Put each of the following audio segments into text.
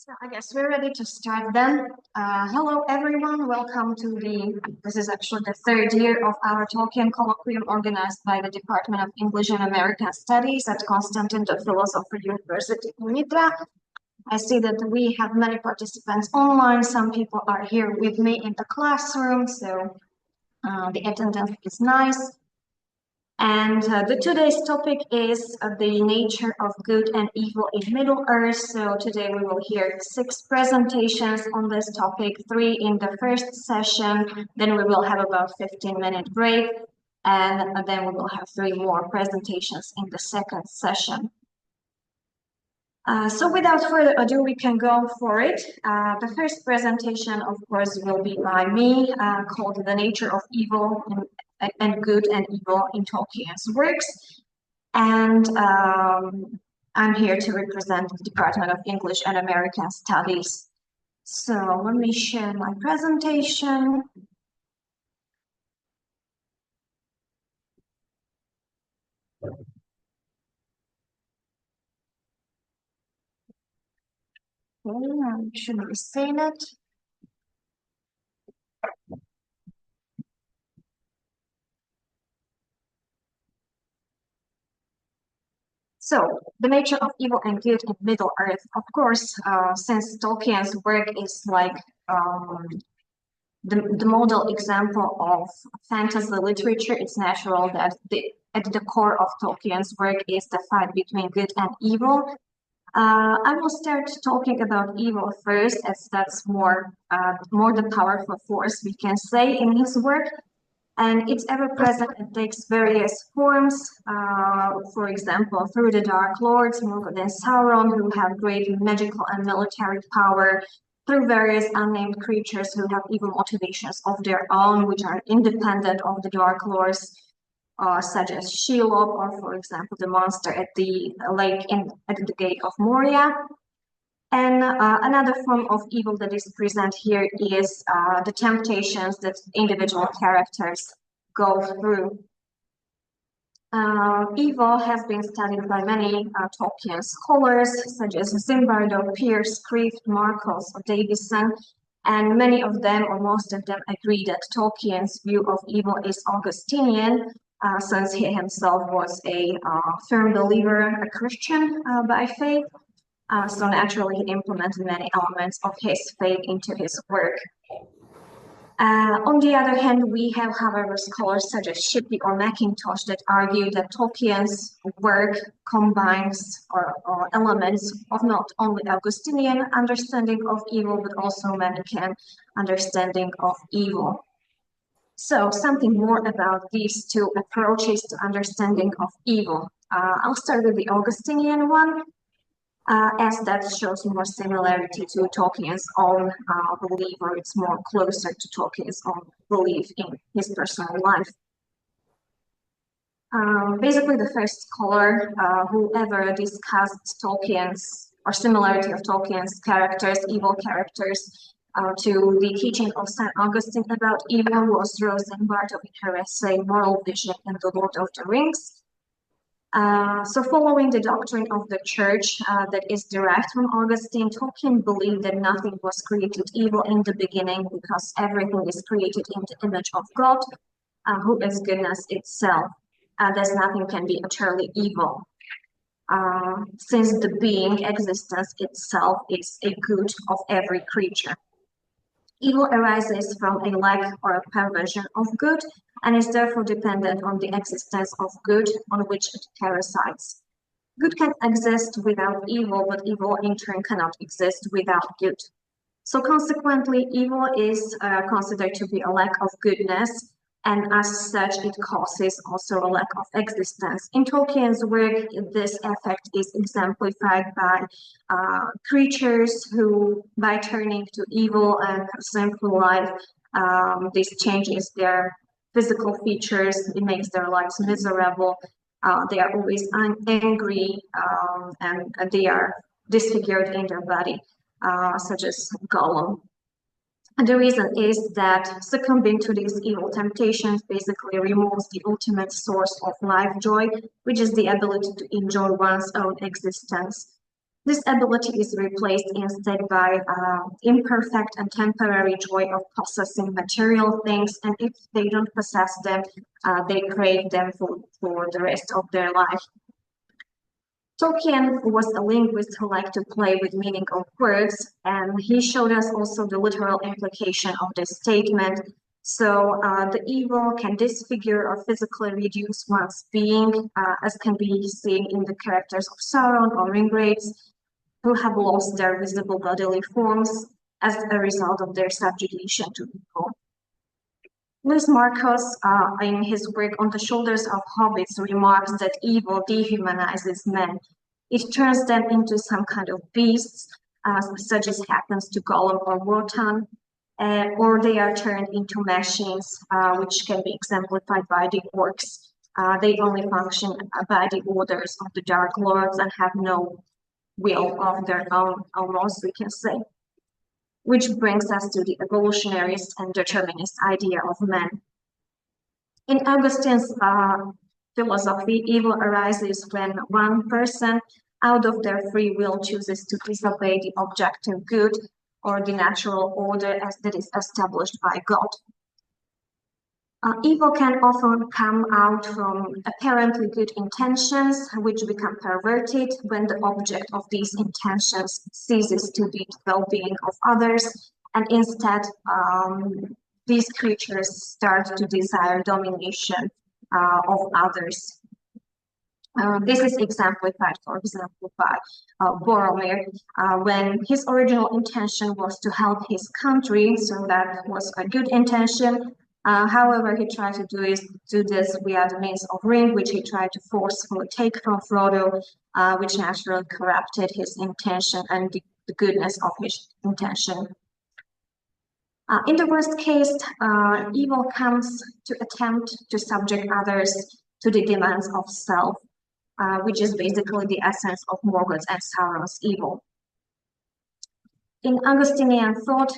So I guess we're ready to start then. Hello everyone, welcome to this is actually the third year of our Tolkien colloquium organized by the Department of English and American Studies at Constantine the Philosopher University in Nitra. I see that we have many participants online. Some people are here with me in the classroom, so the attendance is nice. And today's topic is the nature of good and evil in Middle-earth. So today we will hear 6 presentations on this topic, 3 in the first session, then we will have about 15-minute break, and then we will have 3 more presentations in the second session. So without further ado, we can go for it. The first presentation, of course, will be by me, called The Nature of Evil and Good and Evil in Tolkien's Works. And I'm here to represent the Department of English and American Studies. So let me share my presentation. Okay, I should be seeing it. So, the nature of evil and good in Middle-earth. Of course, since Tolkien's work is like the model example of fantasy literature, it's natural that at the core of Tolkien's work is the fight between good and evil. I will start talking about evil first, as that's more the powerful force we can say in his work. And it's ever present and takes various forms, for example, through the Dark Lords, Morgoth and Sauron, who have great magical and military power, through various unnamed creatures who have evil motivations of their own, which are independent of the Dark Lords, such as Shelob, or for example, the monster at the lake at the Gate of Moria. And another form of evil that is present here is the temptations that individual characters go through. Evil has been studied by many Tolkien scholars, such as Zimbardo, Pierce, Kreeft, Marcos, or Davison, and many of them, or most of them, agree that Tolkien's view of evil is Augustinian, since he himself was a firm believer, a Christian by faith. So naturally, he implemented many elements of his faith into his work. On the other hand, we have, however, scholars such as Shipley or Mackintosh that argue that Tolkien's work combines or elements of not only Augustinian understanding of evil, but also Manichaean understanding of evil. So something more about these 2 approaches to understanding of evil. I'll start with the Augustinian one, as that shows more similarity to Tolkien's own belief, or it's more closer to Tolkien's own belief in his personal life. Basically, the first scholar who ever discussed Tolkien's, or similarity of Tolkien's characters, evil characters, to the teaching of St. Augustine about evil was Rosenbart in her essay Moral Vision and the Lord of the Rings. So following the doctrine of the church that is derived from Augustine, Tolkien believed that nothing was created evil in the beginning because everything is created in the image of God, who is goodness itself. Thus nothing can be utterly evil, since the being, existence itself, is a good of every creature. Evil arises from a lack or a perversion of good, and is therefore dependent on the existence of good on which it parasites. Good can exist without evil, but evil in turn cannot exist without good. So consequently, evil is considered to be a lack of goodness, and as such, it causes also a lack of existence. In Tolkien's work, this effect is exemplified by creatures who, by turning to evil and sinful life, this changes their physical features, it makes their lives miserable. They are always angry, and they are disfigured in their body, such as Gollum. And the reason is that succumbing to these evil temptations basically removes the ultimate source of life joy, which is the ability to enjoy one's own existence. This ability is replaced instead by imperfect and temporary joy of possessing material things, and if they don't possess them, they crave them for the rest of their life. Tolkien was a linguist who liked to play with meaning of words, and he showed us also the literal implication of this statement. So the evil can disfigure or physically reduce one's being, as can be seen in the characters of Sauron or Ringwraiths, who have lost their visible bodily forms as a result of their subjugation to evil. Louis Marcos, in his work On the Shoulders of Hobbits, remarks that evil dehumanizes men. It turns them into some kind of beasts, such as happens to Gollum or Wotan, or they are turned into machines, which can be exemplified by the orcs. They only function by the orders of the Dark Lords and have no will of their own, almost, we can say. Which brings us to the evolutionarist and determinist idea of man. In Augustine's philosophy, evil arises when one person, out of their free will, chooses to disobey the objective good or the natural order as that is established by God. Evil can often come out from apparently good intentions, which become perverted when the object of these intentions ceases to be the well-being of others, and instead these creatures start to desire domination of others. This is exemplified, for example, by Boromir, when his original intention was to help his country, so that was a good intention. However, he tried to do this via the means of ring, which he tried to forcefully take from Frodo, which naturally corrupted his intention and the goodness of his intention. In the worst case, evil comes to attempt to subject others to the demands of self, which is basically the essence of Morgoth's and Sauron's evil. In Augustinian thought,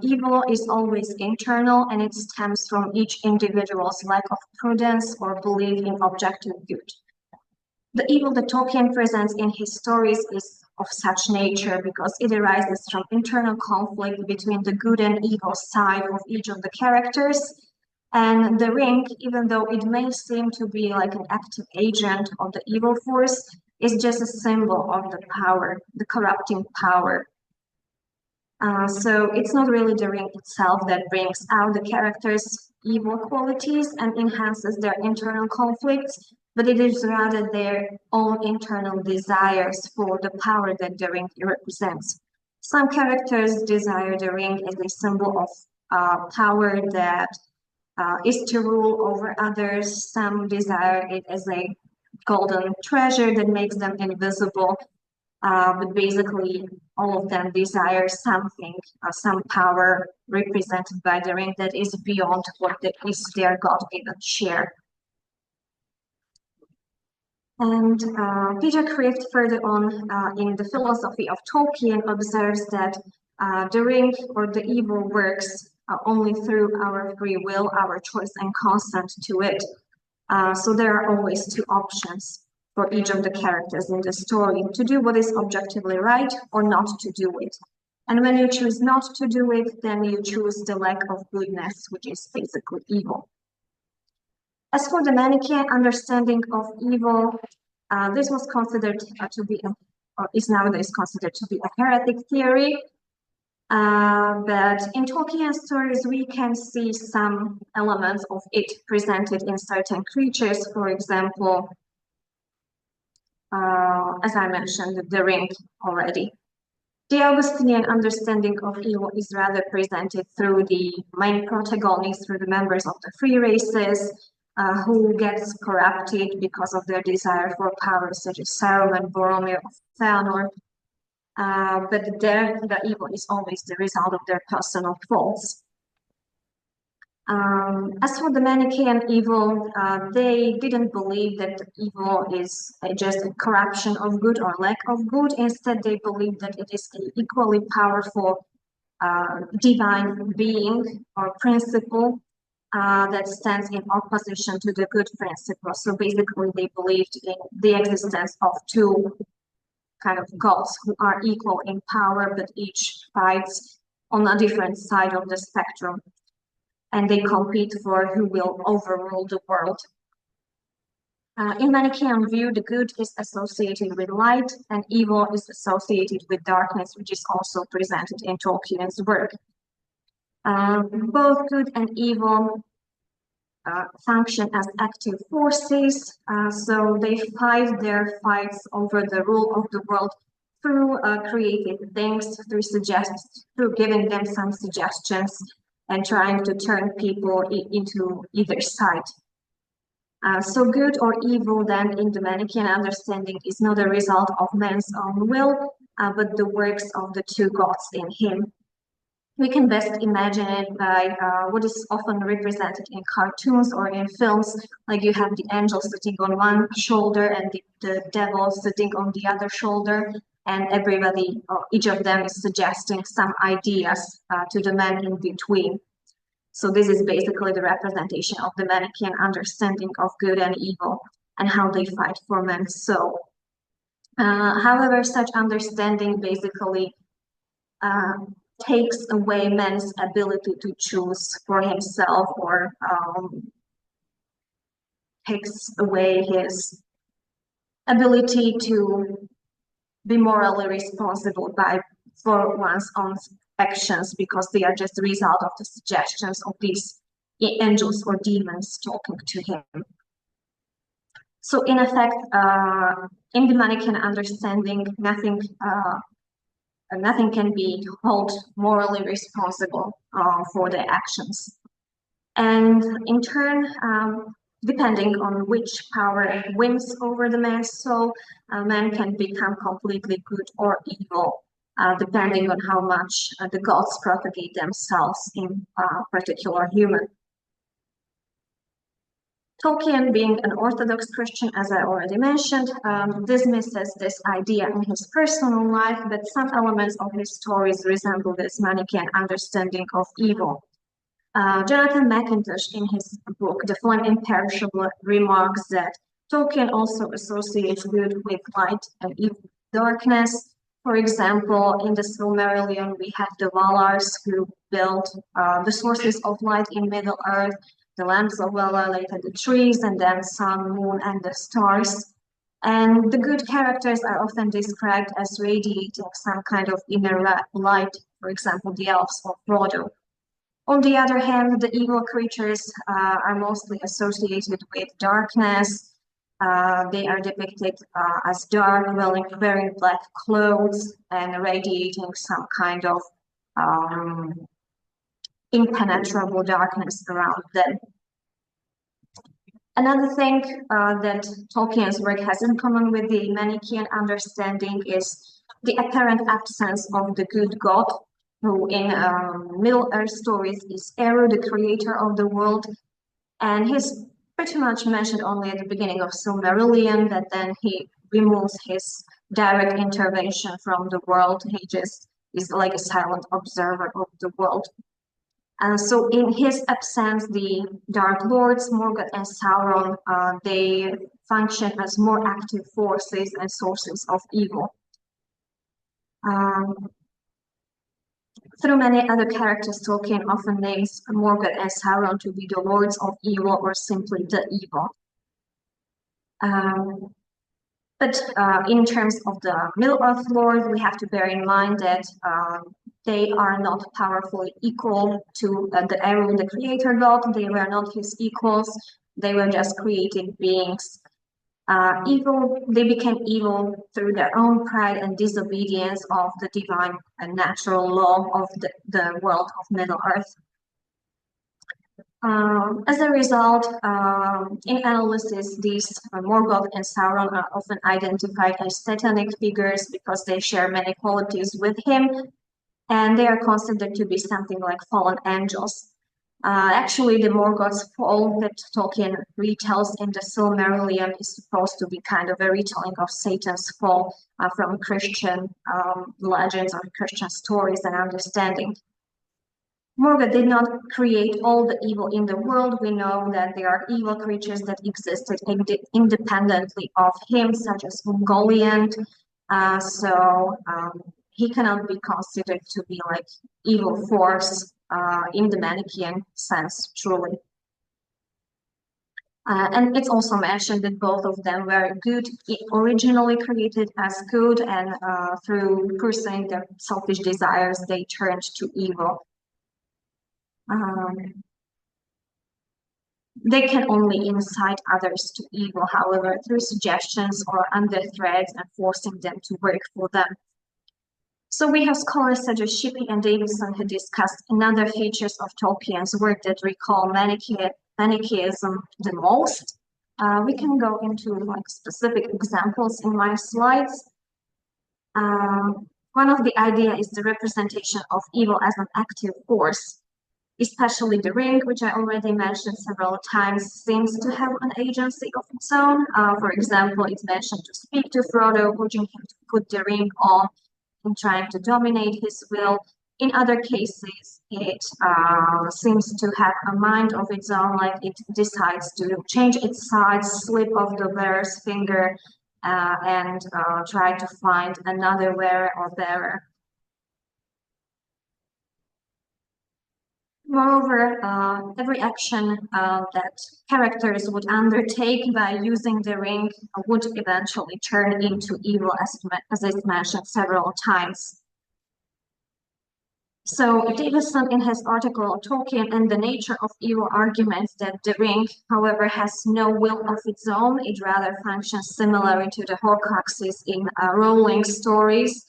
evil is always internal, and it stems from each individual's lack of prudence or belief in objective good. The evil that Tolkien presents in his stories is of such nature because it arises from internal conflict between the good and evil side of each of the characters. And the ring, even though it may seem to be like an active agent of the evil force, is just a symbol of the power, the corrupting power. So it's not really the ring itself that brings out the characters' evil qualities and enhances their internal conflicts, but it is rather their own internal desires for the power that the ring represents. Some characters desire the ring as a symbol of power that is to rule over others. Some desire it as a golden treasure that makes them invisible. But basically, all of them desire something, some power represented by the ring that is beyond what is their God-given share. And Peter Kreeft further on in the philosophy of Tolkien observes that the ring or the evil works only through our free will, our choice and consent to it. So there are always two options for each of the characters in the story: to do what is objectively right or not to do it. And when you choose not to do it, then you choose the lack of goodness, which is basically evil. As for the Manichaean understanding of evil, this was considered to be, or is nowadays considered to be, a heretic theory. But in Tolkien stories, we can see some elements of it presented in certain creatures. For example, as I mentioned, the ring already. The Augustinian understanding of evil is rather presented through the main protagonists, through the members of the free races, who gets corrupted because of their desire for power, such as Saruman, Boromir, or Feanor. But there, the evil is always the result of their personal faults. As for the Manichaean evil, they didn't believe that evil is just a corruption of good or lack of good. Instead, they believe that it is an equally powerful divine being or principle that stands in opposition to the good principle. So basically, they believed in the existence of two kind of gods who are equal in power, but each fights on a different side of the spectrum. And they compete for who will overrule the world. In Manichaean view, the good is associated with light and evil is associated with darkness, which is also presented in Tolkien's work. Both good and evil function as active forces, so they fight their fights over the rule of the world through creative things, through giving them some suggestions and trying to turn people into either side. So good or evil then in the Manichaean understanding is not a result of man's own will, but the works of the two gods in him. We can best imagine it by what is often represented in cartoons or in films, like you have the angel sitting on one shoulder and the devil sitting on the other shoulder, and everybody, each of them is suggesting some ideas to the man in between. So this is basically the representation of the Manichaean understanding of good and evil and how they fight for man's soul. However, such understanding basically takes away man's ability to choose for himself, or takes away his ability to be morally responsible for one's own actions, because they are just the result of the suggestions of these angels or demons talking to him. So in effect, in the Manichaean understanding, nothing can be held morally responsible for their actions. And in turn, depending on which power wins over the man's soul, man can become completely good or evil, depending on how much the gods propagate themselves in a particular human. Tolkien, being an Orthodox Christian, as I already mentioned, dismisses this idea in his personal life, but some elements of his stories resemble this Manichaean understanding of evil. Jonathan McIntosh, in his book, The Flame Imperishable, remarks that Tolkien also associates good with light and evil darkness. For example, in the Silmarillion, we have the Valars who built the sources of light in Middle-earth. The lamps of Valar later the trees, and then sun, moon, and the stars. And the good characters are often described as radiating some kind of inner light, for example, the elves of Frodo. On the other hand, the evil creatures are mostly associated with darkness. They are depicted as dark, wearing black clothes and radiating some kind of impenetrable darkness around them. Another thing that Tolkien's work has in common with the Manichaean understanding is the apparent absence of the good god, who in Middle-earth stories is Eru, the creator of the world, and he's pretty much mentioned only at the beginning of Silmarillion, that then he removes his direct intervention from the world. He just is like a silent observer of the world. So in his absence, the Dark Lords, Morgoth and Sauron, they function as more active forces and sources of evil. Through many other characters, Tolkien often names Morgoth and Sauron to be the lords of evil or simply the evil. But in terms of the Middle-earth lords, we have to bear in mind that they are not powerfully equal to the Eru, the creator god. They were not his equals. They were just created beings. They became evil through their own pride and disobedience of the divine and natural law of the world of Middle-earth. As a result, in analysis, these Morgoth and Sauron are often identified as satanic figures because they share many qualities with him, and they are considered to be something like fallen angels. Actually, the Morgoth's fall that Tolkien retells in the Silmarillion is supposed to be kind of a retelling of Satan's fall from Christian legends or Christian stories and understanding. Morgoth did not create all the evil in the world. We know that there are evil creatures that existed independently of him, such as Ungoliant, He cannot be considered to be like evil force in the Manichaean sense, truly. And it's also mentioned that both of them were good, originally created as good, and through pursuing their selfish desires, they turned to evil. They can only incite others to evil, however, through suggestions or under threats and forcing them to work for them. So we have scholars such as Shippey and Davison who discussed another features of Tolkien's work that recall Manichaeism the most. We can go into like specific examples in my slides. One of the ideas is the representation of evil as an active force, especially the ring, which I already mentioned several times, seems to have an agency of its own. For example, it's mentioned to speak to Frodo, urging him to put the ring on and trying to dominate his will. In other cases, it seems to have a mind of its own, like it decides to change its size, slip off the wearer's finger, and try to find another wearer or bearer. Moreover, every action that characters would undertake by using the ring would eventually turn into evil, as is mentioned several times. So Davison, in his article Tolkien and the Nature of Evil, arguments that the ring, however, has no will of its own. It rather functions similarly to the Horcruxes in Rowling's stories,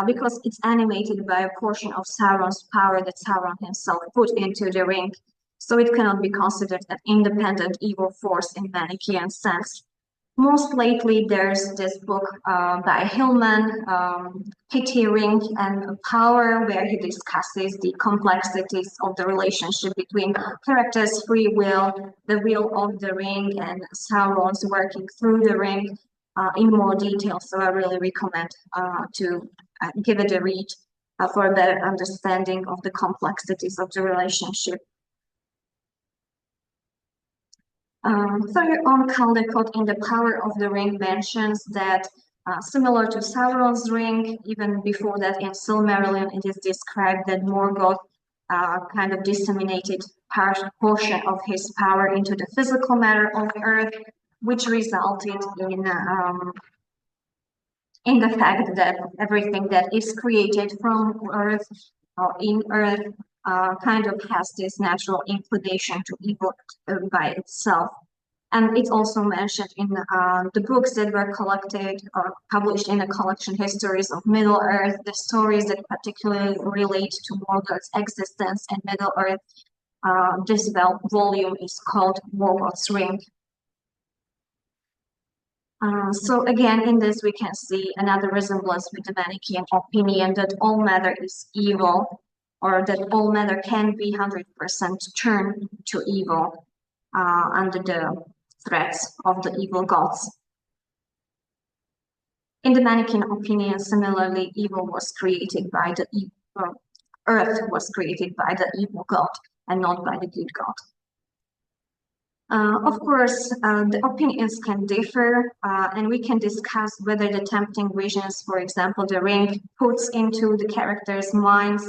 because it's animated by a portion of Sauron's power that Sauron himself put into the ring. So it cannot be considered an independent evil force in Manichaean sense. Most lately, there's this book by Hillman, Pity Ring and Power, where he discusses the complexities of the relationship between characters' free will, the will of the ring, and Sauron's working through the ring in more detail. So I really recommend to give it a read for a better understanding of the complexities of the relationship. Further on, Caldecott in The Power of the Ring mentions that similar to Sauron's ring, even before that in Silmarillion, it is described that Morgoth kind of disseminated portion of his power into the physical matter of Earth, which resulted in the fact that everything that is created from Earth or in Earth kind of has this natural inclination to evil by itself. And it's also mentioned in the books that were collected or published in the collection Histories of Middle-earth, the stories that particularly relate to Morgoth's existence in Middle-earth. This volume is called Morgoth's Ring. So again, in this we can see another resemblance with the Manichaean opinion that all matter is evil, or that all matter can be 100% turned to evil under the threats of the evil gods. In the Manichaean opinion, similarly, evil was created by the evil, Earth was created by the evil god and not by the good god. Of course, the opinions can differ, and we can discuss whether the tempting visions, for example, the ring puts into the characters' minds,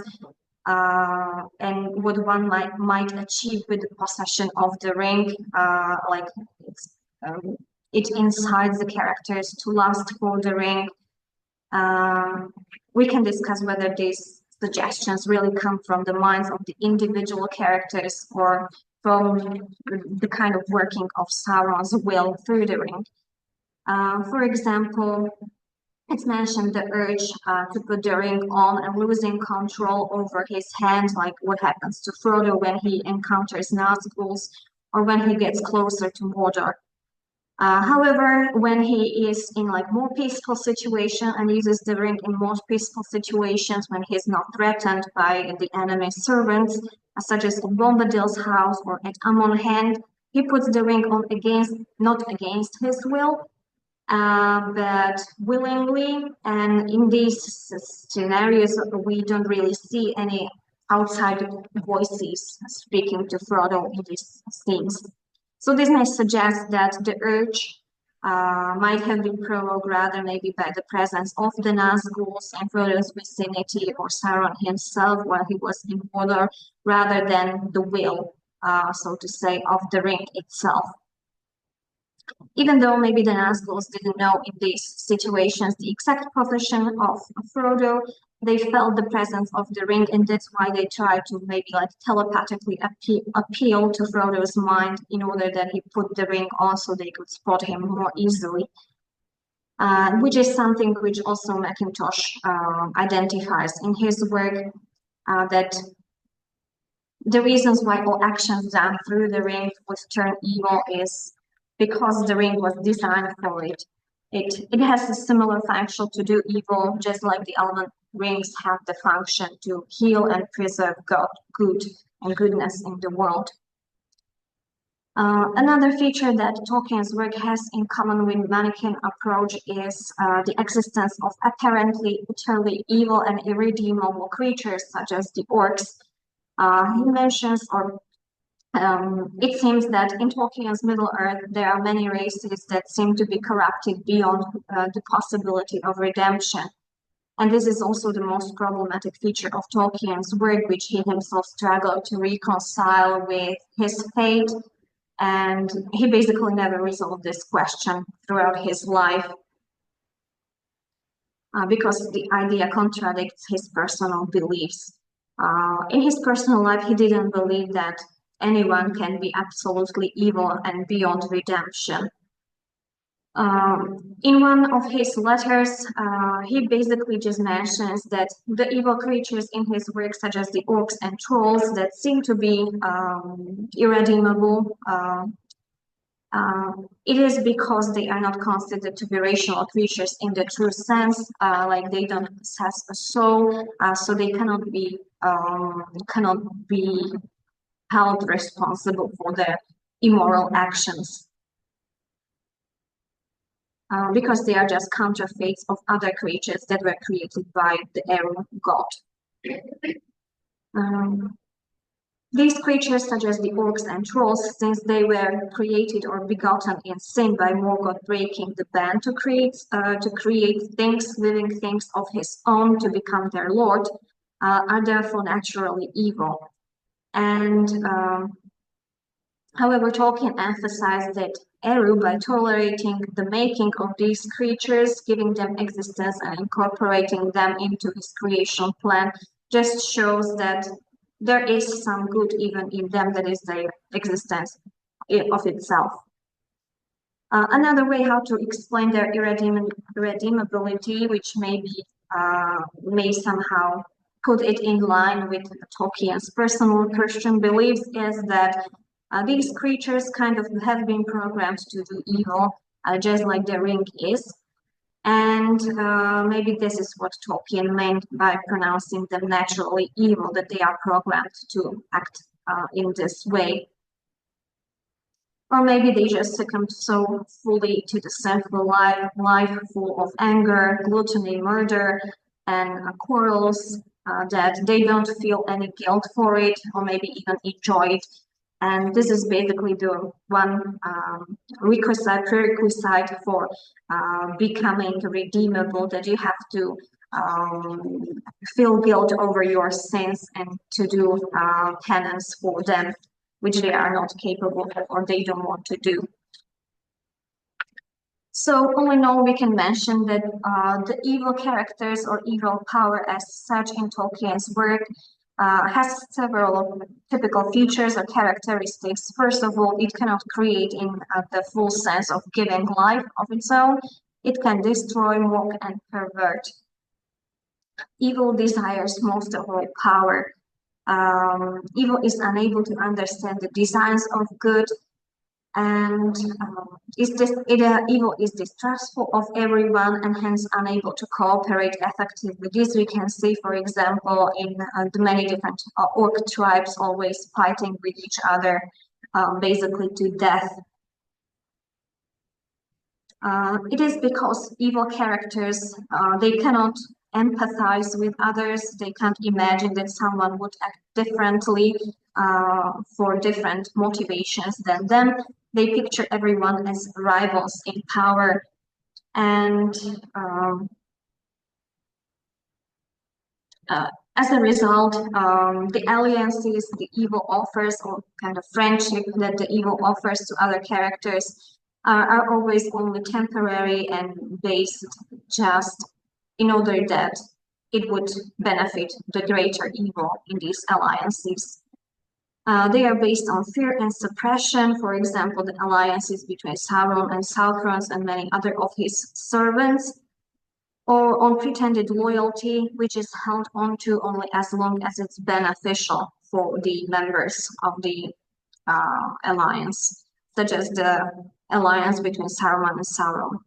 and what one might achieve with the possession of the ring, like it incites the characters to lust for the ring. We can discuss whether these suggestions really come from the minds of the individual characters or from the kind of working of Sauron's will through the ring. For example, it's mentioned the urge to put the ring on and losing control over his hand, like what happens to Frodo when he encounters Nazgûls or when he gets closer to Mordor. However, when he is in like more peaceful situation and uses the ring in more peaceful situations, when he's not threatened by the enemy's servants, such as at Bombadil's house or at Amon Hand, he puts the ring on not against his will, but willingly. And in these scenarios, we don't really see any outside voices speaking to Frodo in these scenes. So this may suggest that the urge might have been provoked rather maybe by the presence of the Nazguls in Frodo's vicinity or Sauron himself while he was in Mordor, rather than the will, so to say, of the ring itself. Even though maybe the Nazguls didn't know in these situations the exact position of Frodo, they felt the presence of the ring, and that's why they tried to maybe like telepathically appeal to Frodo's mind in order that he put the ring on so they could spot him more easily. Which is something which also Mackintosh identifies in his work, that the reasons why all actions done through the ring would turn evil is because the ring was designed for it. It has a similar function to do evil, just like the elven rings have the function to heal and preserve good and goodness in the world. Another feature that Tolkien's work has in common with Manichaean approach is the existence of apparently utterly evil and irredeemable creatures such as the orcs. He mentions, or it seems that in Tolkien's Middle-earth, there are many races that seem to be corrupted beyond the possibility of redemption. And this is also the most problematic feature of Tolkien's work, which he himself struggled to reconcile with his fate. And he basically never resolved this question throughout his life because the idea contradicts his personal beliefs. In his personal life, he didn't believe that anyone can be absolutely evil and beyond redemption. In one of his letters, he basically just mentions that the evil creatures in his work, such as the orcs and trolls, that seem to be irredeemable, it is because they are not considered to be rational creatures in the true sense, like they don't possess a soul, so they cannot be held responsible for their immoral actions. Because they are just counterfeits of other creatures that were created by the Eru god. These creatures, such as the orcs and trolls, since they were created or begotten in sin by Morgoth breaking the ban to create things, living things of his own to become their lord, are therefore naturally evil. And however, Tolkien emphasized that Eru, by tolerating the making of these creatures, giving them existence and incorporating them into his creation plan, just shows that there is some good even in them, that is their existence of itself. Another way how to explain their irredeemability, which may somehow put it in line with Tolkien's personal Christian beliefs, is that these creatures kind of have been programmed to do evil, just like the ring is. And maybe this is what Tolkien meant by pronouncing them naturally evil, that they are programmed to act in this way. Or maybe they just succumbed so fully to the sinful life full of anger, gluttony, murder, and quarrels that they don't feel any guilt for it, or maybe even enjoy it. And this is basically the one prerequisite for becoming redeemable, that you have to feel guilt over your sins and to do penance for them, which they are not capable of or they don't want to do. So all in all, we can mention that the evil characters or evil power as such in Tolkien's work has several typical features or characteristics. First of all, it cannot create in the full sense of giving life of its own. It can destroy, mock, and pervert. Evil desires most of all power. Evil is unable to understand the designs of good, and evil is distrustful of everyone and hence unable to cooperate effectively. This we can see, for example, in the many different orc tribes always fighting with each other, basically to death. It is because evil characters, they cannot empathize with others, they can't imagine that someone would act differently for different motivations than them. They picture everyone as rivals in power, and as a result, the alliances the evil offers, or kind of friendship that the evil offers to other characters, are always only temporary and based just in order that it would benefit the greater evil in these alliances. They are based on fear and suppression. For example, the alliances between Sauron and Sauron and many other of his servants, or on pretended loyalty, which is held onto only as long as it's beneficial for the members of the alliance, such as the alliance between Saruman and Sauron.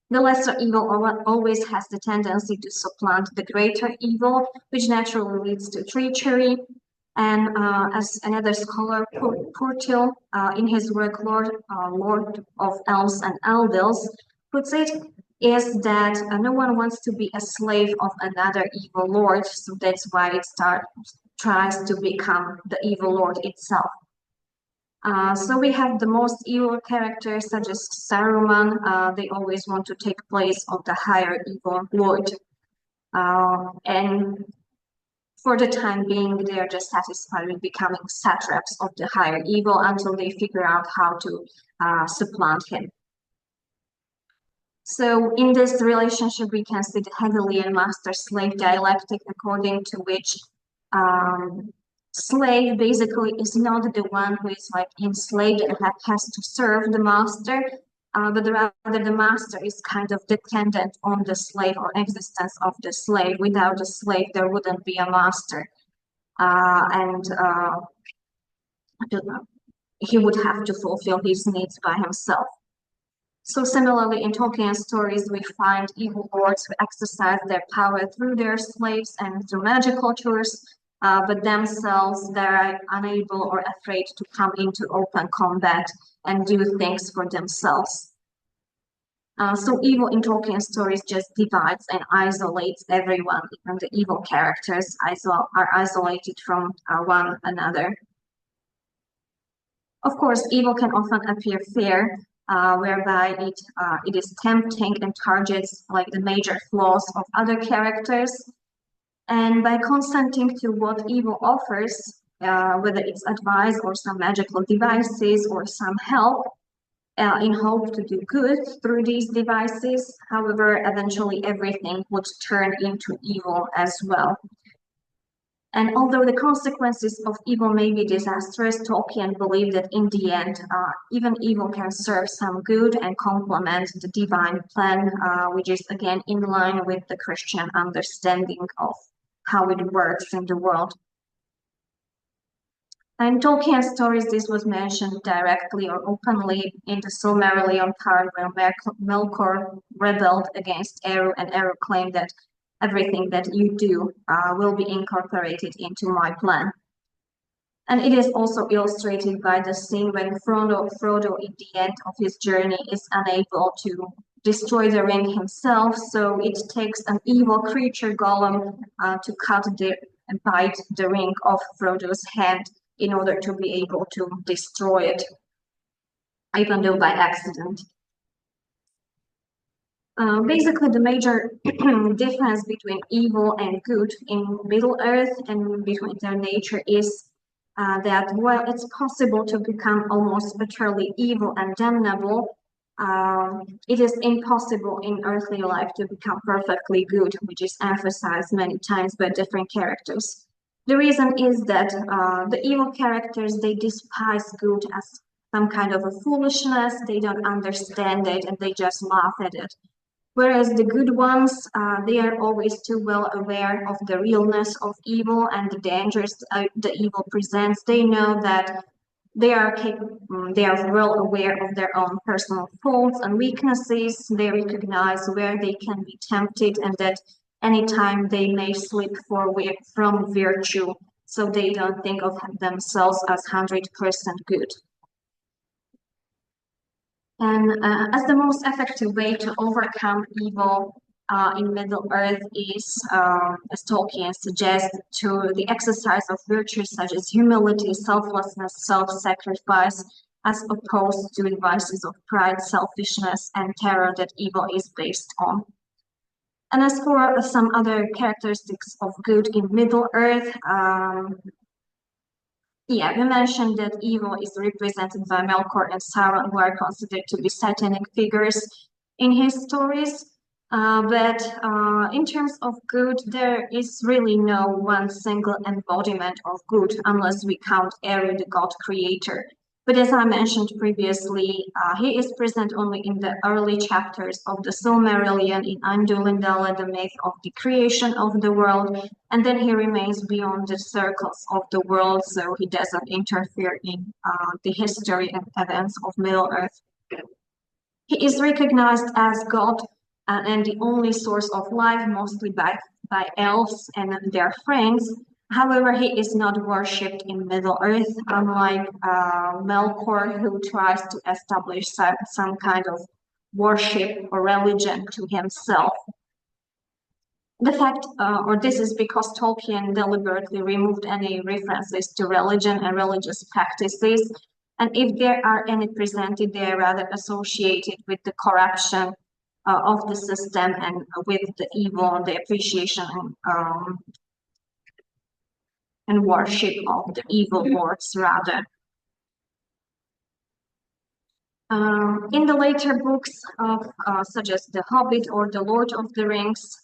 The lesser evil always has the tendency to supplant the greater evil, which naturally leads to treachery. And as another scholar, Portil, in his work Lord of Elves and Eldils, puts it, is that no one wants to be a slave of another evil lord, so that's why it tries to become the evil lord itself. So we have the most evil characters, such as Saruman. They always want to take place of the higher evil lord. And for the time being, they are just satisfied with becoming satraps of the higher evil until they figure out how to supplant him. So in this relationship, we can see the Hegelian master-slave dialectic, according to which slave basically is not the one who is like enslaved and has to serve the master, but rather the master is kind of dependent on the slave or existence of the slave. Without the slave, there wouldn't be a master. And he would have to fulfill his needs by himself. So similarly, in Tolkien stories, we find evil lords who exercise their power through their slaves and through magical tours, but themselves they're unable or afraid to come into open combat and do things for themselves. So evil in Tolkien stories just divides and isolates everyone. Even the evil characters are isolated from one another. Of course, evil can often appear fair, whereby it is tempting and targets like the major flaws of other characters. And by consenting to what evil offers, whether it's advice or some magical devices or some help, in hope to do good through these devices, however, eventually everything would turn into evil as well. And although the consequences of evil may be disastrous, Tolkien believed that in the end, even evil can serve some good and complement the divine plan, which is again in line with the Christian understanding of how it works in the world. In Tolkien's stories, this was mentioned directly or openly in the Silmarillion part where Melkor rebelled against Eru, and Eru claimed that everything that you do will be incorporated into my plan. And it is also illustrated by the scene when Frodo at the end of his journey is unable to destroy the ring himself, so it takes an evil creature Gollum to cut and bite the ring off Frodo's hand in order to be able to destroy it, even though by accident. Basically, the major difference between evil and good in Middle-earth and between their nature is that while it's possible to become almost utterly evil and damnable, it is impossible in earthly life to become perfectly good, which is emphasized many times by different characters. The reason is that the evil characters, they despise good as some kind of a foolishness, they don't understand it, and they just laugh at it. Whereas the good ones, they are always too well aware of the realness of evil and the dangers the evil presents. They know that they are well aware of their own personal faults and weaknesses. They recognize where they can be tempted and that anytime they may slip from virtue, so they don't think of themselves as 100% good. And as the most effective way to overcome evil, in Middle-earth is, as Tolkien suggests, to the exercise of virtues such as humility, selflessness, self-sacrifice, as opposed to the vices of pride, selfishness, and terror that evil is based on. And as for some other characteristics of good in Middle-earth, yeah, we mentioned that evil is represented by Melkor and Sauron, who are considered to be satanic figures in his stories. But in terms of good, there is really no one single embodiment of good, unless we count Eru, the god creator. But as I mentioned previously, he is present only in the early chapters of the Silmarillion in Andulindala, the myth of the creation of the world, and then he remains beyond the circles of the world, so he doesn't interfere in the history and events of Middle-earth. He is recognized as God and the only source of life, mostly by elves and their friends. However, he is not worshipped in Middle-earth, unlike Melkor, who tries to establish some kind of worship or religion to himself. The fact, or this is because Tolkien deliberately removed any references to religion and religious practices, and if there are any presented, they are rather associated with the corruption of the system and with the evil and the appreciation and worship of the evil lords, rather. In the later books of such as The Hobbit or The Lord of the Rings,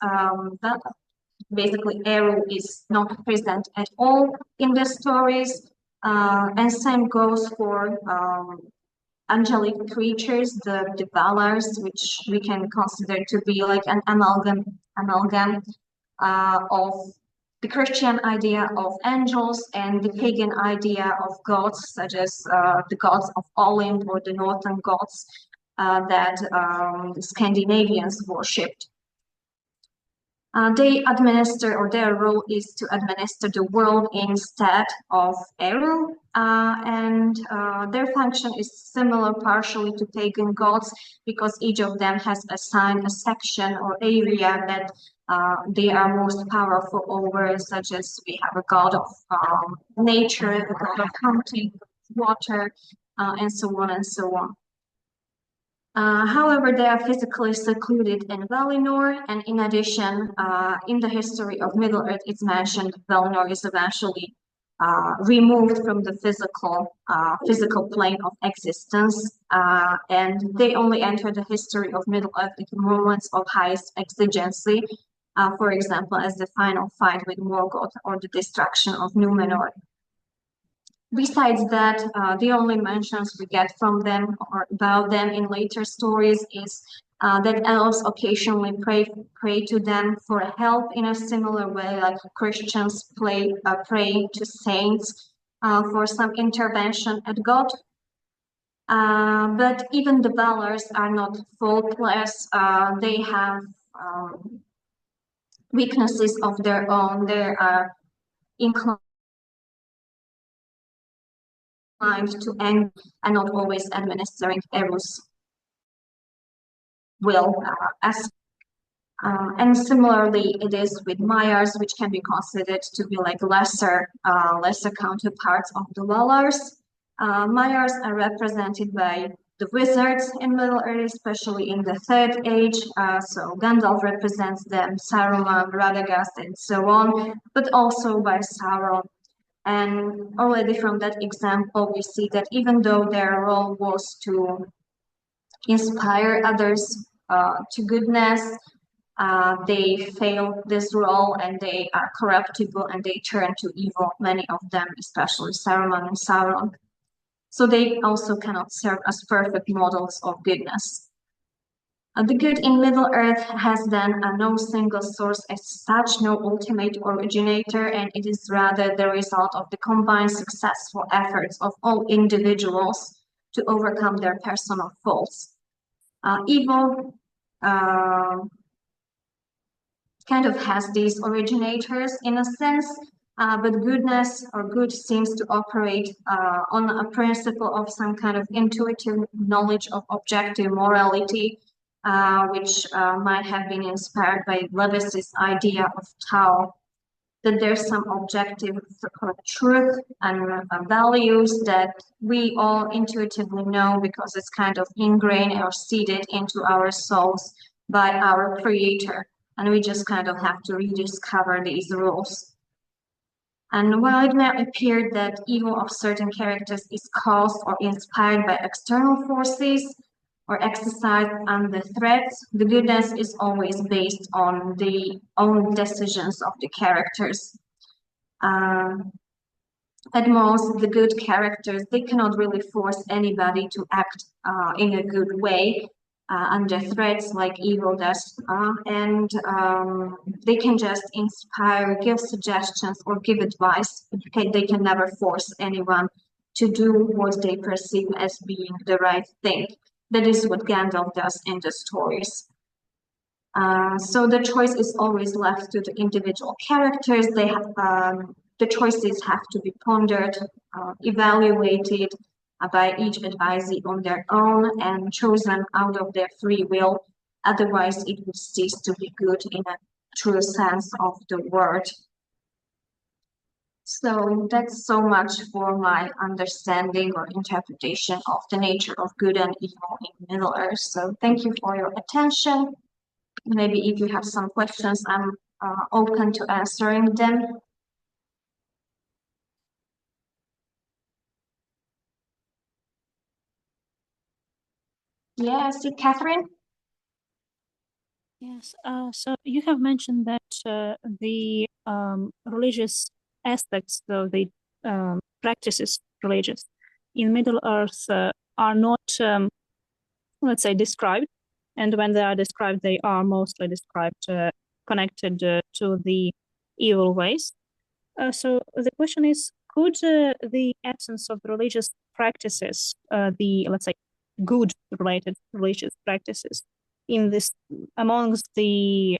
basically Eru is not present at all in the stories, and same goes for angelic creatures, the Valars, which we can consider to be like an amalgam of the Christian idea of angels and the pagan idea of gods, such as the gods of Olin or the northern gods that the Scandinavians worshipped. They administer, or their role is to administer the world instead of Eru, and their function is similar partially to pagan gods because each of them has assigned a section or area that they are most powerful over, such as we have a god of nature, a god of hunting, water, and so on and so on. However, they are physically secluded in Valinor, and in addition, in the history of Middle-earth, it's mentioned Valinor is eventually removed from the physical plane of existence, and they only enter the history of Middle-earth at moments of highest exigency, for example, as the final fight with Morgoth or the destruction of Númenor. Besides that, the only mentions we get from them or about them in later stories is that elves occasionally pray to them for help in a similar way, like Christians pray to saints for some intervention at God. But even the Valars are not faultless. They have weaknesses of their own. They are inclined to anger and not always administering Eru's will and similarly it is with Maiars, which can be considered to be like lesser counterparts of the Valars. Maiars are represented by the wizards in Middle-earth, especially in the Third Age. So Gandalf represents them, Saruman, Radagast, and so on, but also by Sauron. And already from that example, we see that even though their role was to inspire others to goodness, they failed this role and they are corruptible and they turn to evil, many of them, especially Saruman and Sauron. So they also cannot serve as perfect models of goodness. The good in Middle-earth has then no single source as such, no ultimate originator, and it is rather the result of the combined successful efforts of all individuals to overcome their personal faults. Evil kind of has these originators in a sense, but goodness or good seems to operate on a principle of some kind of intuitive knowledge of objective morality, which might have been inspired by Lewis's idea of Tao, that there's some objective truth and values that we all intuitively know because it's kind of ingrained or seeded into our souls by our creator. And we just kind of have to rediscover these rules. And while it may appear that evil of certain characters is caused or inspired by external forces or exercised under threats, the goodness is always based on the own decisions of the characters. At most, the good characters, they cannot really force anybody to act in a good way under threats like evil does, and they can just inspire, give suggestions, or give advice. They can never force anyone to do what they perceive as being the right thing. That is what Gandalf does in the stories. So the choice is always left to the individual characters. They have the choices have to be pondered, evaluated by each advisee on their own and chosen out of their free will. Otherwise, it would cease to be good in a true sense of the word. So that's so much for my understanding or interpretation of the nature of good and evil in Middle-earth. So thank you for your attention. Maybe if you have some questions, I'm open to answering them. Yeah, I see Catherine. Yes, so you have mentioned that the religious aspects, so the practices religious in Middle-earth are not, let's say, described. And when they are described, they are mostly described connected to the evil ways. So the question is, could the absence of religious practices, let's say, good related religious practices in this amongst the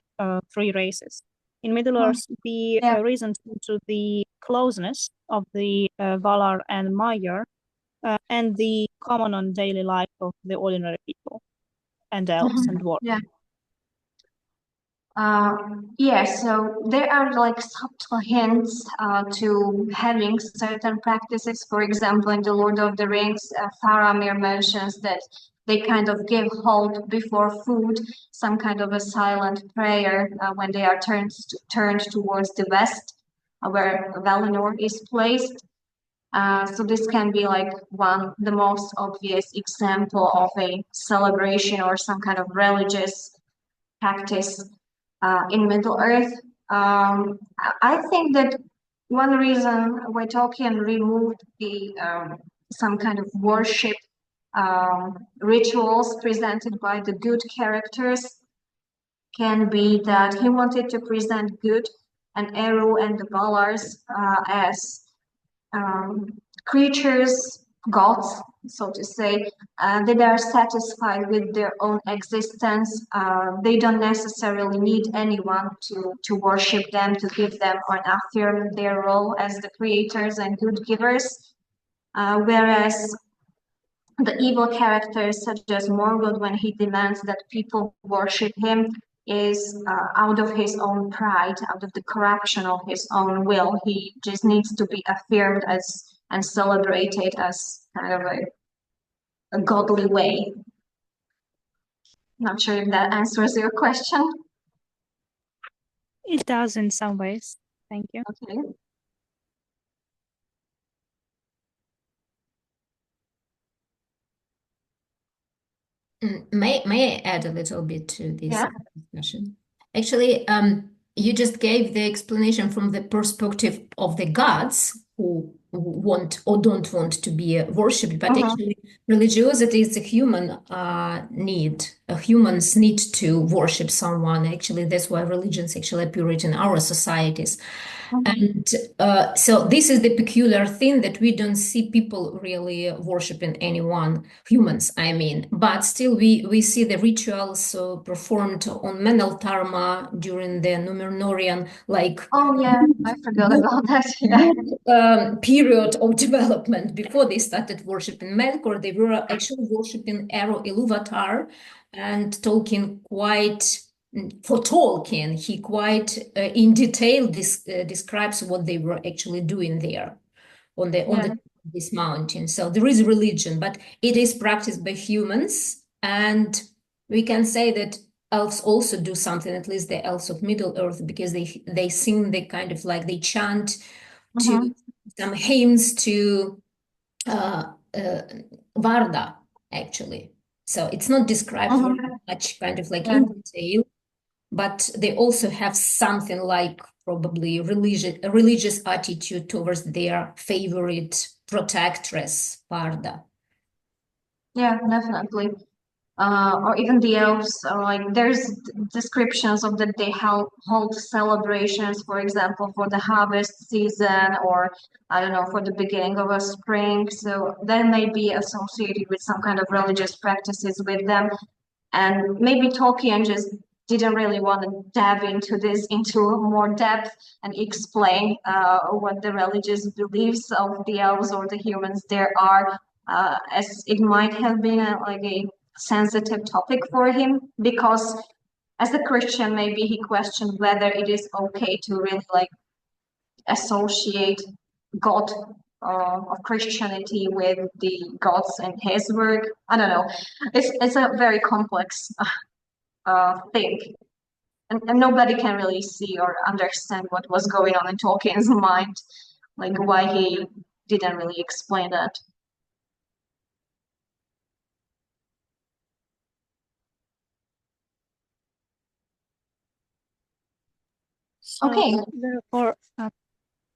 three races in Middle-earth be a reason to the closeness of the Valar and Maiar and the common on daily life of the ordinary people and elves and dwarves? Yeah, so there are like subtle hints to having certain practices. For example, in The Lord of the Rings, Faramir mentions that they kind of give halt before food, some kind of a silent prayer when they are turned towards the west, where Valinor is placed. So this can be like the most obvious example of a celebration or some kind of religious practice in Middle-earth. I think that one reason why Tolkien removed the some kind of worship rituals presented by the good characters can be that he wanted to present good and Eru and the Valars as creatures, gods, so to say, that are satisfied with their own existence. They don't necessarily need anyone to worship them, to give them or affirm their role as the creators and good givers. Whereas the evil characters, such as Morgoth, when he demands that people worship him, is out of his own pride, out of the corruption of his own will. He just needs to be affirmed as and celebrated as kind of a godly way. Not sure if that answers your question. It does in some ways. Thank you. Okay. May I add a little bit to this discussion? Actually, you just gave the explanation from the perspective of the gods who want or don't want to be worshipped, but actually religiosity is a human need. Humans need to worship someone. Actually, that's why religions actually appear in our societies. And so this is the peculiar thing that we don't see people really worshiping anyone, humans, I mean, but still we see the rituals performed on Meneltarma during the Númenórean, like Oh yeah, I forgot about that. Yeah. Period of development. Before they started worshiping Melkor, they were actually worshiping Ero Ilúvatar, and Tolkien quite. For Tolkien, he quite in detail describes what they were actually doing there on this mountain. So there is religion, but it is practiced by humans, and we can say that elves also do something, at least the elves of Middle-earth, because they sing, they kind of like they chant to some hymns to Varda, actually. So it's not described very much kind of like in detail, but they also have something like probably a religious attitude towards their favorite protectress, Varda. Yeah, definitely. Or even the elves, like there's descriptions of that they hold celebrations, for example, for the harvest season, or I don't know, for the beginning of a spring. So that may be associated with some kind of religious practices with them. And maybe Tolkien just didn't really want to dive into this into more depth and explain what the religious beliefs of the elves or the humans there are, as it might have been like a sensitive topic for him, because as a Christian, maybe he questioned whether it is okay to really like associate God of Christianity with the gods in his work. I don't know. It's a very complex thing. And nobody can really see or understand what was going on in Tolkien's mind, like why he didn't really explain that. So Okay. therefore,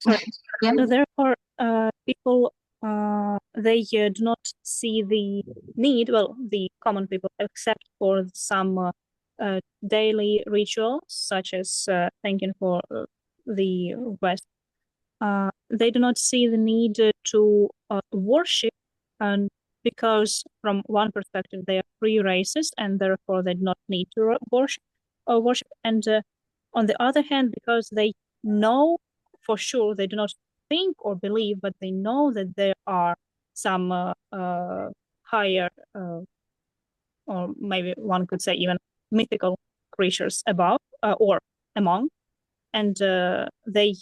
so therefore, people they do not see the need. Well, the common people, except for some daily rituals, such as thanking for the West. They do not see the need to worship, and because from one perspective they are free races, and therefore they do not need to worship. And on the other hand, because they know for sure, they do not think or believe, but they know that there are some higher, or maybe one could say even mythical creatures above or among, and they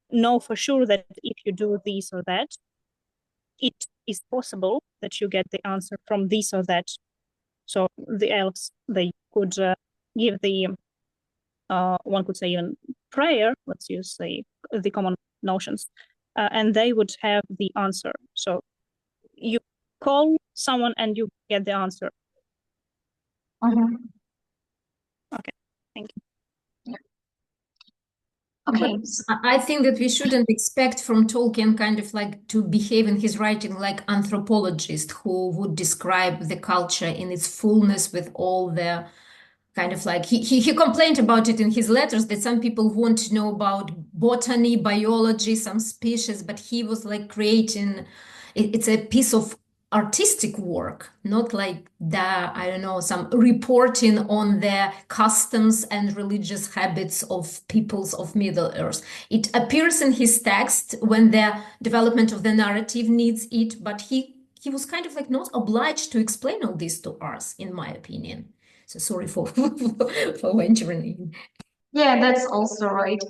know for sure that if you do this or that, it is possible that you get the answer from this or that. So the elves, they could give the, one could say even prayer, let's use the common notions, and they would have the answer. So you call someone and you get the answer. Okay, thank you. Okay. But I think that we shouldn't expect from Tolkien kind of like to behave in his writing like anthropologist who would describe the culture in its fullness with all the kind of like he complained about it in his letters that some people want to know about botany, biology, some species, but he was like creating it's a piece of artistic work, not like I don't know, some reporting on the customs and religious habits of peoples of Middle-earth. It appears in his text when the development of the narrative needs it, but he was kind of like not obliged to explain all this to us, in my opinion. So sorry for venturing in. Yeah, that's also right.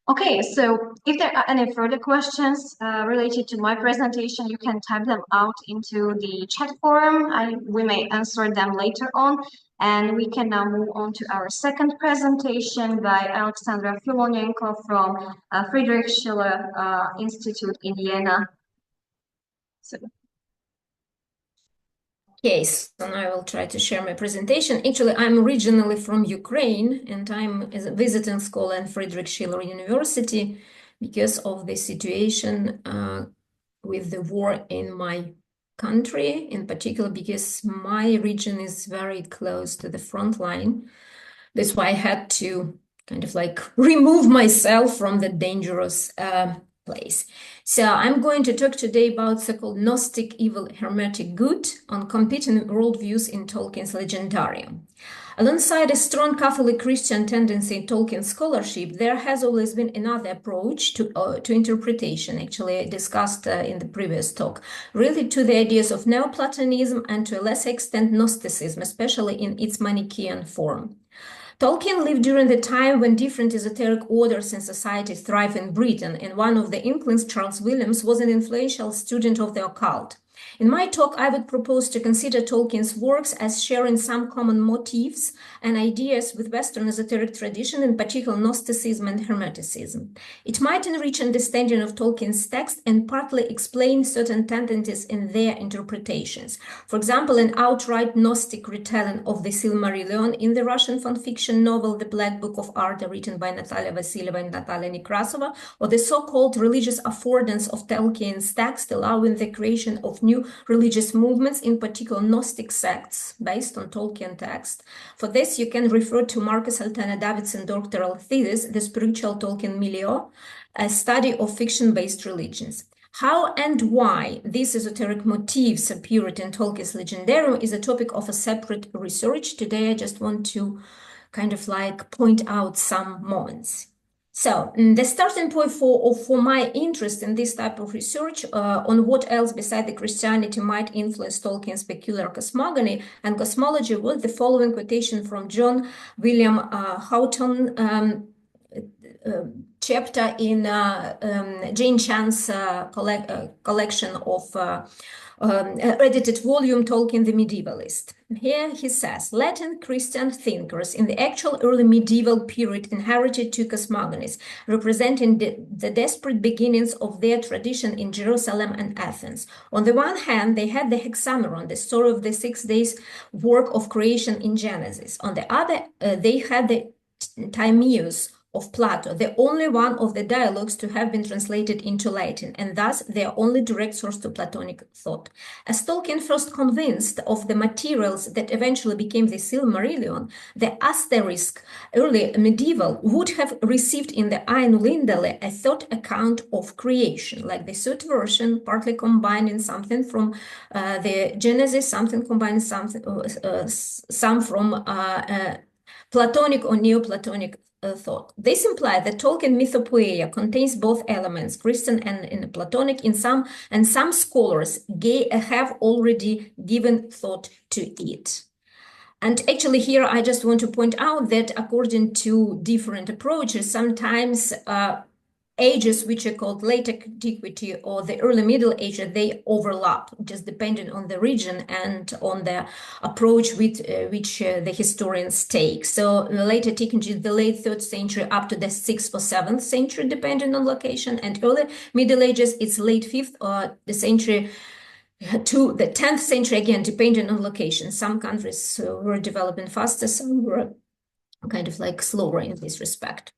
Okay, so if there are any further questions related to my presentation, you can type them out into the chat forum. We may answer them later on. And we can now move on to our second presentation by Alexandra Filonenko from Friedrich Schiller Institute in Vienna. So. Okay, so now I will try to share my presentation. Actually, I'm originally from Ukraine, and I'm a visiting scholar in Friedrich Schiller University because of the situation with the war in my country, in particular because my region is very close to the front line. That's why I had to kind of like remove myself from the dangerous place. So I'm going to talk today about so-called Gnostic evil, Hermetic good on competing worldviews in Tolkien's Legendarium. Alongside a strong Catholic Christian tendency in Tolkien scholarship, there has always been another approach to interpretation, actually discussed in the previous talk, related to the ideas of Neoplatonism and to a lesser extent Gnosticism, especially in its Manichaean form. Tolkien lived during the time when different esoteric orders and societies thrived in Britain, and one of the inklings, Charles Williams, was an influential student of the occult. In my talk, I would propose to consider Tolkien's works as sharing some common motifs and ideas with Western esoteric tradition, in particular Gnosticism and Hermeticism. It might enrich understanding of Tolkien's text and partly explain certain tendencies in their interpretations. For example, an outright Gnostic retelling of the Silmarillion in the Russian fan-fiction novel The Black Book of Art, written by Natalia Vasilieva and Natalia Nekrasova, or the so-called religious affordance of Tolkien's text, allowing the creation of new religious movements, in particular Gnostic sects, based on Tolkien text. For this, you can refer to Marcus Altana Davidson's doctoral thesis, The Spiritual Tolkien Milieu, a study of fiction-based religions. How and why these esoteric motifs appeared in Tolkien's Legendarium is a topic of a separate research. Today, I just want to kind of like point out some moments. So the starting point for my interest in this type of research on what else beside the Christianity might influence Tolkien's peculiar cosmogony and cosmology was the following quotation from John William Houghton chapter in Jane Chan's collection of edited volume Tolkien the Medievalist. Here he says, Latin Christian thinkers in the actual early medieval period inherited two cosmogonies, representing the desperate beginnings of their tradition in Jerusalem and Athens. On the one hand, they had the Hexameron, the story of the 6 days work of creation in Genesis. On the other, they had the Timaeus of Plato, the only one of the dialogues to have been translated into Latin, and thus their only direct source to Platonic thought. As Tolkien first convinced of the materials that eventually became the Silmarillion, the asterisk early medieval would have received in the Ainu Lindale a third account of creation, like the third version, partly combining something from the Genesis, something combining something, some from Platonic or Neoplatonic thought. This implies that Tolkien mythopoeia contains both elements, Christian and Platonic, in some, and some scholars have already given thought to it. And actually here I just want to point out that according to different approaches, sometimes ages which are called late antiquity or the early middle ages, they overlap, just depending on the region and on the approach with which the historians take. So the late antiquity is the late 3rd century up to the 6th or 7th century, depending on location, and early middle ages, it's late 5th or the century to the 10th century, again, depending on location. Some countries were developing faster, some were kind of like slower in this respect.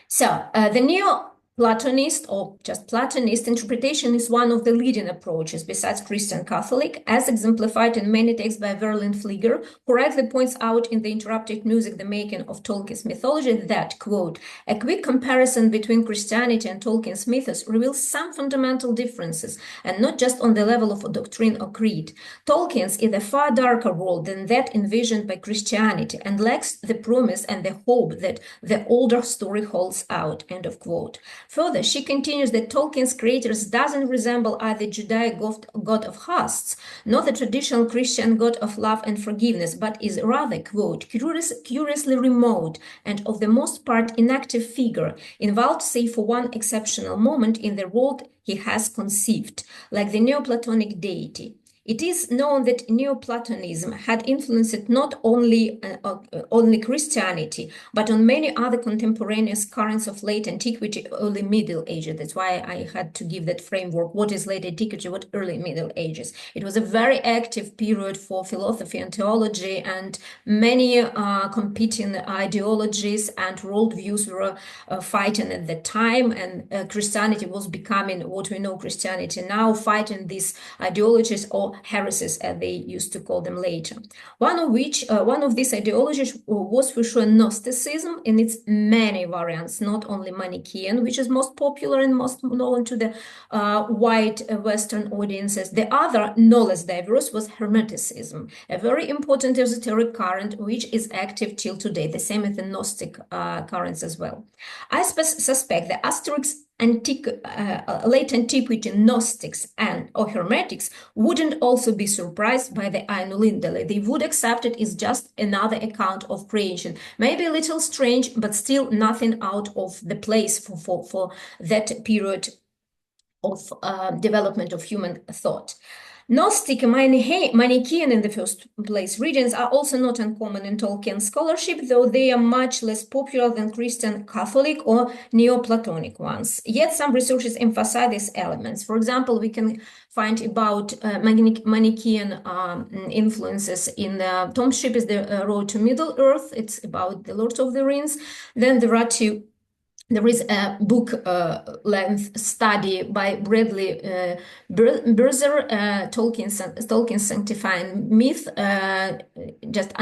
So the Neo-Platonist or just Platonist interpretation is one of the leading approaches besides Christian Catholic, as exemplified in many texts by Verlin Flieger, who rightly points out in the Interrupted Music, the making of Tolkien's mythology, that, quote, a quick comparison between Christianity and Tolkien's mythos reveals some fundamental differences, and not just on the level of a doctrine or creed. Tolkien's is a far darker world than that envisioned by Christianity, and lacks the promise and the hope that the older story holds out, end of quote. Further, she continues that Tolkien's creators doesn't resemble either Judaic god of hosts, nor the traditional Christian god of love and forgiveness, but is rather, quote, curiously remote and of the most part inactive figure, involved save for one exceptional moment in the world he has conceived, like the Neoplatonic deity. It is known that Neoplatonism had influenced not only Christianity, but on many other contemporaneous currents of late antiquity, early Middle Ages. That's why I had to give that framework. What is late antiquity, what early Middle Ages? It was a very active period for philosophy and theology, and many competing ideologies and worldviews were fighting at the time, and Christianity was becoming what we know Christianity now, fighting these ideologies or or heresies, as they used to call them later. One of these ideologies was for sure Gnosticism in its many variants, not only Manichaean, which is most popular and most known to the white Western audiences. The other, no less diverse, was Hermeticism, a very important esoteric current which is active till today, the same as the Gnostic currents as well. I suspect the asterisk late antiquity Gnostics or Hermetics wouldn't also be surprised by the Ainu Lindale. They would accept it as just another account of creation. Maybe a little strange, but still nothing out of the place for that period of development of human thought. Gnostic and Manichaean in the first place readings are also not uncommon in Tolkien scholarship, though they are much less popular than Christian Catholic or Neoplatonic ones. Yet some researchers emphasize these elements. For example, we can find about Manichaean influences in Tom Shippey's The Road to Middle-earth. It's about the Lord of the Rings. Then there is a book-length study by Bradley Berzer, Tolkien Sanctifying Myth, just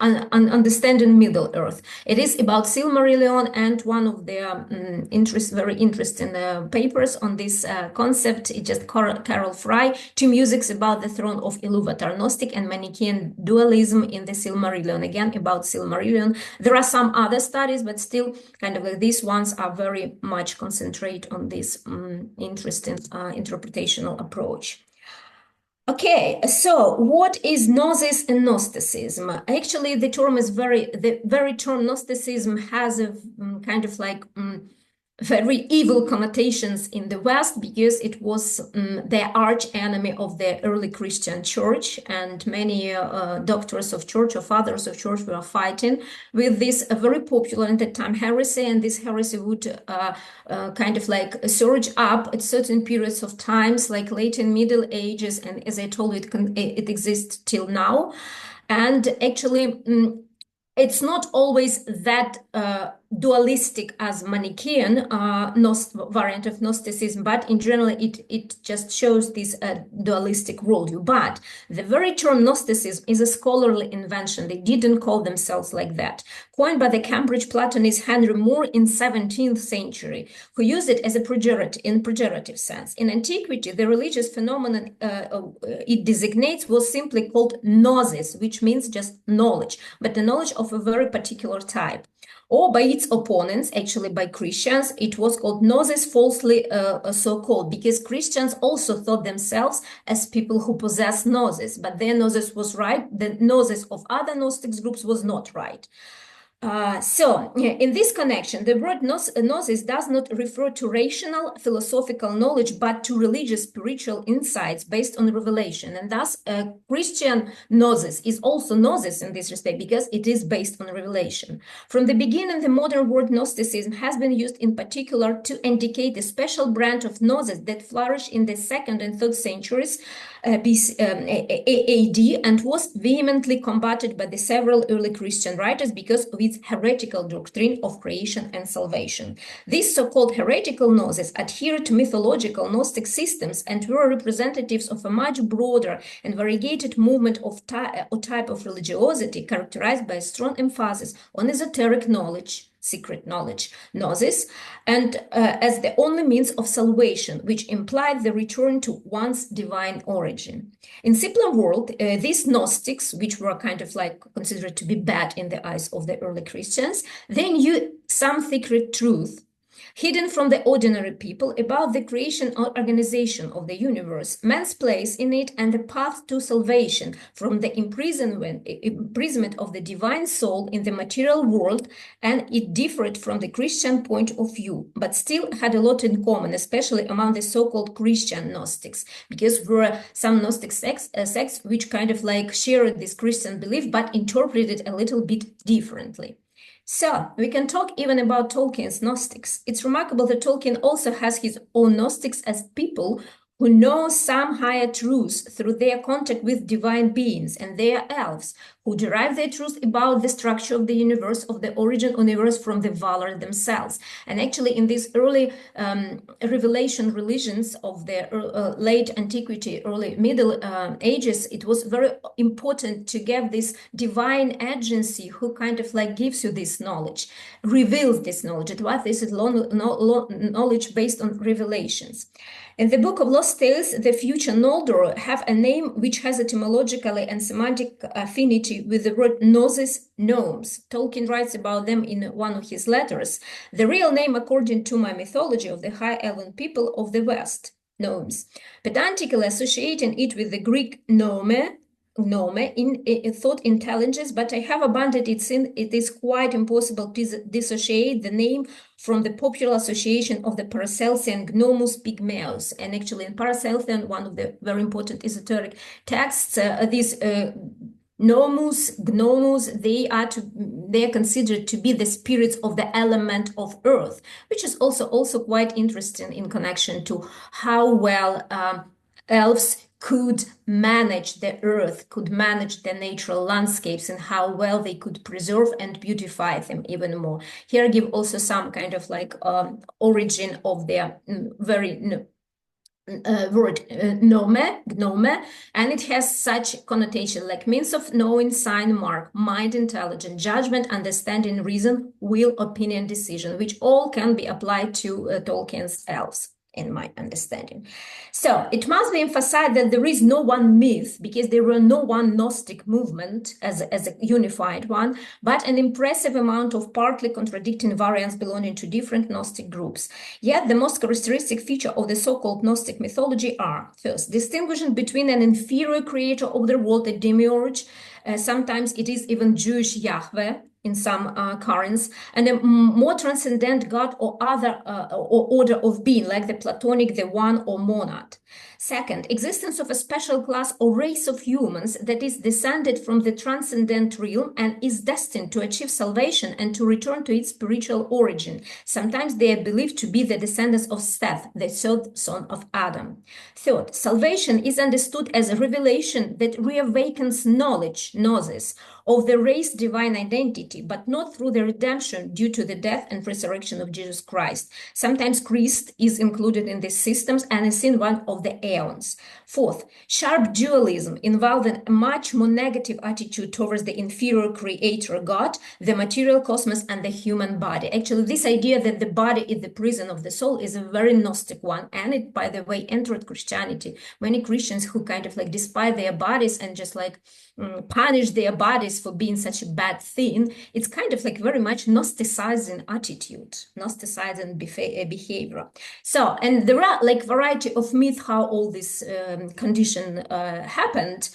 understanding Middle-earth. It is about Silmarillion, and one of the very interesting papers on this concept is just Carol Fry, Two Musics about the Throne of Ilúvatar, Gnostic and Manichaean dualism in the Silmarillion, again about Silmarillion. There are some other studies, but still kind of like these ones are very much concentrate on this interesting interpretational approach. Okay, so what is Gnosis and Gnosticism? Actually, the very term Gnosticism has a kind of like very evil connotations in the West, because it was the arch enemy of the early Christian church, and many doctors of church or fathers of church were fighting with this very popular at the time heresy, and this heresy would kind of like surge up at certain periods of times, like late in Middle Ages, and as I told you, it exists till now. And actually, it's not always that dualistic as Manichaean variant of Gnosticism, but in general it just shows this dualistic worldview. But the very term Gnosticism is a scholarly invention. They didn't call themselves like that. Coined by the Cambridge Platonist Henry Moore in 17th century, who used it as a pejorative sense. In antiquity, the religious phenomenon it designates was simply called gnosis, which means just knowledge, but the knowledge of a very particular type. Or by its opponents, actually by Christians, it was called gnosis, falsely so-called, because Christians also thought themselves as people who possess gnosis, but their gnosis was right, the gnosis of other Gnostic groups was not right. So, in this connection, the word gnosis does not refer to rational philosophical knowledge, but to religious spiritual insights based on revelation. And thus, Christian gnosis is also gnosis in this respect, because it is based on revelation. From the beginning, the modern word Gnosticism has been used in particular to indicate a special branch of gnosis that flourished in the 2nd and 3rd centuries AD, and was vehemently combated by the several early Christian writers because of its heretical doctrine of creation and salvation. These so-called heretical gnosis adhered to mythological Gnostic systems and were representatives of a much broader and variegated movement of type of religiosity characterized by a strong emphasis on esoteric knowledge, secret knowledge, gnosis, and as the only means of salvation, which implied the return to one's divine origin. In simpler world, these Gnostics, which were kind of like considered to be bad in the eyes of the early Christians, they knew some secret truth hidden from the ordinary people about the creation or organization of the universe, man's place in it, and the path to salvation from the imprisonment of the divine soul in the material world. And it differed from the Christian point of view, but still had a lot in common, especially among the so-called Christian Gnostics, because there were some Gnostic sects which kind of like shared this Christian belief, but interpreted it a little bit differently. So, we can talk even about Tolkien's Gnostics. It's remarkable that Tolkien also has his own Gnostics as people who know some higher truths through their contact with divine beings and their elves, who derive their truth about the structure of the universe, of the origin of the universe from the Valar themselves. And actually in these early revelation religions of the late antiquity, early Middle Ages, it was very important to get this divine agency who kind of like gives you this knowledge, reveals this knowledge. It was this knowledge based on revelations. In the Book of Lost Tales, the future Noldor have a name which has etymologically and semantic affinity with the word gnosis, gnomes. Tolkien writes about them in one of his letters. The real name, according to my mythology, of the High Elven people of the West, gnomes. Pedantically associating it with the Greek gnome in thought intelligence, but I have abandoned it since it is quite impossible to dissociate the name from the popular association of the Paracelsian Gnomus Pygmaeus. And actually in Paracelsian, one of the very important esoteric texts, these gnomus, they are considered to be the spirits of the element of earth, which is also quite interesting in connection to how well elves could manage the earth, could manage the natural landscapes, and how well they could preserve and beautify them even more. Here I give also some kind of like origin of their very word gnome, and it has such connotation like means of knowing, sign, mark, mind, intelligence, judgment, understanding, reason, will, opinion, decision, which all can be applied to Tolkien's elves, in my understanding. So it must be emphasized that there is no one myth, because there were no one Gnostic movement as a unified one, but an impressive amount of partly contradicting variants belonging to different Gnostic groups. Yet the most characteristic feature of the so-called Gnostic mythology are, first, distinguishing between an inferior creator of the world, a demiurge, sometimes it is even Jewish Yahweh, in some currents, and a more transcendent God or other or order of being, like the Platonic, the one, or monad. Second, existence of a special class or race of humans that is descended from the transcendent realm and is destined to achieve salvation and to return to its spiritual origin. Sometimes they are believed to be the descendants of Seth, the third son of Adam. Third, salvation is understood as a revelation that reawakens knowledge, gnosis, of the race divine identity, but not through the redemption due to the death and resurrection of Jesus Christ. Sometimes Christ is included in these systems and is in one of the aeons. Fourth, sharp dualism involving a much more negative attitude towards the inferior creator God, the material cosmos, and the human body. Actually, this idea that the body is the prison of the soul is a very Gnostic one, and it, by the way, entered Christianity. Many Christians who kind of like despise their bodies and just like punish their bodies for being such a bad thing, it's kind of like very much Gnosticizing attitude, Gnosticizing behavior. So, and there are like variety of myths how all this condition happened.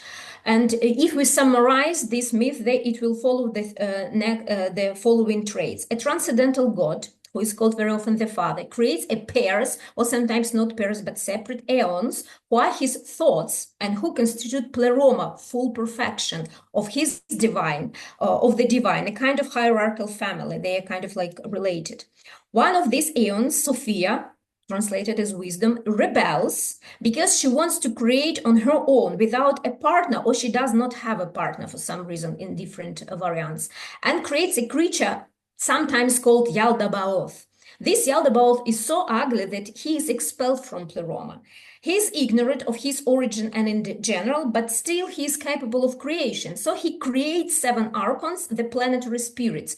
And if we summarize this myth, it will follow the following traits. A transcendental God, who is called very often the Father, creates a pairs, or sometimes not pairs, but separate aeons, who are his thoughts and who constitute pleroma, full perfection of his divine, of the divine, a kind of hierarchical family. They are kind of like related. One of these aeons, Sophia, translated as wisdom, rebels because she wants to create on her own without a partner, or she does not have a partner for some reason in different variants, and creates a creature sometimes called Yaldabaoth. This Yaldabaoth is so ugly that he is expelled from Pleroma. He is ignorant of his origin and in general, but still he is capable of creation. So he creates 7 archons, the planetary spirits.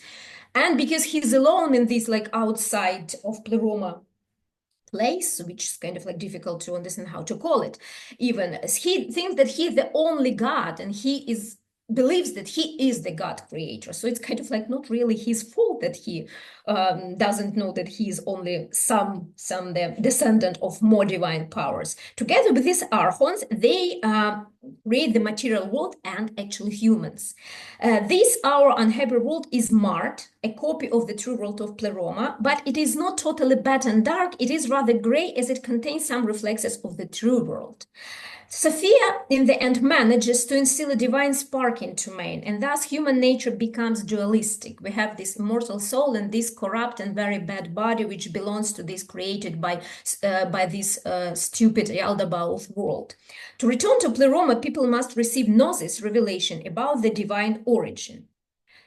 And because he's alone in this like outside of Pleroma place, which is kind of like difficult to understand how to call it, even he thinks that he's the only God, and he believes that he is the God creator. So it's kind of like not really his fault that he doesn't know that he is only some descendant of more divine powers. Together with these archons, they create the material world and actually humans. This, our unhappy world, is marred, a copy of the true world of Pleroma, but it is not totally bad and dark. It is rather gray, as it contains some reflexes of the true world. Sophia, in the end, manages to instill a divine spark into man, and thus human nature becomes dualistic. We have this immortal soul and this corrupt and very bad body, which belongs to this created by this stupid Yaldabaoth world. To return to Pleroma, people must receive gnosis, revelation, about the divine origin.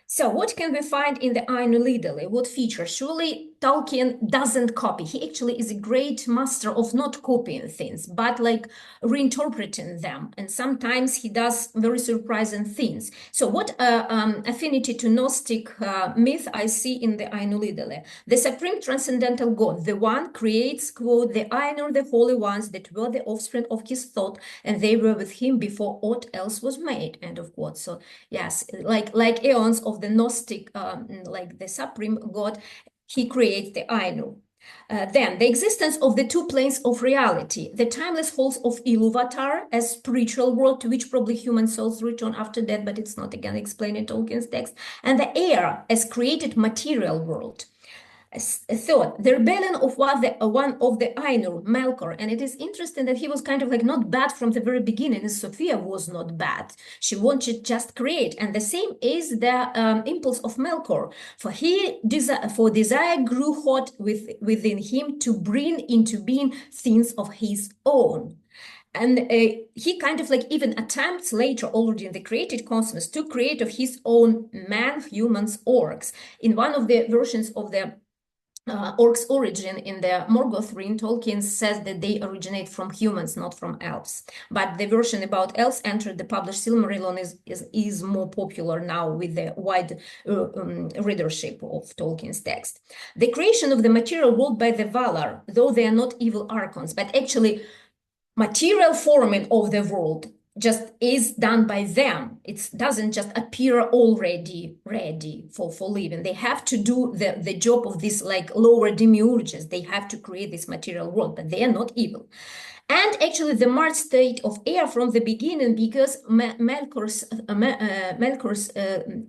So what can we find in the Ainu Lidale? What features? Surely Tolkien doesn't copy. He actually is a great master of not copying things, but like reinterpreting them. And sometimes he does very surprising things. So what affinity to Gnostic myth I see in the Ainu Lidale? The supreme transcendental God, the one creates, quote, the Ainur, the holy ones that were the offspring of his thought, and they were with him before aught else was made, end of quote. So yes, like eons of the Gnostic, like the supreme God, he creates the Ainu. Then the existence of the two planes of reality, the timeless halls of Iluvatar as spiritual world to which probably human souls return after death, but it's not again explained in Tolkien's text, and the air as created material world. Thought the rebellion of one of the Ainur, Melkor, and it is interesting that he was kind of like not bad from the very beginning, and Sophia was not bad. She wanted just create, and the same is the impulse of Melkor, for desire grew hot within him to bring into being things of his own. And he kind of like even attempts later already in the created cosmos to create of his own man, humans, orcs. In one of the versions of the orcs' origin in the Morgoth-Rin, Tolkien says that they originate from humans, not from elves. But the version about elves entered the published Silmarillion is more popular now with the wide readership of Tolkien's text. The creation of the material world by the Valar, though they are not evil archons, but actually material forming of the world just is done by them. It doesn't just appear already ready for living. They have to do the job of this like lower demiurges. They have to create this material world, but they are not evil. And actually the marked state of air from the beginning, because Melkor's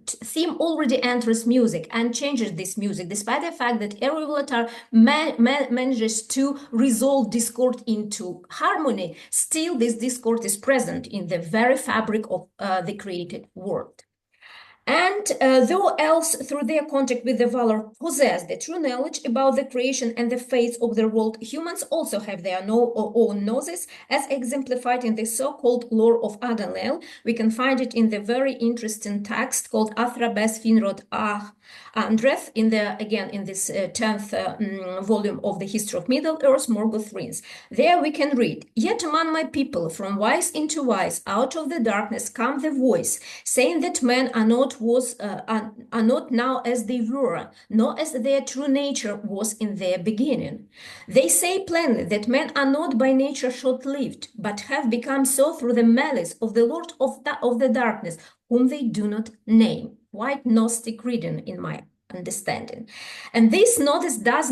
theme already enters music and changes this music, despite the fact that Iluvatar manages to resolve discord into harmony, still this discord is present in the very fabric of the created world. And though elves, through their contact with the Valar, possess the true knowledge about the creation and the fates of the world, humans also have their own gnosis, as exemplified in the so-called lore of Adanlel. We can find it in the very interesting text called Athrabes Finrod Andreth, in this 10th volume of the History of Middle-earth, Morgoth-Rins. There we can read, "Yet among my people, from wise into wise, out of the darkness come the voice, saying that men are not now as they were, nor as their true nature was in their beginning. They say plainly that men are not by nature short-lived, but have become so through the malice of the Lord of the darkness, whom they do not name." Quite Gnostic reading in my understanding. And this notice does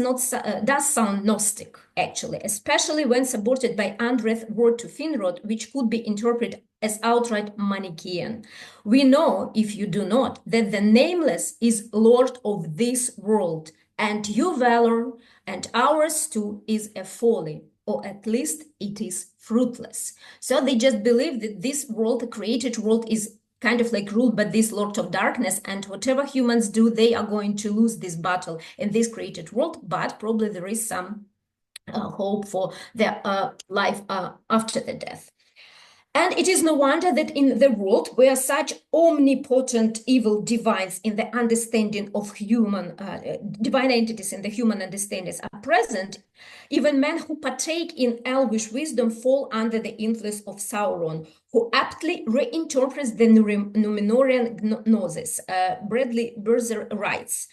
sound Gnostic, actually, especially when supported by Andreth's word to Finrod, which could be interpreted as outright Manichaean. We know, if you do not, that the Nameless is Lord of this world, and your valor and ours too is a folly, or at least it is fruitless. So they just believe that this world, the created world, is kind of like ruled by this Lord of Darkness, and whatever humans do, they are going to lose this battle in this created world, but probably there is some hope for their life after the death. And it is no wonder that in the world where such omnipotent evil divines in the understanding of human, divine entities in the human understandings are present, even men who partake in elvish wisdom fall under the influence of Sauron, who aptly reinterprets the Numenorean gnosis. Bradley Berzer writes,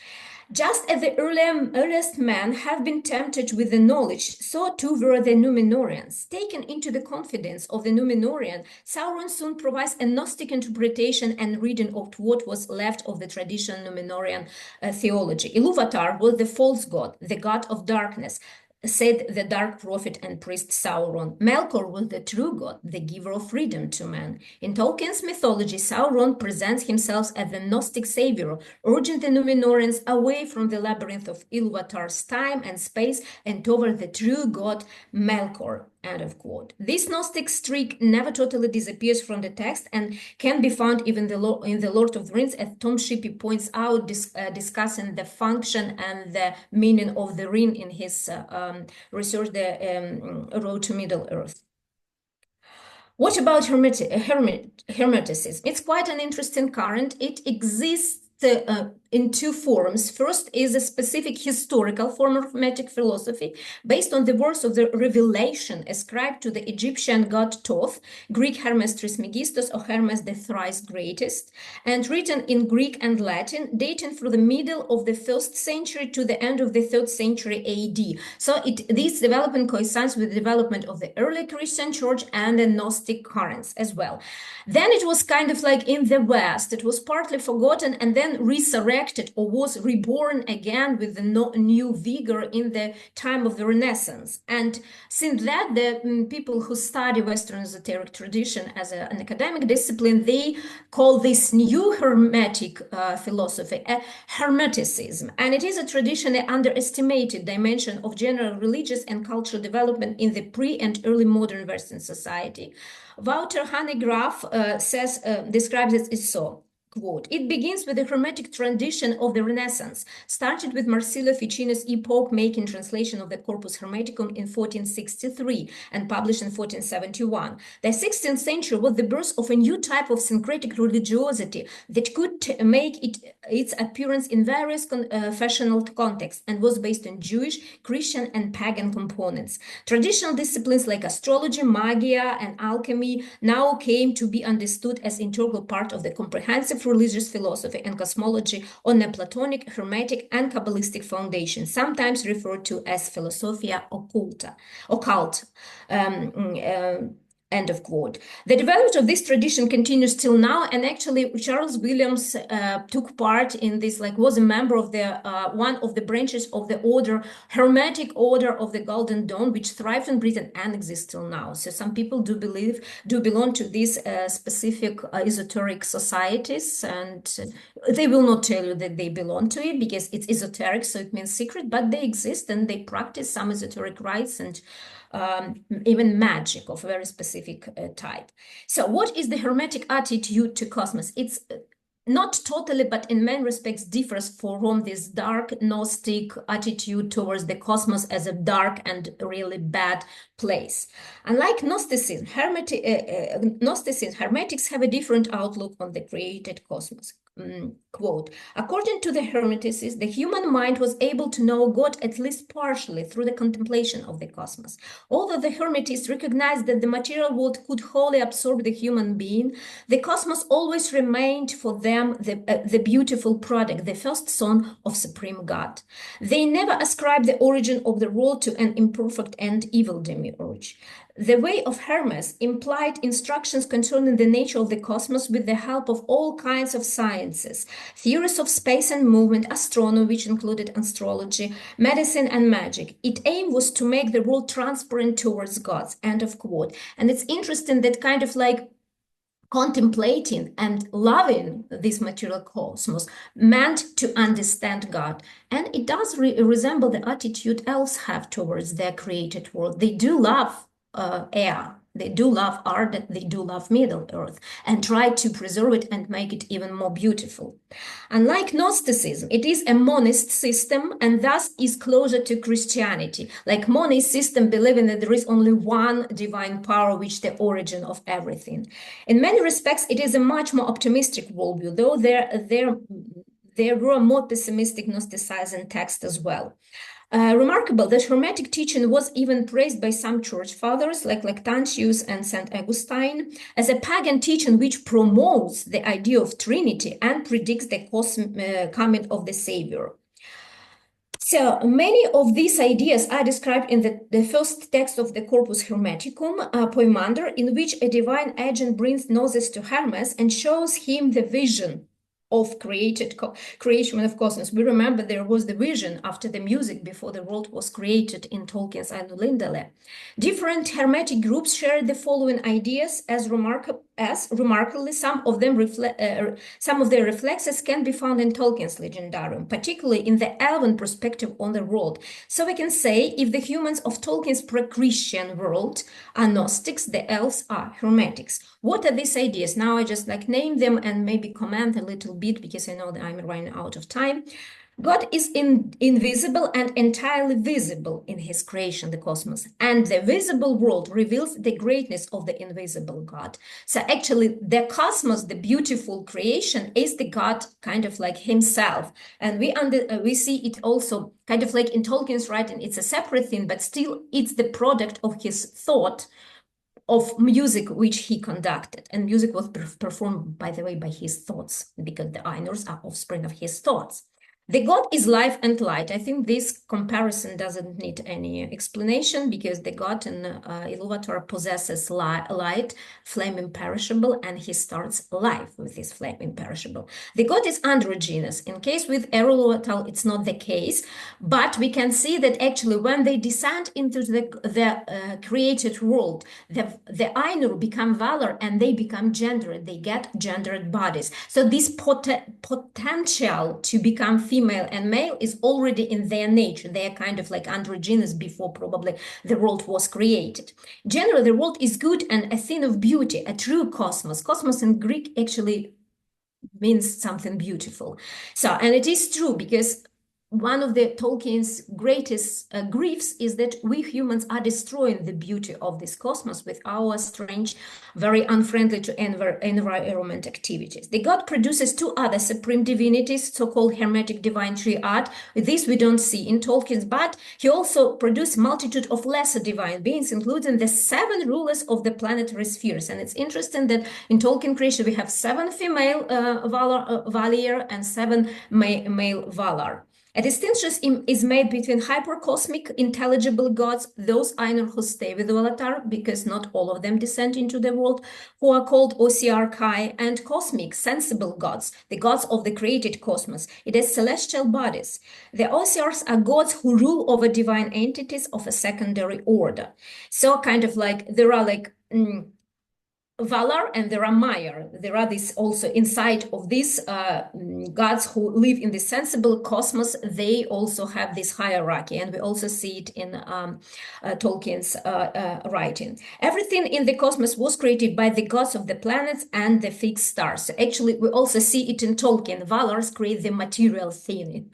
"Just as the earliest men have been tempted with the knowledge, so too were the Numenoreans. Taken into the confidence of the Numenorean, Sauron soon provides a Gnostic interpretation and reading of what was left of the traditional Numenorean theology. Iluvatar was the false god, the god of darkness, said the dark prophet and priest Sauron. Melkor was the true god, the giver of freedom to man. In Tolkien's mythology, Sauron presents himself as the Gnostic savior, urging the Numenoreans away from the labyrinth of Iluvatar's time and space and toward the true god Melkor." End of quote. This Gnostic streak never totally disappears from the text and can be found even in the Lord of the Rings, as Tom Shippey points out, discussing the function and the meaning of the ring in his research, the Road to Middle-earth. What about Hermeticism? It's quite an interesting current. It exists in two forms. First is a specific historical form of Hermetic philosophy based on the words of the revelation ascribed to the Egyptian god Thoth, Greek Hermes Trismegistos, or Hermes the thrice greatest, and written in Greek and Latin, dating from the middle of the 1st century to the end of the 3rd century AD. So this development coincides with the development of the early Christian church and the Gnostic currents as well. Then it was kind of like in the West, it was partly forgotten and then resurrected or was reborn again with the new vigor in the time of the Renaissance. And since that, the people who study Western esoteric tradition as an academic discipline, they call this new Hermetic philosophy a Hermeticism. And it is a traditionally underestimated dimension of general religious and cultural development in the pre- and early modern Western society. Wouter Hanegraaff describes it as so. Quote, it begins with the Hermetic tradition of the Renaissance, started with Marsilio Ficino's epoch-making translation of the Corpus Hermeticum in 1463 and published in 1471. The 16th century was the birth of a new type of syncretic religiosity that could make its appearance in various fashional contexts and was based on Jewish, Christian, and pagan components. Traditional disciplines like astrology, magia, and alchemy now came to be understood as integral part of the comprehensive religious philosophy and cosmology on a Platonic, Hermetic, and Kabbalistic foundation, sometimes referred to as Philosophia Occulta, occult. End of quote. The development of this tradition continues till now, and actually Charles Williams took part in this, was a member of the one of the branches of the order, Hermetic Order of the Golden Dawn, which thrived in Britain and exists till now. So some people do belong to these specific esoteric societies, and they will not tell you that they belong to it because it's esoteric, so it means secret, but they exist and they practice some esoteric rites and even magic of a very specific type. So what is the Hermetic attitude to cosmos? It's not totally, but in many respects differs from this dark Gnostic attitude towards the cosmos as a dark and really bad place. Unlike Gnosticism, Hermetics have a different outlook on the created cosmos. Quote, according to the Hermeticists, the human mind was able to know God at least partially through the contemplation of the cosmos. Although the Hermetists recognized that the material world could wholly absorb the human being, the cosmos always remained for them the beautiful product, the first son of Supreme God. They never ascribed the origin of the world to an imperfect and evil demiurge. The way of Hermes implied instructions concerning the nature of the cosmos with the help of all kinds of sciences, theories of space and movement, astronomy, which included astrology, medicine, and magic. Its aim was to make the world transparent towards gods, end of quote. And it's interesting that kind of contemplating and loving this material cosmos meant to understand God. And it does resemble the attitude elves have towards their created world. They do love air, they do love art, they do love Middle Earth, and try to preserve it and make it even more beautiful. Unlike Gnosticism, it is a monist system and thus is closer to Christianity. Like monist system, believing that there is only one divine power, which the origin of everything. In many respects, it is a much more optimistic worldview, though there were more pessimistic Gnosticizing texts as well. Remarkable that Hermetic teaching was even praised by some church fathers like Lactantius and St. Augustine as a pagan teaching which promotes the idea of Trinity and predicts the coming of the Savior. So many of these ideas are described in the first text of the Corpus Hermeticum, Poemander, in which a divine agent brings Gnosis to Hermes and shows him the vision of creation of cosmos. We remember there was the vision after the music before the world was created in Tolkien's Ainulindale. Different Hermetic groups shared the following ideas as remarkably some of their reflexes can be found in Tolkien's Legendarium, particularly in the elven perspective on the world. So we can say if the humans of Tolkien's pre-Christian world are Gnostics, the elves are Hermetics. What are these ideas? Now I just name them and maybe comment a little bit because I know that I'm running out of time. God is invisible and entirely visible in his creation, the cosmos. And the visible world reveals the greatness of the invisible God. So actually, the cosmos, the beautiful creation, is the God kind of like himself. And we see it also kind of like in Tolkien's writing, it's a separate thing, but still it's the product of his thought of music which he conducted. And music was performed, by the way, by his thoughts, because the Ainurs are offspring of his thoughts. The God is life and light. I think this comparison doesn't need any explanation, because the God in Iluvatar possesses light, flame imperishable, and he starts life with his flame imperishable. The God is androgynous. In case with Iluvatar, it's not the case, but we can see that actually when they descend into the created world, the Ainur become valor and they become gendered. They get gendered bodies. So this potential to become female and male is already in their nature. They are kind of like androgynous before probably the world was created. Generally, the world is good and a thing of beauty, a true cosmos. Cosmos in Greek actually means something beautiful. So, and it is true, because one of the Tolkien's greatest griefs is that we humans are destroying the beauty of this cosmos with our strange, very unfriendly to environment activities. The God produces two other supreme divinities, so-called Hermetic divine triad. This we don't see in Tolkien's, but he also produced multitude of lesser divine beings, including the 7 rulers of the planetary spheres. And it's interesting that in Tolkien creation we have 7 female Valir and 7 male Valar. A distinction is made between hypercosmic, intelligible gods, those Ainur who stay with Valatar, because not all of them descend into the world, who are called Osiarkai, and cosmic, sensible gods, the gods of the created cosmos. It is celestial bodies. The Osiars are gods who rule over divine entities of a secondary order. So kind of like, there are like Valar and there are Maiar. There are this also inside of these gods who live in the sensible cosmos. They also have this hierarchy, and we also see it in Tolkien's writing. Everything in the cosmos was created by the gods of the planets and the fixed stars. So actually, we also see it in Tolkien. Valars create the material thing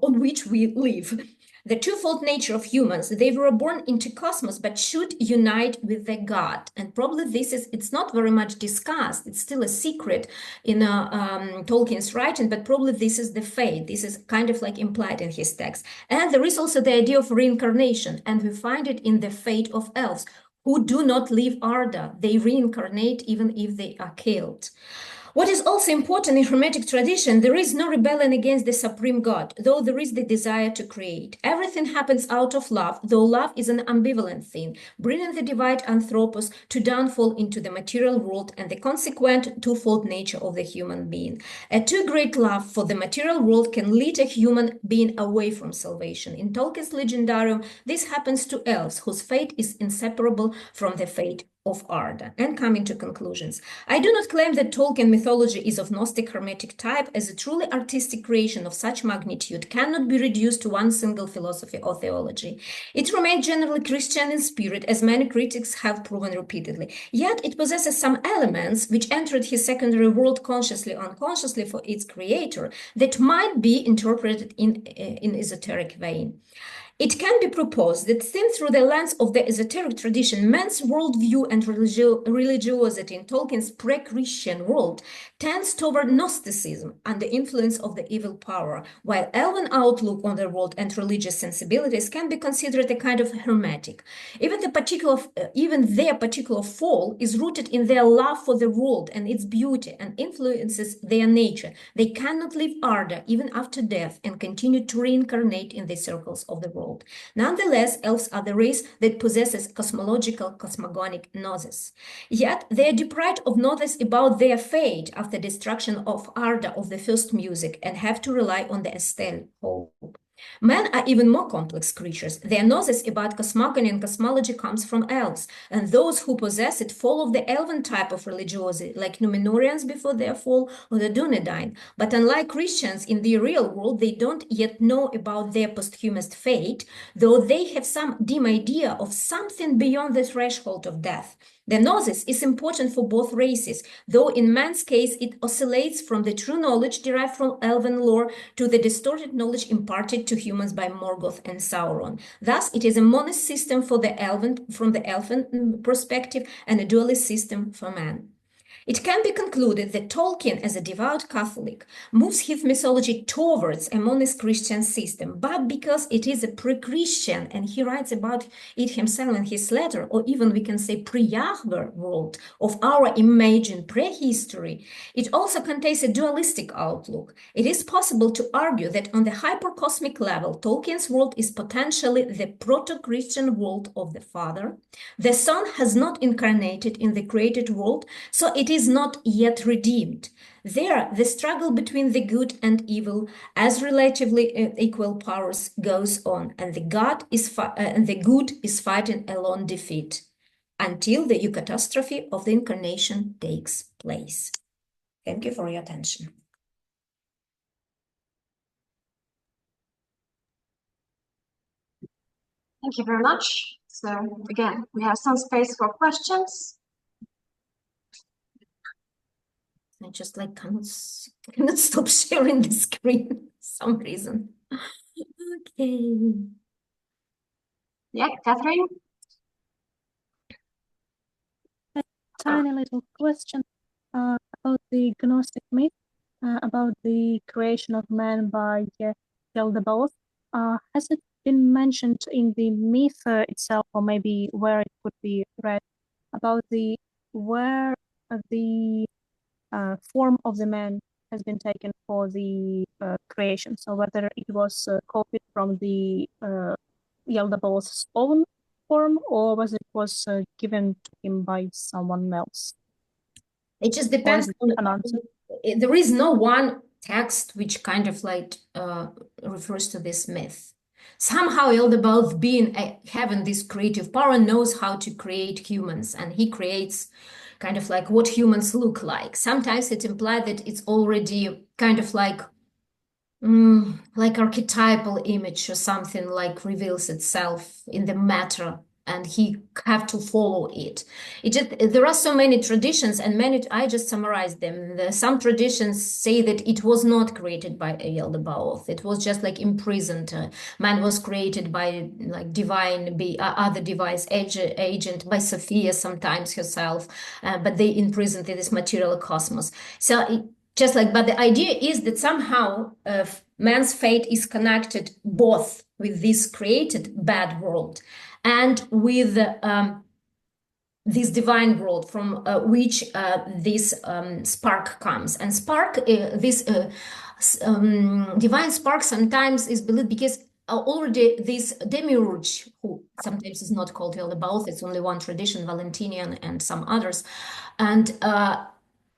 on which we live. The twofold nature of humans, they were born into cosmos, but should unite with the God. And probably it's not very much discussed. It's still a secret in Tolkien's writing, but probably this is the fate. This is kind of like implied in his text. And there is also the idea of reincarnation, and we find it in the fate of elves, who do not leave Arda. They reincarnate even if they are killed. What is also important in Hermetic tradition, there is no rebellion against the supreme God, though there is the desire to create. Everything happens out of love, though love is an ambivalent thing, bringing the divine anthropos to downfall into the material world and the consequent twofold nature of the human being. A too great love for the material world can lead a human being away from salvation. In Tolkien's Legendarium, this happens to elves, whose fate is inseparable from the fate of Arda. And coming to conclusions. I do not claim that Tolkien mythology is of Gnostic Hermetic type, as a truly artistic creation of such magnitude cannot be reduced to one single philosophy or theology. It remained generally Christian in spirit, as many critics have proven repeatedly. Yet it possesses some elements which entered his secondary world consciously or unconsciously for its creator that might be interpreted in esoteric vein. It can be proposed that seen through the lens of the esoteric tradition, man's worldview and religiosity in Tolkien's pre-Christian world tends toward Gnosticism under influence of the evil power, while Elven outlook on the world and religious sensibilities can be considered a kind of Hermetic. Even their particular fall is rooted in their love for the world and its beauty and influences their nature. They cannot leave Arda even after death and continue to reincarnate in the circles of the world. Nonetheless, elves are the race that possesses cosmological cosmogonic gnosis. Yet they are deprived of knowledge about their fate after destruction of Arda of the first music and have to rely on the Estelle hope. Men are even more complex creatures. Their gnosis about cosmogony and cosmology comes from elves, and those who possess it follow the elven type of religiosity, like Numenorians before their fall or the Dunedain. But unlike Christians in the real world, they don't yet know about their posthumous fate, though they have some dim idea of something beyond the threshold of death. The gnosis is important for both races, though in man's case it oscillates from the true knowledge derived from elven lore to the distorted knowledge imparted to humans by Morgoth and Sauron. Thus, it is a monist system for the elven, from the elven perspective, and a dualist system for man. It can be concluded that Tolkien, as a devout Catholic, moves his mythology towards a monist Christian system, but because it is a pre-Christian, and he writes about it himself in his letter, or even we can say pre-Yahweh world of our imagined prehistory, it also contains a dualistic outlook. It is possible to argue that on the hypercosmic level, Tolkien's world is potentially the proto-Christian world of the Father. The Son has not incarnated in the created world, so it is not yet redeemed. There, the struggle between the good and evil as relatively equal powers goes on, and the good is fighting a lone defeat until the Eucatastrophe of the incarnation takes place. Thank you for your attention. Thank you very much. So again, we have some space for questions. I just like cannot stop sharing the screen for some reason. Okay. Yeah, Catherine? A tiny little question about the Gnostic myth, about the creation of man by Yaldabaoth. Has it been mentioned in the myth itself, or maybe where it could be read, about where the form of the man has been taken for the creation? So whether it was copied from the Yaldabaoth's own form, or whether it was given to him by someone else? It just depends on there is no one text which kind of like refers to this myth. Somehow Yaldabaoth, having this creative power, knows how to create humans, and he creates kind of like what humans look like. Sometimes it implies that it's already kind of like archetypal image or something, like reveals itself in the matter, and he have to follow it. There are so many traditions, and I just summarized them. Some traditions say that it was not created by Yaldabaoth. It was just like imprisoned. Man was created by like other device agent, by Sophia sometimes herself, but they imprisoned in this material cosmos. So but the idea is that somehow man's fate is connected both with this created bad world and with this divine world from which this spark comes. And this divine spark sometimes is believed because already this demiurge, who sometimes is not called Yaldabaoth, it's only one tradition, Valentinian and some others, and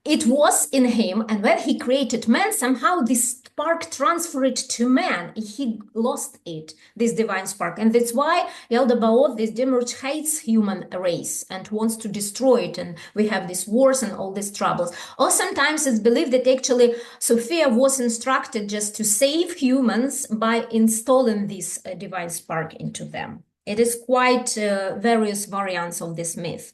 it was in him, and when he created man, somehow this spark transferred to man. He lost it, this divine spark, and that's why Yaldabaoth, this demiurge, hates human race and wants to destroy it, and we have these wars and all these troubles. Or sometimes it's believed that actually Sophia was instructed just to save humans by installing this divine spark into them. It is quite various variants of this myth.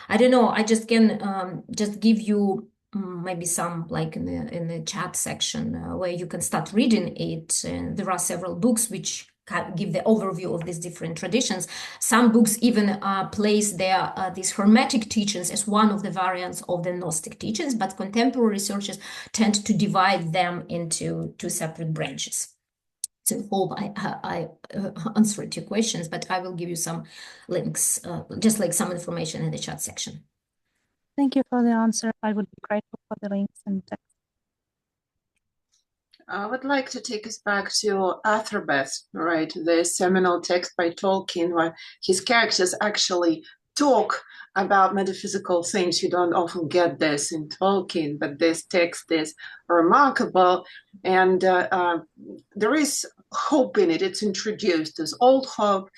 I don't know, I just can just give you maybe some like in the chat section where you can start reading it. There are several books which give the overview of these different traditions. Some books even place these Hermetic teachings as one of the variants of the Gnostic teachings, but contemporary researchers tend to divide them into two separate branches. So I hope I answered your questions, but I will give you some links, just like some information in the chat section. Thank you for the answer. I would be grateful for the links and text. I would like to take us back to Athrobeth, right? The seminal text by Tolkien, where his characters actually talk about metaphysical things. You don't often get this in Tolkien, but this text is remarkable, and there is hope in it. It's introduced as old hope,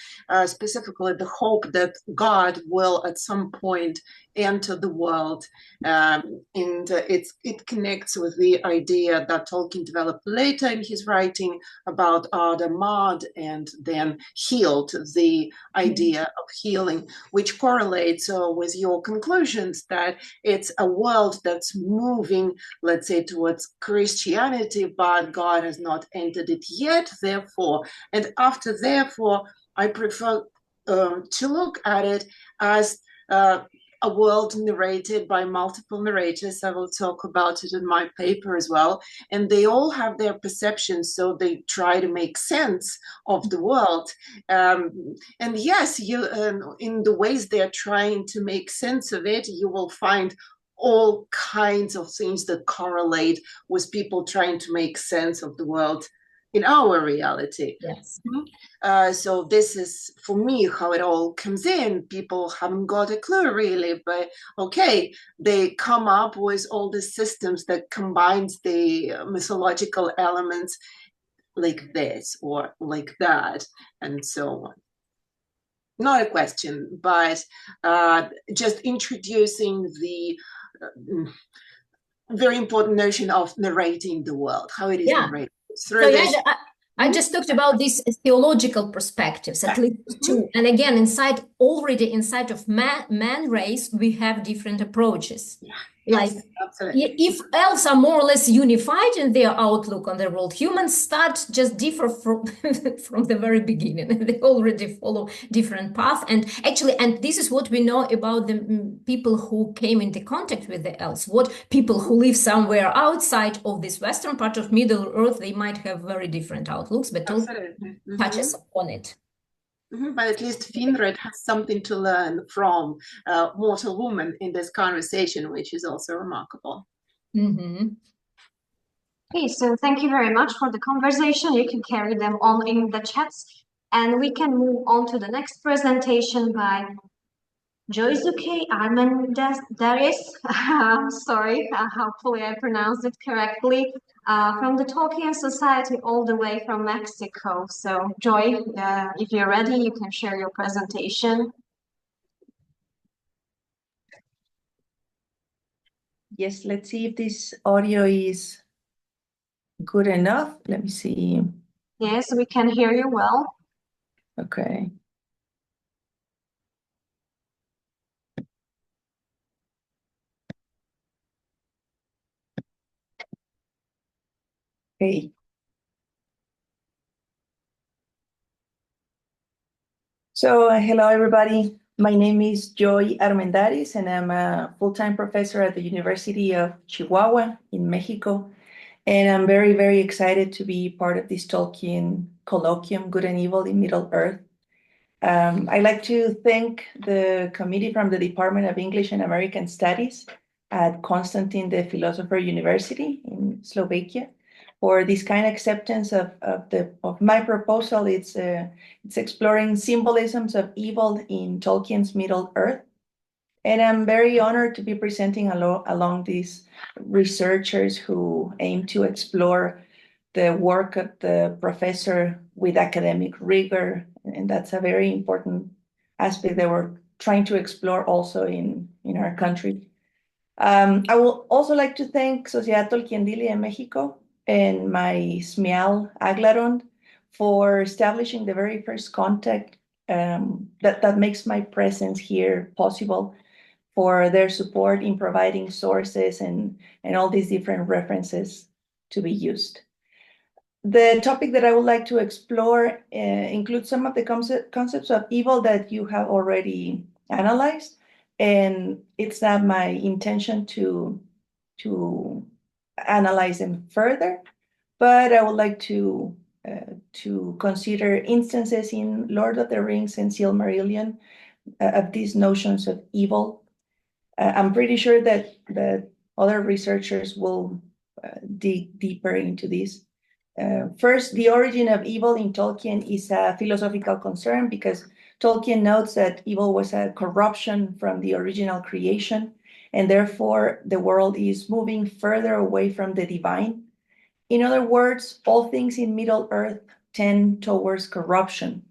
specifically the hope that God will at some point enter the world. And it connects with the idea that Tolkien developed later in his writing about Ardamad, and then healed, the idea of healing, which correlates with your conclusions that it's a world that's moving, let's say, towards Christianity, but God has not entered it yet, therefore. And after therefore, I prefer to look at it as a world narrated by multiple narrators. I will talk about it in my paper as well. And they all have their perceptions, so they try to make sense of the world. And yes, in the ways they're trying to make sense of it, you will find all kinds of things that correlate with people trying to make sense of the world in our reality. Yes. So this is, for me, how it all comes in. People haven't got a clue really, but okay, they come up with all the systems that combines the mythological elements like this or like that, and so on. Not a question, but just introducing the very important notion of narrating the world, how it is narrated through this. I just talked about these theological perspectives, at least two. And again, already inside of man race, we have different approaches. Like, if elves are more or less unified in their outlook on the world, humans start just differ from the very beginning. They already follow different paths. And actually, and this is what we know about the people who came into contact with the elves. What people who live somewhere outside of this western part of Middle Earth, they might have very different outlooks, but Tolkien touches upon it. But at least Finrod has something to learn from mortal woman in this conversation, which is also remarkable. Okay, so thank you very much for the conversation. You can carry them on in the chats, and we can move on to the next presentation by Joyzukey Armendariz. Sorry, hopefully I pronounced it correctly. From the Tolkien Society all the way from Mexico. So Joy, if you're ready, you can share your presentation. Yes, let's see if this audio is good enough. Let me see. Yes, we can hear you well. Okay. Okay. So, hello, everybody. My name is Joy Armendariz, and I'm a full-time professor at the University of Chihuahua in Mexico. And I'm very, very excited to be part of this Tolkien colloquium, Good and Evil in Middle-earth. I'd like to thank the committee from the Department of English and American Studies at Konstantin the Philosopher University in Slovakia for this kind acceptance of my proposal. It's exploring symbolisms of evil in Tolkien's Middle-earth. And I'm very honored to be presenting along these researchers who aim to explore the work of the professor with academic rigor. And that's a very important aspect that we're trying to explore also in our country. I would also like to thank Sociedad Tolkiendilia in Mexico and my SMIAL Aglaron for establishing the very first contact that makes my presence here possible, for their support in providing sources and all these different references to be used. The topic that I would like to explore includes some of the concepts of evil that you have already analyzed, and it's not my intention to analyze them further, but I would like to consider instances in Lord of the Rings and Silmarillion of these notions of evil. I'm pretty sure that other researchers will dig deeper into this. First, the origin of evil in Tolkien is a philosophical concern, because Tolkien notes that evil was a corruption from the original creation, and therefore the world is moving further away from the divine. In other words, all things in Middle-earth tend towards corruption.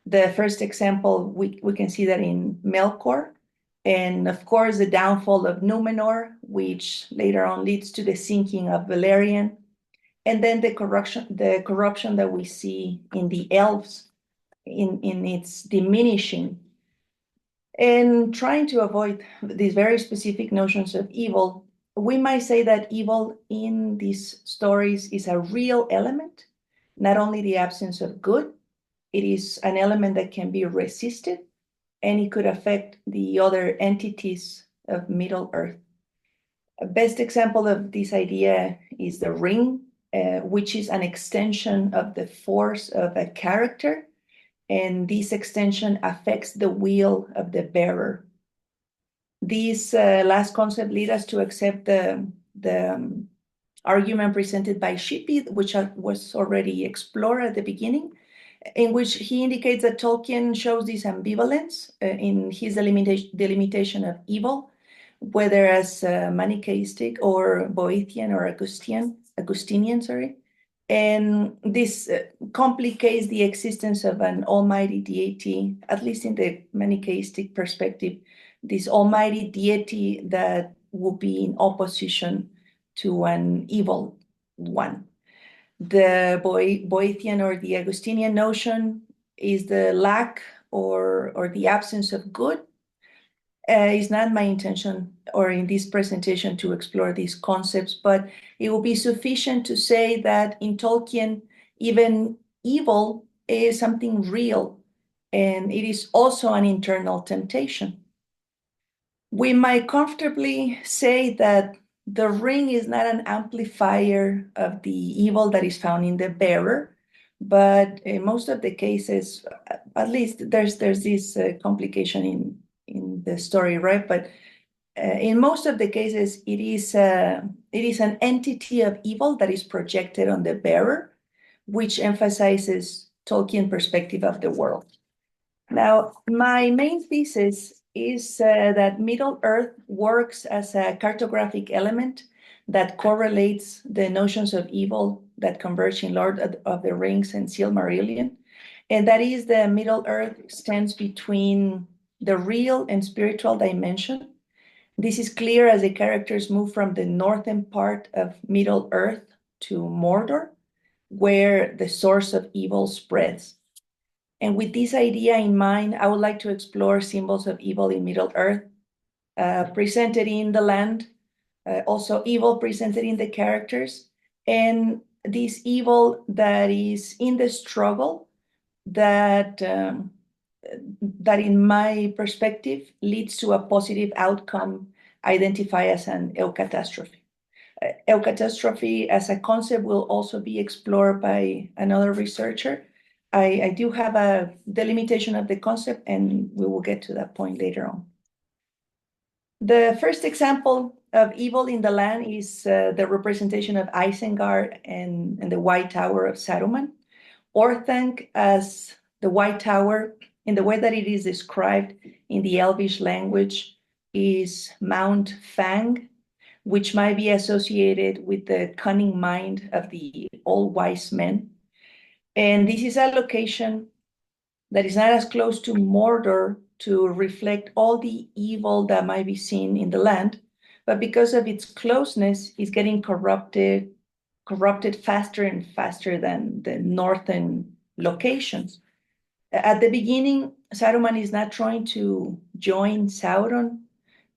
The first example, we can see that in Melkor, And of course, the downfall of Numenor, which later on leads to the sinking of Valerian. And then the corruption that we see in the elves in its diminishing. And trying to avoid these very specific notions of evil, we might say that evil in these stories is a real element, not only the absence of good, it is an element that can be resisted, and it could affect the other entities of Middle Earth. A best example of this idea is the ring, which is an extension of the force of a character, and this extension affects the will of the bearer. This last concept leads us to accept the argument presented by Shippey, which was already explored at the beginning, in which he indicates that Tolkien shows this ambivalence in his delimitation of evil, whether as Manichaeistic or Boethian or Augustinian, sorry. And this complicates the existence of an almighty deity, at least in the Manichaeistic perspective, this almighty deity that would be in opposition to an evil one. The Boethian or the Augustinian notion is the lack or the absence of good. It's not my intention or in this presentation to explore these concepts, but it will be sufficient to say that in Tolkien, even evil is something real, and it is also an internal temptation. We might comfortably say that the ring is not an amplifier of the evil that is found in the bearer, but in most of the cases, at least there's this complication in the story, right? But in most of the cases, it is an entity of evil that is projected on the bearer, which emphasizes Tolkien perspective of the world. Now, my main thesis is that Middle Earth works as a cartographic element that correlates the notions of evil that converge in Lord of the Rings and Silmarillion. And that is the Middle Earth stands between the real and spiritual dimension. This is clear as the characters move from the northern part of Middle Earth to Mordor, where the source of evil spreads. And with this idea in mind, I would like to explore symbols of evil in Middle Earth, presented in the land, also evil presented in the characters, and this evil that is in the struggle that in my perspective leads to a positive outcome identified as an Eucatastrophe. Eucatastrophe as a concept will also be explored by another researcher. I do have a delimitation of the concept, and we will get to that point later on. The first example of evil in the land is the representation of Isengard and the White Tower of Saruman. Orthanc as the White Tower, in the way that it is described in the Elvish language, is Mount Fang, which might be associated with the cunning mind of the all-wise men. And this is a location that is not as close to Mordor to reflect all the evil that might be seen in the land, but because of its closeness, is getting corrupted faster and faster than the northern locations. At the beginning, Saruman is not trying to join Sauron.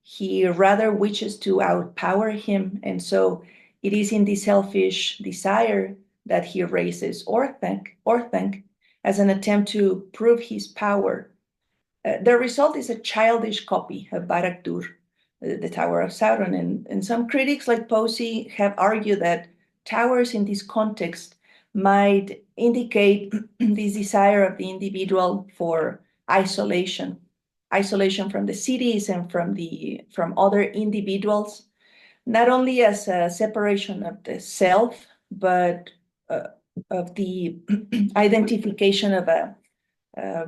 He rather wishes to outpower him, and so it is in this selfish desire that he raises Orthanc as an attempt to prove his power. The result is a childish copy of Barad-dûr, the Tower of Sauron, and some critics like Posey have argued that towers in this context might indicate this desire of the individual for isolation from the cities and from other individuals, not only as a separation of the self, but of the identification of a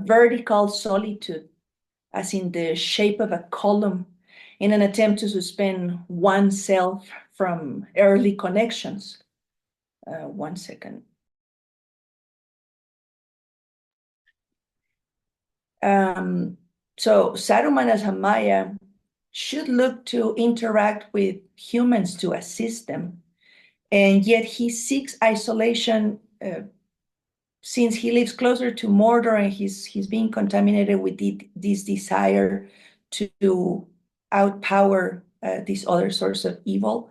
vertical solitude, as in the shape of a column, in an attempt to suspend oneself from early connections. One second. So Saruman as a Maya should look to interact with humans to assist them. And yet he seeks isolation since he lives closer to Mordor, and he's being contaminated with this desire to outpower this other source of evil